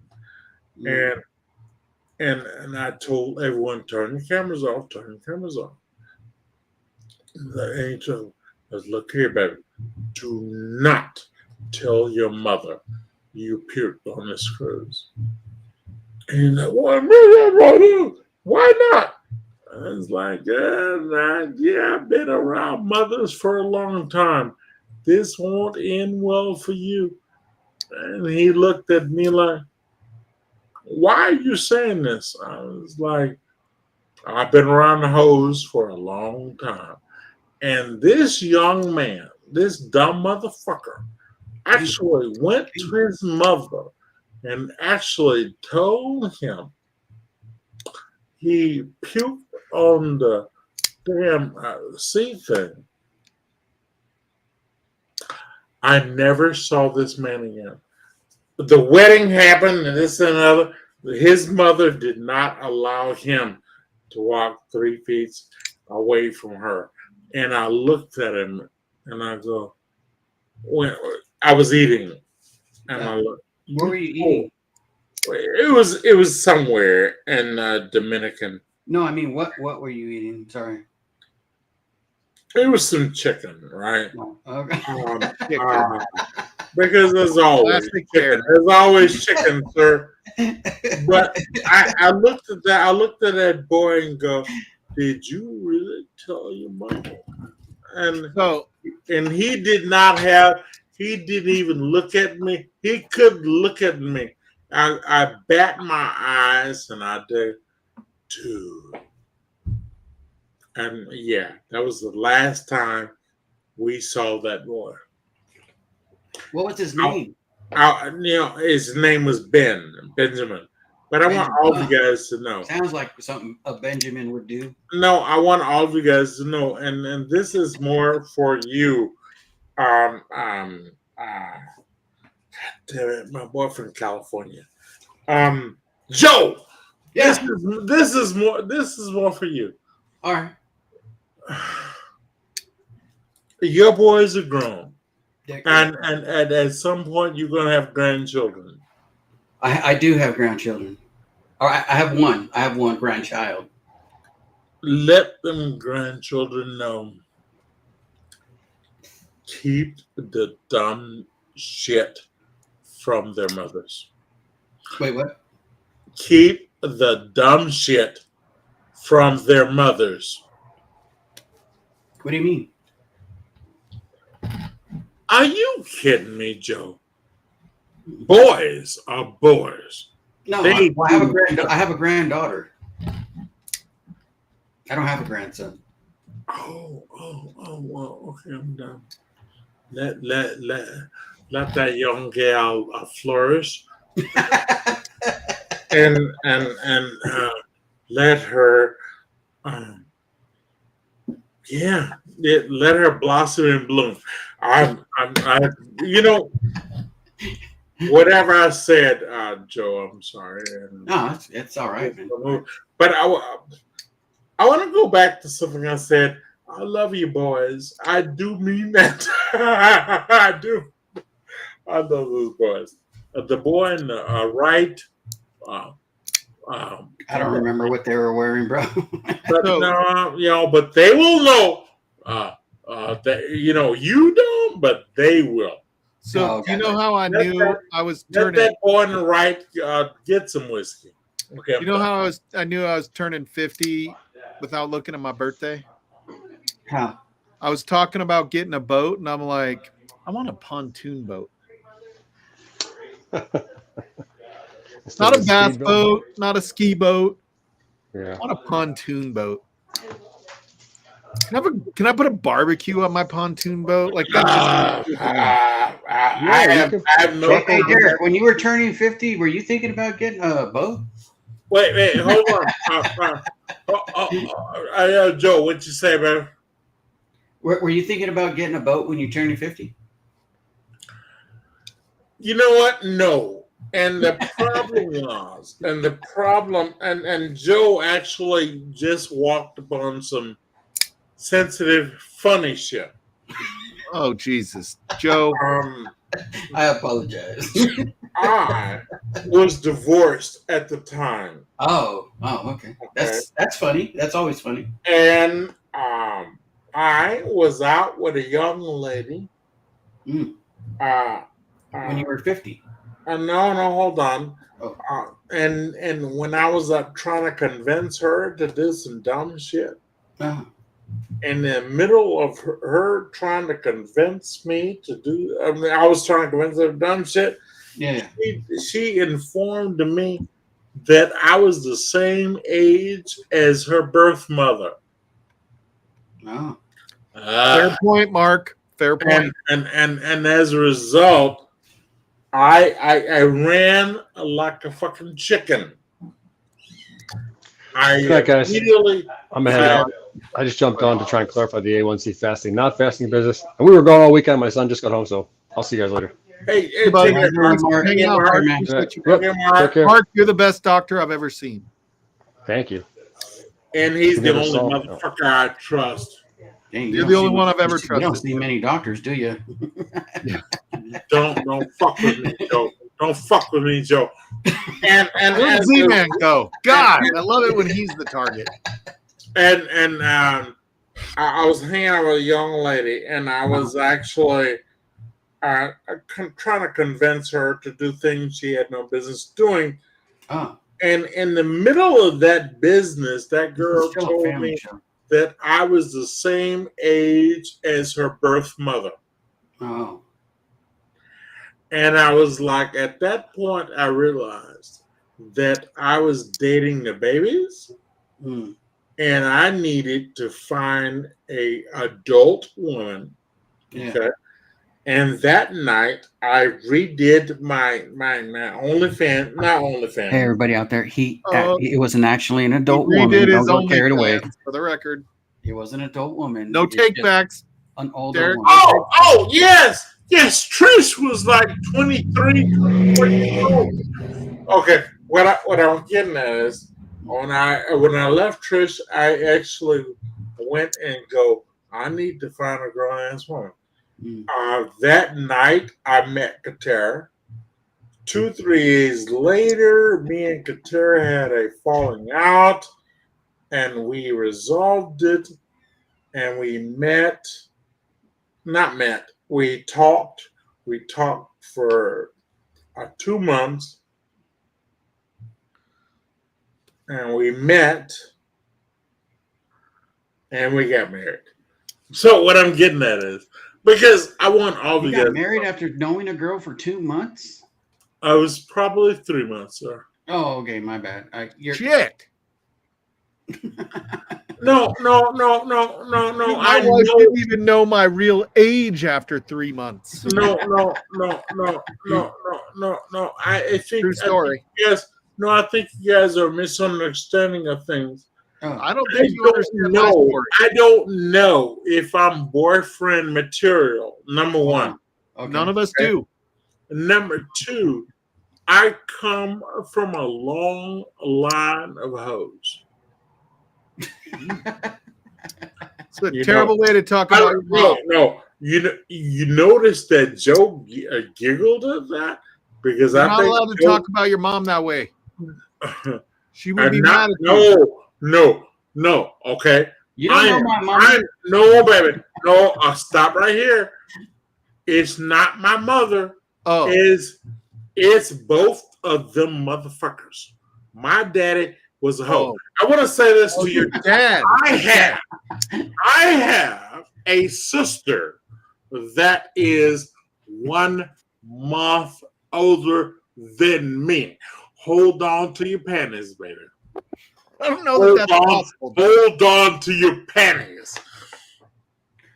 And I told everyone, turn your cameras off, turn your cameras off. And he told us, look here, baby, do not tell your mother you puked on this cruise. And he's like, why not? I was like, yeah, I've been around mothers for a long time. This won't end well for you. And he looked at me like, why are you saying this? I was like, I've been around the hose for a long time. And this young man, this dumb motherfucker, actually went to his mother and actually told him he puked on the damn sea thing. I never saw this man again. The wedding happened and this and another. His mother did not allow him to walk 3 feet away from her. And I looked at him and I go, when I was eating. And I looked, where were you eating? It was somewhere in Dominican. No, I mean, what were you eating? Sorry. It was some chicken, right? Oh, okay. Because there's always chicken. There's always chicken, sir. But I looked at that. I looked at that boy and go, "Did you really tell your mother?" And he did not have. He didn't even look at me. He couldn't look at me. I bat my eyes and I did, dude. And yeah, that was the last time we saw that boy. What was his name? His name was Benjamin. But I want all of you guys to know. Sounds like something a Benjamin would do. No, I want all of you guys to know, and this is more for you. God damn it, my boyfriend, California. Joe. Yeah. This is more for you. All right. Your boys are grown. And at some point you're gonna have grandchildren. I do have grandchildren. Or I have one. I have one grandchild. Let them grandchildren know. Keep the dumb shit from their mothers. Wait, what? Keep the dumb shit from their mothers. What do you mean? Are you kidding me, Joe? Boys are boys. No, I have a granddaughter. I don't have a grandson. Oh, well, okay, I'm done. Let that young gal flourish, and let her, let her blossom and bloom. whatever I said, Joe, I'm sorry. And No, it's all right, man. But I want to go back to something I said. I love you, boys. I do mean that. I do. I love those boys. The boy in the right. I don't remember what they were wearing, bro. But no, but they will know. That you don't, but they will. So okay. you know how I knew I was Let turning. that boy on the right get some whiskey. Okay. You know how I knew I was turning 50 without looking at my birthday? How? I was talking about getting a boat, and I'm like, I want a pontoon boat. Instead Not of a bass speedboat. boat, not a ski boat. Yeah. I want a pontoon boat. Can I put a barbecue on my pontoon boat? Like that's just I have no. Hey, Derek, when you were turning 50, were you thinking about getting a boat? Wait, hold on. Joe, what'd you say, man? Were you thinking about getting a boat when you're turning 50? You know what? No. And the problem and Joe actually just walked upon some sensitive, funny shit. oh Jesus, Joe. I apologize. I was divorced at the time. Oh, okay. That's funny. That's always funny. And I was out with a young lady. When you were 50. No, hold on. Oh. And when I was trying to convince her to do some dumb shit, in the middle of her trying to convince me to do, I was trying to convince her to dumb shit. Yeah. She informed me that I was the same age as her birth mother. Oh. Fair point, Mark. Fair point. And as a result, I ran like a fucking chicken. Right, guys. Immediately. I'm gonna head out. I just jumped on to try and clarify the A1C fasting, not fasting business. And we were gone all weekend. My son just got home, so I'll see you guys later. Hey, Bud, take care. thanks for Mark. hanging out, Mark. man. Appreciate you, Yep. Take care, Take care. Mark, you're the best doctor I've ever seen. Thank you. And he's the Never only saw- motherfucker I trust. Dang, You're the only one I've ever You don't trusted. see many doctors, do you? Don't fuck with me, Joe. Don't fuck with me, Joe. And Where'd Z-Man go? God, I love it when he's the target. I was hanging out with a young lady, and I was actually trying to convince her to do things she had no business doing. Oh. And in the middle of that business, that girl Still a told family me show. that I was the same age as her birth mother. Oh. And I was like, at that point, I realized that I was dating the babies, and I needed to find a adult woman. Yeah. Okay. And that night, I redid my OnlyFans, not OnlyFans. Hey, everybody out there. It wasn't actually an adult He woman. redid Don't his go carried away. OnlyFans, for the record. It was an adult woman. No It's just takebacks. An older Derek. woman. Oh, yes. Yes, Trish was like 23, 24 years old. Okay, what I'm getting at is when I left Trish, I actually went and go, I need to find a grown ass woman. That night I met Katera. 2-3 days later, me and Katera had a falling out, and we resolved it, and we we talked for 2 months, and we met, and we got married. So what I'm getting at is, because I want all You the got guys. married after knowing a girl for 2 months? I was probably 3 months, sir. Oh, okay, my bad. Shit. No. My wife didn't even know my real age after 3 months. No. I think True story. Yes. No, I think you guys are misunderstanding of things. I don't think you understand my No, story. I don't know if I'm boyfriend material. Number one. Okay. None of us do. Number two, I come from a long line of hoes. It's a terrible way to talk I about your mom. no. You notice that Joe giggled at that because You're I not think allowed to talk about your mom that way. She would I'm be not. mad at you. No. Okay. You don't know my mom. No, baby. No, I'll stop right here. It's not my mother. Oh, It's both of them motherfuckers. My daddy was a hoe. Oh. I want to say this to you. your dad. I have a sister that is 1 month older than me. Hold on to your panties, baby. I don't know that that's possible. Hold on to your panties.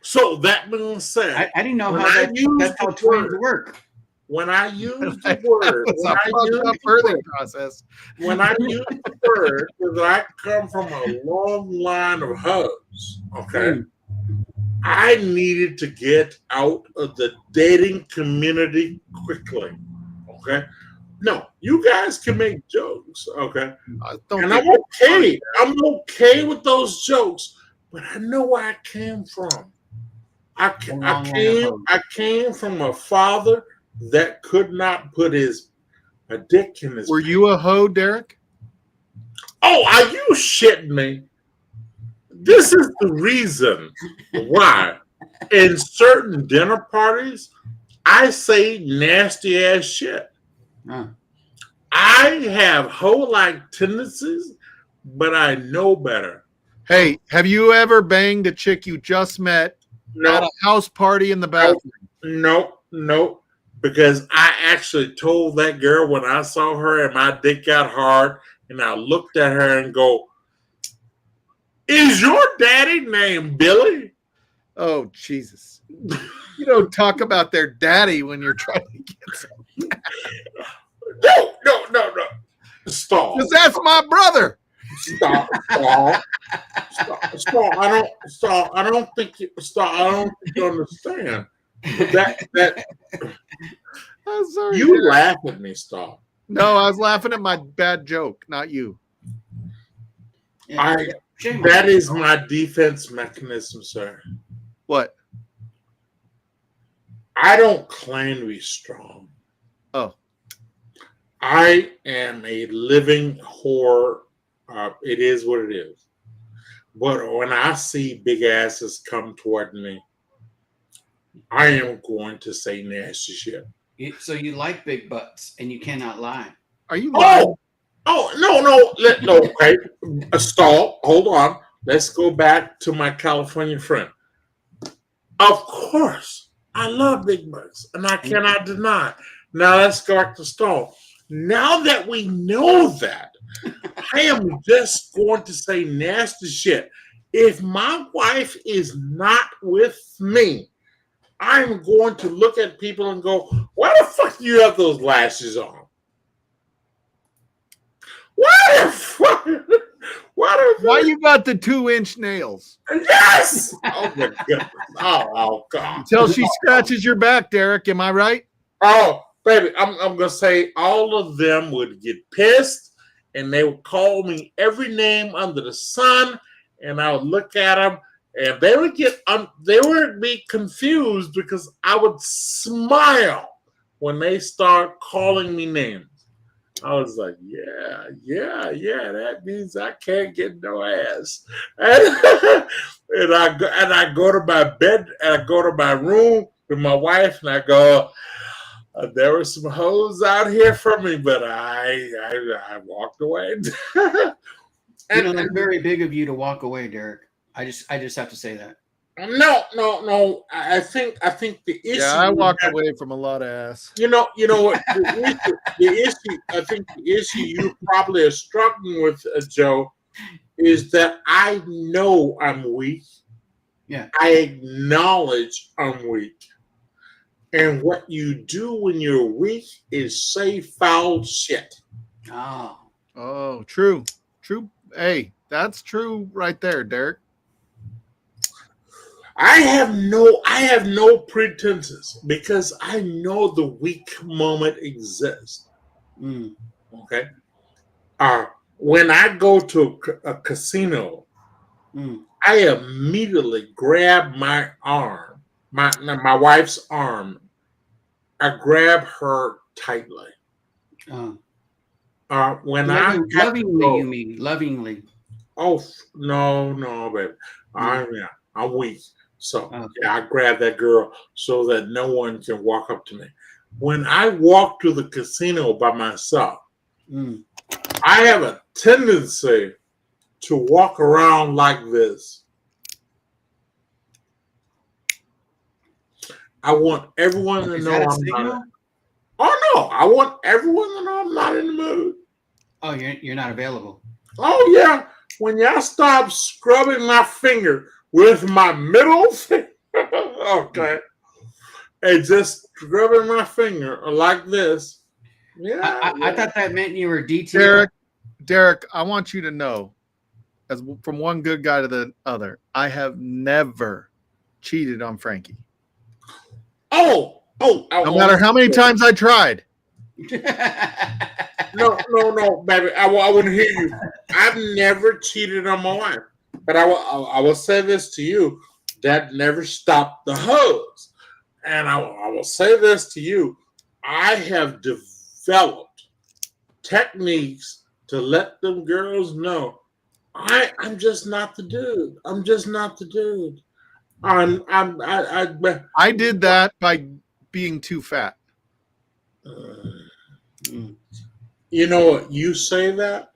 So that being said, I didn't know when how I that's use how the twins word- work. when I use the word, It's a fucked up birthing process. when I use the word, because I come from a long line of hoes, okay? I needed to get out of the dating community quickly, okay? No, you guys can make jokes, okay? I don't And think I'm okay. I'm okay with those jokes, but I know where I came from. I came from a father that could not put a dick in his. Were you a hoe, Derek? Oh, are you shitting me? This is the reason why in certain dinner parties I say nasty ass shit. Huh. I have hoe-like tendencies, but I know better. Hey, have you ever banged a chick you just met at No, a house party in the bathroom? no, because I actually told that girl when I saw her and my dick got hard, and I looked at her and go, "Is your daddy named Billy?" Oh, Jesus. You don't talk about their daddy when you're trying to get some. No. Stop. Because that's my brother. Stop. I don't think you understand. That I'm sorry. you Derek. laugh at me, stop. No, I was laughing at my bad joke, not you. Yeah, shame on That you. is my defense mechanism, sir. What? I don't claim to be strong. Oh. I am a living whore. It is what it is. But when I see big asses come toward me, I am going to say nasty shit. So you like big butts and you cannot lie. Are you lying? No. Okay, stall. Hold on. Let's go back to my California friend. Of course, I love big butts, and I cannot deny. Now let's go back to stall. Now that we know that, I am just going to say nasty shit. If my wife is not with me, I'm going to look at people and go, "Why the fuck do you have those lashes on? Why you got the 2-inch nails? Yes! Oh my goodness. Oh God. Until she scratches your back, Derek. Am I right? Oh, baby, I'm gonna say all of them would get pissed and they would call me every name under the sun, and I would look at them and they would be confused because I would smile when they start calling me names. I was like, yeah, that means I can't get no ass. And I go to my bed and I go to my room with my wife and I go, there were some hoes out here for me, but I walked away. And it's very big of you to walk away, Derek. I just have to say that. No. I think the issue. Yeah, I walked away from a lot of ass. You know what? The issue. I think the issue you probably are struggling with, Joe, is that I know I'm weak. Yeah. I acknowledge I'm weak. And what you do when you're weak is say foul shit. Oh, True. Hey, that's true right there, Derek. I have no pretenses because I know the weak moment exists. Mm. Okay. When I go to a casino, Mm. I immediately grab my arm, my wife's arm. I grab her tightly. When I have to Lovingly, go, you mean lovingly? oh no, baby, I'm weak. So Okay. yeah, I grab that girl so that no one can walk up to me. When I walk to the casino by myself, Mm. I have a tendency to walk around like this. I want everyone to Is know that a I'm signal? not. Oh no! I want everyone to know I'm not in the mood. Oh, you're not available. Oh yeah! When y'all stop scrubbing my finger with my middle finger, okay, and just scrubbing my finger like this. Yeah, I thought that meant you were DT. Derek, I want you to know, as from one good guy to the other, I have never cheated on Frankie. No matter how many times I tried. No, baby. I wouldn't hear you. I've never cheated on my wife, but I will say this to you: that never stopped the hoes. And I will say this to you: I have developed techniques to let them girls know I'm just not the dude. I'm just not the dude. I did that by being too fat. You know what? You say that,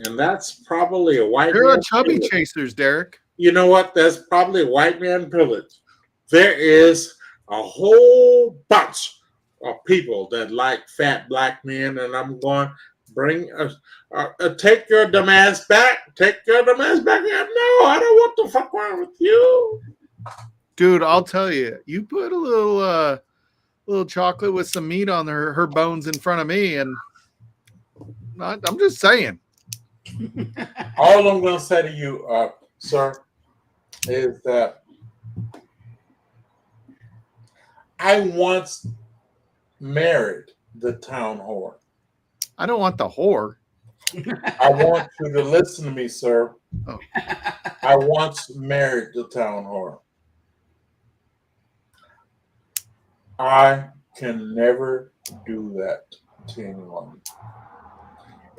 and that's probably a white There man are chubby privilege. chasers, Derek. You know what? That's probably a white man privilege. There is a whole bunch of people that like fat black men, and I'm going bring take your dumb ass back. Take your dumb ass back. No, I don't want to fuck around with you. Dude, I'll tell you, you put a little chocolate with some meat on her bones in front of me, and I'm just saying. All I'm going to say to you, sir, is that I once married the town whore. I don't want the whore. I want you to listen to me, sir. Oh. I once married the town whore. I can never do that to anyone.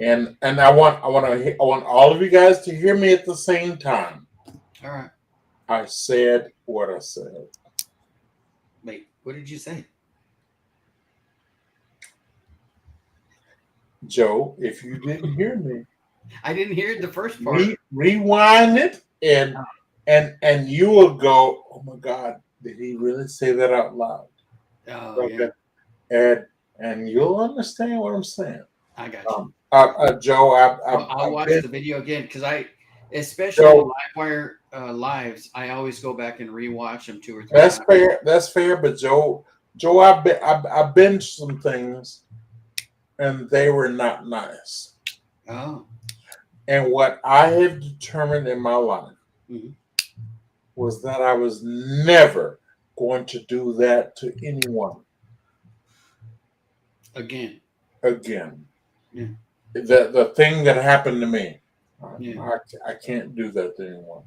And I want all of you guys to hear me at the same time. All right. I said what I said. Wait, what did you say? Joe, if you didn't hear me, I didn't hear the first part. Rewind it and you will go, oh my God, did he really say that out loud? Oh, Okay. yeah. And you'll understand what I'm saying. I got you. Joe, I'll watch the video again because especially Joe, Livewire lives, I always go back and rewatch them 2 or 3 That's times. fair. That's fair. But Joe, I've binged some things, and they were not nice. Oh. And what I have determined in my life Mhm. was that I was never going to do that to anyone Again. Yeah. The thing that happened to me, Yeah. I can't do that to anyone.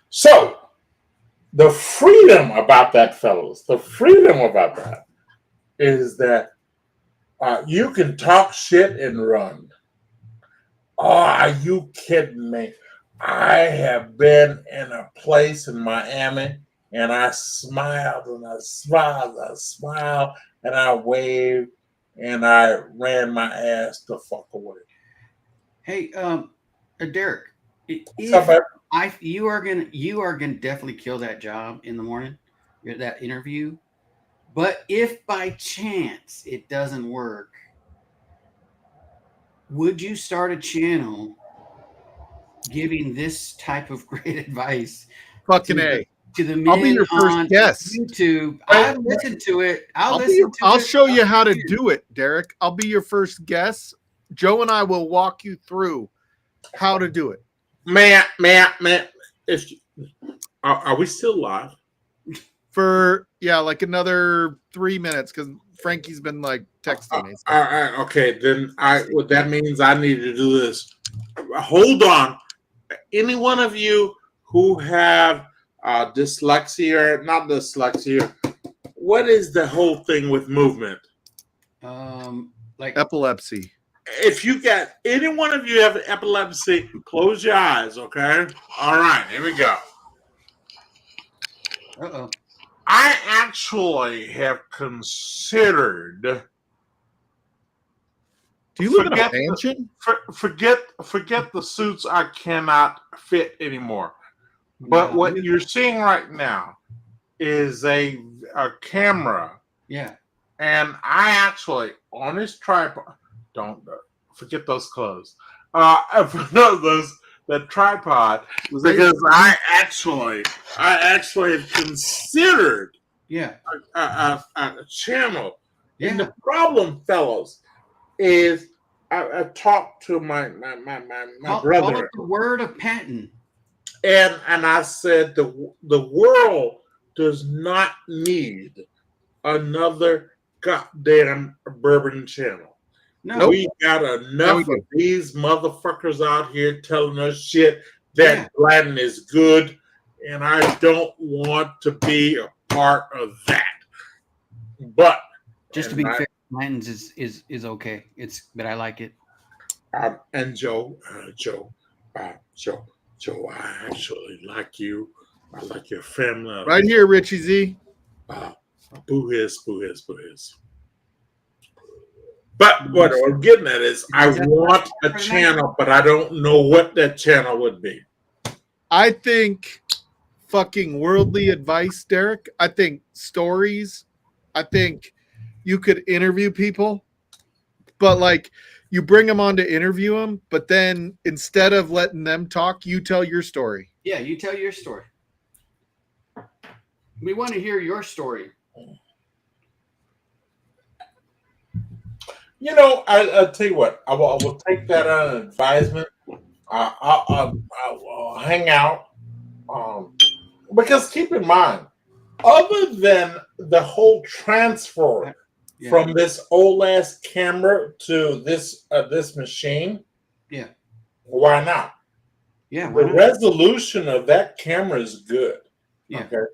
So the freedom about that, fellas, the freedom about that is that you can talk shit and run. Oh, are you kidding me? I have been in a place in Miami and I smiled and I smiled and I waved and I ran my ass the fuck away. Hey, Derek, you are gonna definitely kill that job in the morning, that interview. But if by chance it doesn't work, would you start a channel giving this type of great advice? Fucking A. To the men I'll be your first on guest. YouTube. I'll listen to it. I'll show you how to do it, Derek. I'll be your first guest. Joe and I will walk you through how to do it. Man. Are we still live? for like another 3 minutes because Frankie's been like texting me. So. Okay, then that means I need to do this. Hold on. Any one of you who have dyslexia, not dyslexia, what is the whole thing with movement? Like Epilepsy. If you got any one of you have epilepsy, close your eyes, okay? All right, here we go. Uh-oh. I actually have considered. Do you live in a mansion? Forget the suits I cannot fit anymore. But No. what you're seeing right now is a camera. Yeah. And I actually, on this tripod, don't forget those clothes. That tripod, because I actually have considered a channel. Yeah. And the problem, fellows, is I talked to my brother. Call it the word of Patton. And I said the world does not need another goddamn bourbon channel. No. We got enough of these motherfuckers out here telling us shit that Blanton is good, and I don't want to be a part of that. But just to be fair, Blanton's is okay. But I like it. And Joe, I actually like you. I like your family. Right here, Richie Z. Boo hiss. But what I'm getting at is I want a channel, but I don't know what that channel would be. I think fucking worldly advice, Derek. I think stories. I think you could interview people, but like you bring them on to interview them, but then instead of letting them talk, you tell your story. Yeah, you tell your story. We want to hear your story. You know, I'll tell you what. I will take that on an advisement. I'll hang out. Because keep in mind, other than the whole transfer from this old ass camera to this machine, why not? Yeah, the resolution of that camera is good. Yeah. Okay.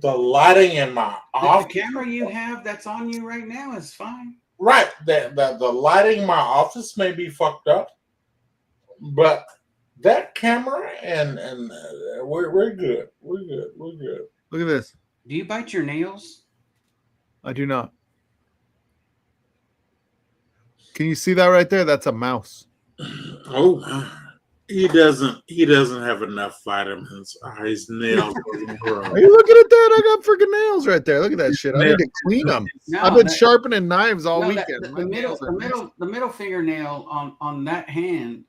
The lighting in my office. The camera you have that's on you right now is fine. Right. The lighting in my office may be fucked up, but that camera and we're good. We're good. We're good. Look at this. Do you bite your nails? I do not. Can you see that right there? That's a mouse. Oh, he doesn't have enough vitamins. His nails doesn't grow. Are you looking at that? I got freaking nails right there. Look at that shit. I need to clean them. No, I've been sharpening knives all weekend. The middle fingernail on that hand,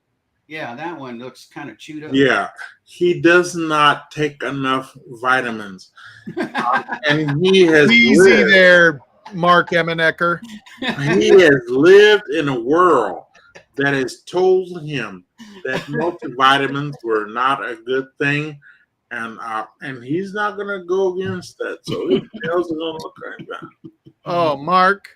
yeah, that one looks kind of chewed up. Yeah, he does not take enough vitamins, and he has easy there, Mark Emenecker. He has lived in a world that has told him that multivitamins were not a good thing, and he's not going to go against that. So his nails are going to look like that. Oh, Mark.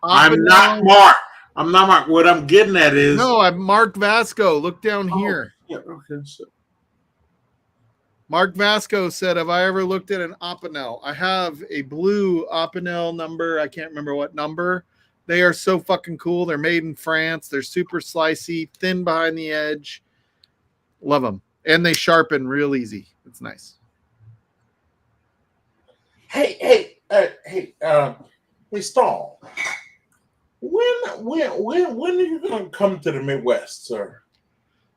I'm not Mark. I'm not Mark. What I'm getting at is I'm Mark Vasco. Look down here. Yeah, okay. So. Mark Vasco said, "Have I ever looked at an Opinel? I have a blue Opinel number. I can't remember what number. They are so fucking cool. They're made in France. They're super slicey, thin behind the edge. Love them, and they sharpen real easy. It's nice." Hey, Stall. When are you going to come to the Midwest, sir?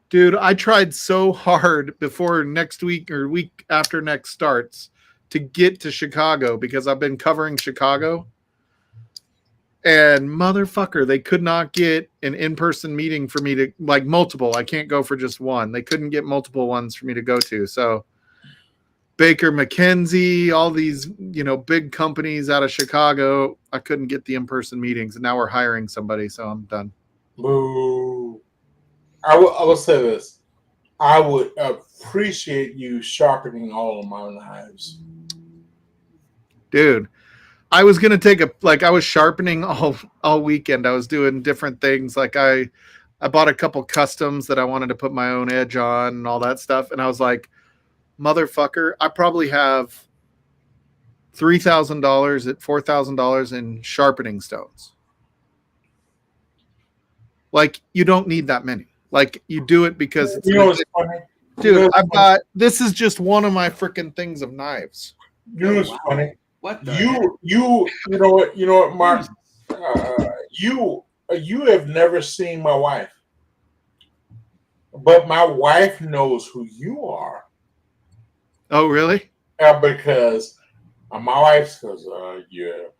Dude, I tried so hard before next week or week after next starts to get to Chicago because I've been covering Chicago. And motherfucker, they could not get an in-person meeting for me to, like, multiple. I can't go for just one. They couldn't get multiple ones for me to go to. So Baker McKenzie, all these, big companies out of Chicago, I couldn't get the in-person meetings. And now we're hiring somebody, so I'm done. Boo. I will say this. I would appreciate you sharpening all of my knives. Dude, I was gonna take I was sharpening all weekend. I was doing different things. Like I bought a couple customs that I wanted to put my own edge on and all that stuff. And I was like, motherfucker, I probably have $3,000 at $4,000 in sharpening stones. Like, you don't need that many. Like, you do it because it's what's funny? dude, I've got this is just one of my freaking things of knives. You know what's funny? What the You know what, Mark? You have never seen my wife, but my wife knows who you are. Oh, really? Because my wife says, you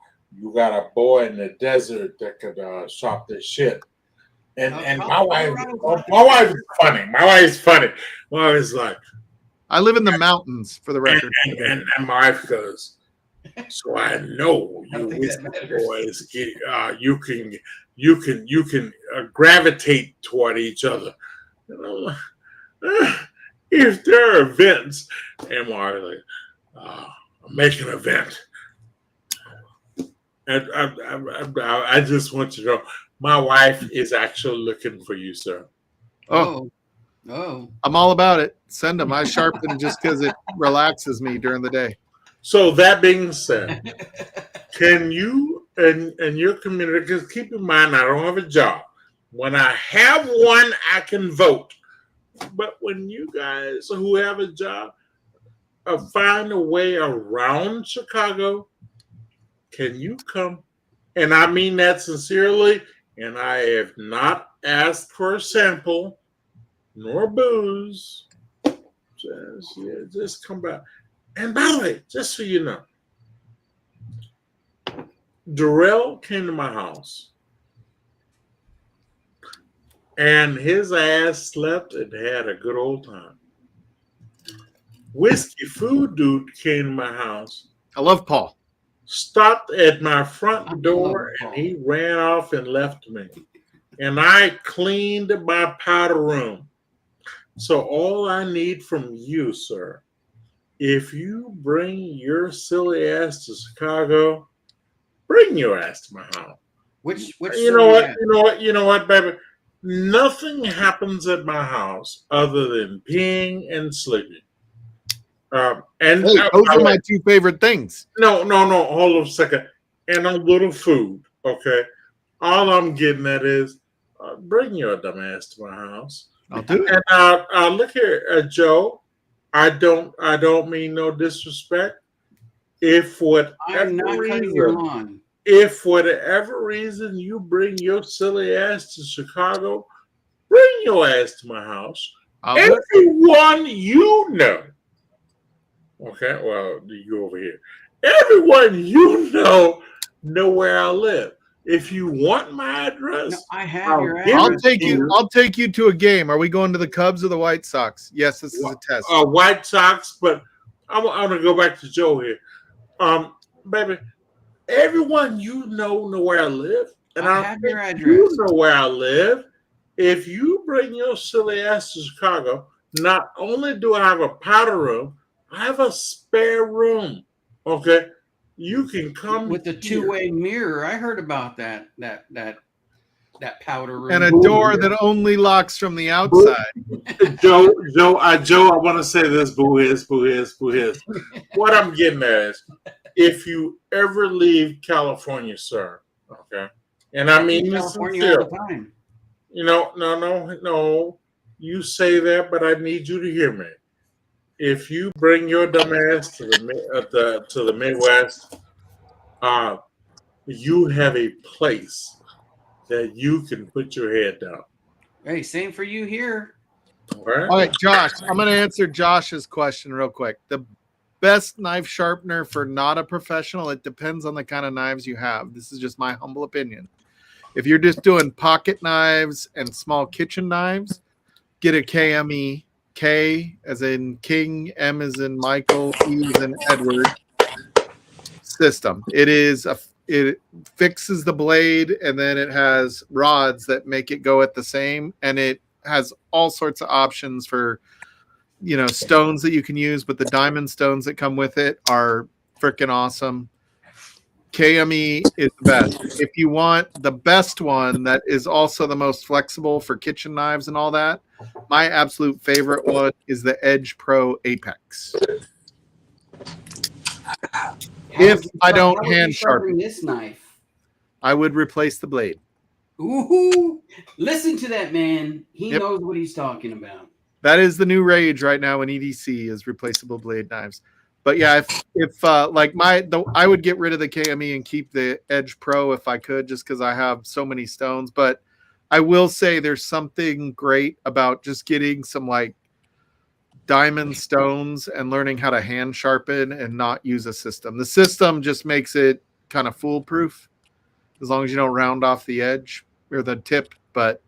got a boy in the desert that could shop this shit. And my wife is funny. My wife's funny. My wife's like, I live in the mountains, for the record. and my wife goes, so I know you boys get, you can gravitate toward each other. You know, if there are events, and my wife like, make an event. And I just want you to know, my wife is actually looking for you, sir. Oh, I'm all about it. Send them. I sharpen just because it relaxes me during the day. So that being said, can you and your community, because keep in mind, I don't have a job. When I have one, I can vote. But when you guys who have a job find a way around Chicago, can you come? And I mean that sincerely. And I have not asked for a sample nor booze. Just come back. And by the way, just so you know, Darrell came to my house and his ass slept and had a good old time. Whiskey Food Dude came to my house. I love Paul. Stopped at my front door and he ran off and left me. And I cleaned my powder room. So all I need from you, sir, if you bring your silly ass to Chicago, bring your ass to my house. Which you know what, baby? Nothing happens at my house other than peeing and sleeping. And hey, those are my two favorite things. No. Hold on a second. And a little food, okay? All I'm getting at is bring your dumb ass to my house. I'll do it. And look here, Joe. I don't mean no disrespect. If whatever reason you bring your silly ass to Chicago, bring your ass to my house. Everyone you know. Okay, well, you over here. Everyone you know where I live. If you want my address, no, I have your address. I'll take you to a game. Are we going to the Cubs or the White Sox? Yes, this is a test. White Sox, but I'm gonna go back to Joe here. Baby, everyone you know where I live, and I have your address. You know where I live. If you bring your silly ass to Chicago, not only do I have a powder room, I have a spare room. Okay, you can come with the two-way mirror. I heard about that powder room and a door that only locks from the outside. Joe, I want to say this. Boo hiss. What I'm getting at is, if you ever leave California, sir, okay, and I mean California all the time. You know, no. You say that, but I need you to hear me. If you bring your dumb ass to the Midwest, you have a place that you can put your head down. Hey, same for you here. All right, Josh. I'm going to answer Josh's question real quick. The best knife sharpener for not a professional, it depends on the kind of knives you have. This is just my humble opinion. If you're just doing pocket knives and small kitchen knives, get a KME. K as in King, M as in Michael, E as in Edward system. It fixes the blade, and then it has rods that make it go at the same, and it has all sorts of options for, stones that you can use, but the diamond stones that come with it are freaking awesome. KME is the best. If you want the best one that is also the most flexible for kitchen knives and all that, my absolute favorite one is the Edge Pro Apex. If I don't hand sharpen this knife, I would replace the blade. ooh, listen to that man. He Yep. knows what he's talking about. That is the new rage right now in EDC is replaceable blade knives. But yeah, if I would get rid of the KME and keep the Edge Pro if I could, just because I have so many stones. But I will say there's something great about just getting some like diamond stones and learning how to hand sharpen and not use a system. The system just makes it kind of foolproof as long as you don't round off the edge or the tip. But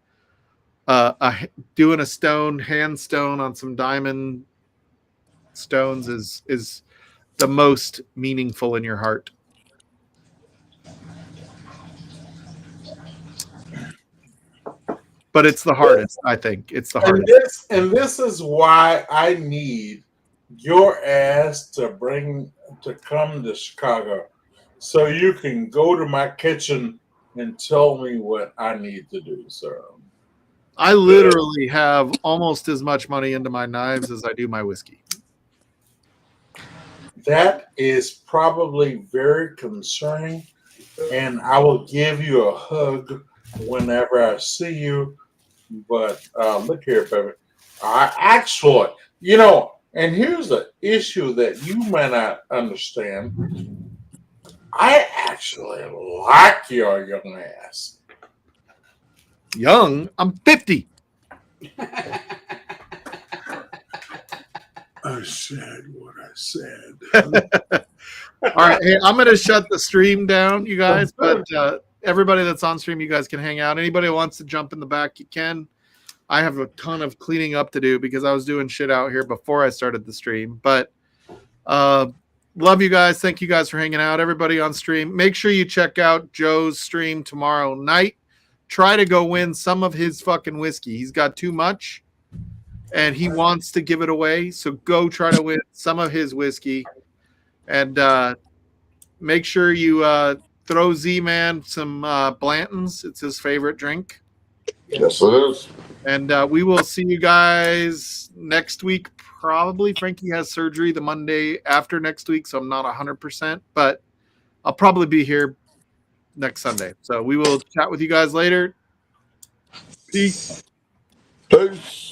doing a hand stone on some diamond stones is the most meaningful in your heart. But it's the hardest, I think. It's the hardest. And this is why I need your ass to come to Chicago so you can go to my kitchen and tell me what I need to do, sir. I literally have almost as much money into my knives as I do my whiskey. That is probably very concerning, and I will give you a hug whenever I see you. But look here, baby. I actually, and here's the issue that you may not understand. I actually like your young ass. Young? I'm 50. I said what I said. All right. Hey, I'm going to shut the stream down, you guys. But everybody that's on stream, you guys can hang out. Anybody who wants to jump in the back, you can. I have a ton of cleaning up to do because I was doing shit out here before I started the stream. But love you guys. Thank you guys for hanging out. Everybody on stream, make sure you check out Joe's stream tomorrow night. Try to go win some of his fucking whiskey. He's got too much and he wants to give it away. So go try to win some of his whiskey. And make sure you throw Z-Man some Blanton's. It's his favorite drink. Yes, it is. And we will see you guys next week. Probably Frankie has surgery the Monday after next week, so I'm not 100%, but I'll probably be here next Sunday. So we will chat with you guys later. Peace. Peace.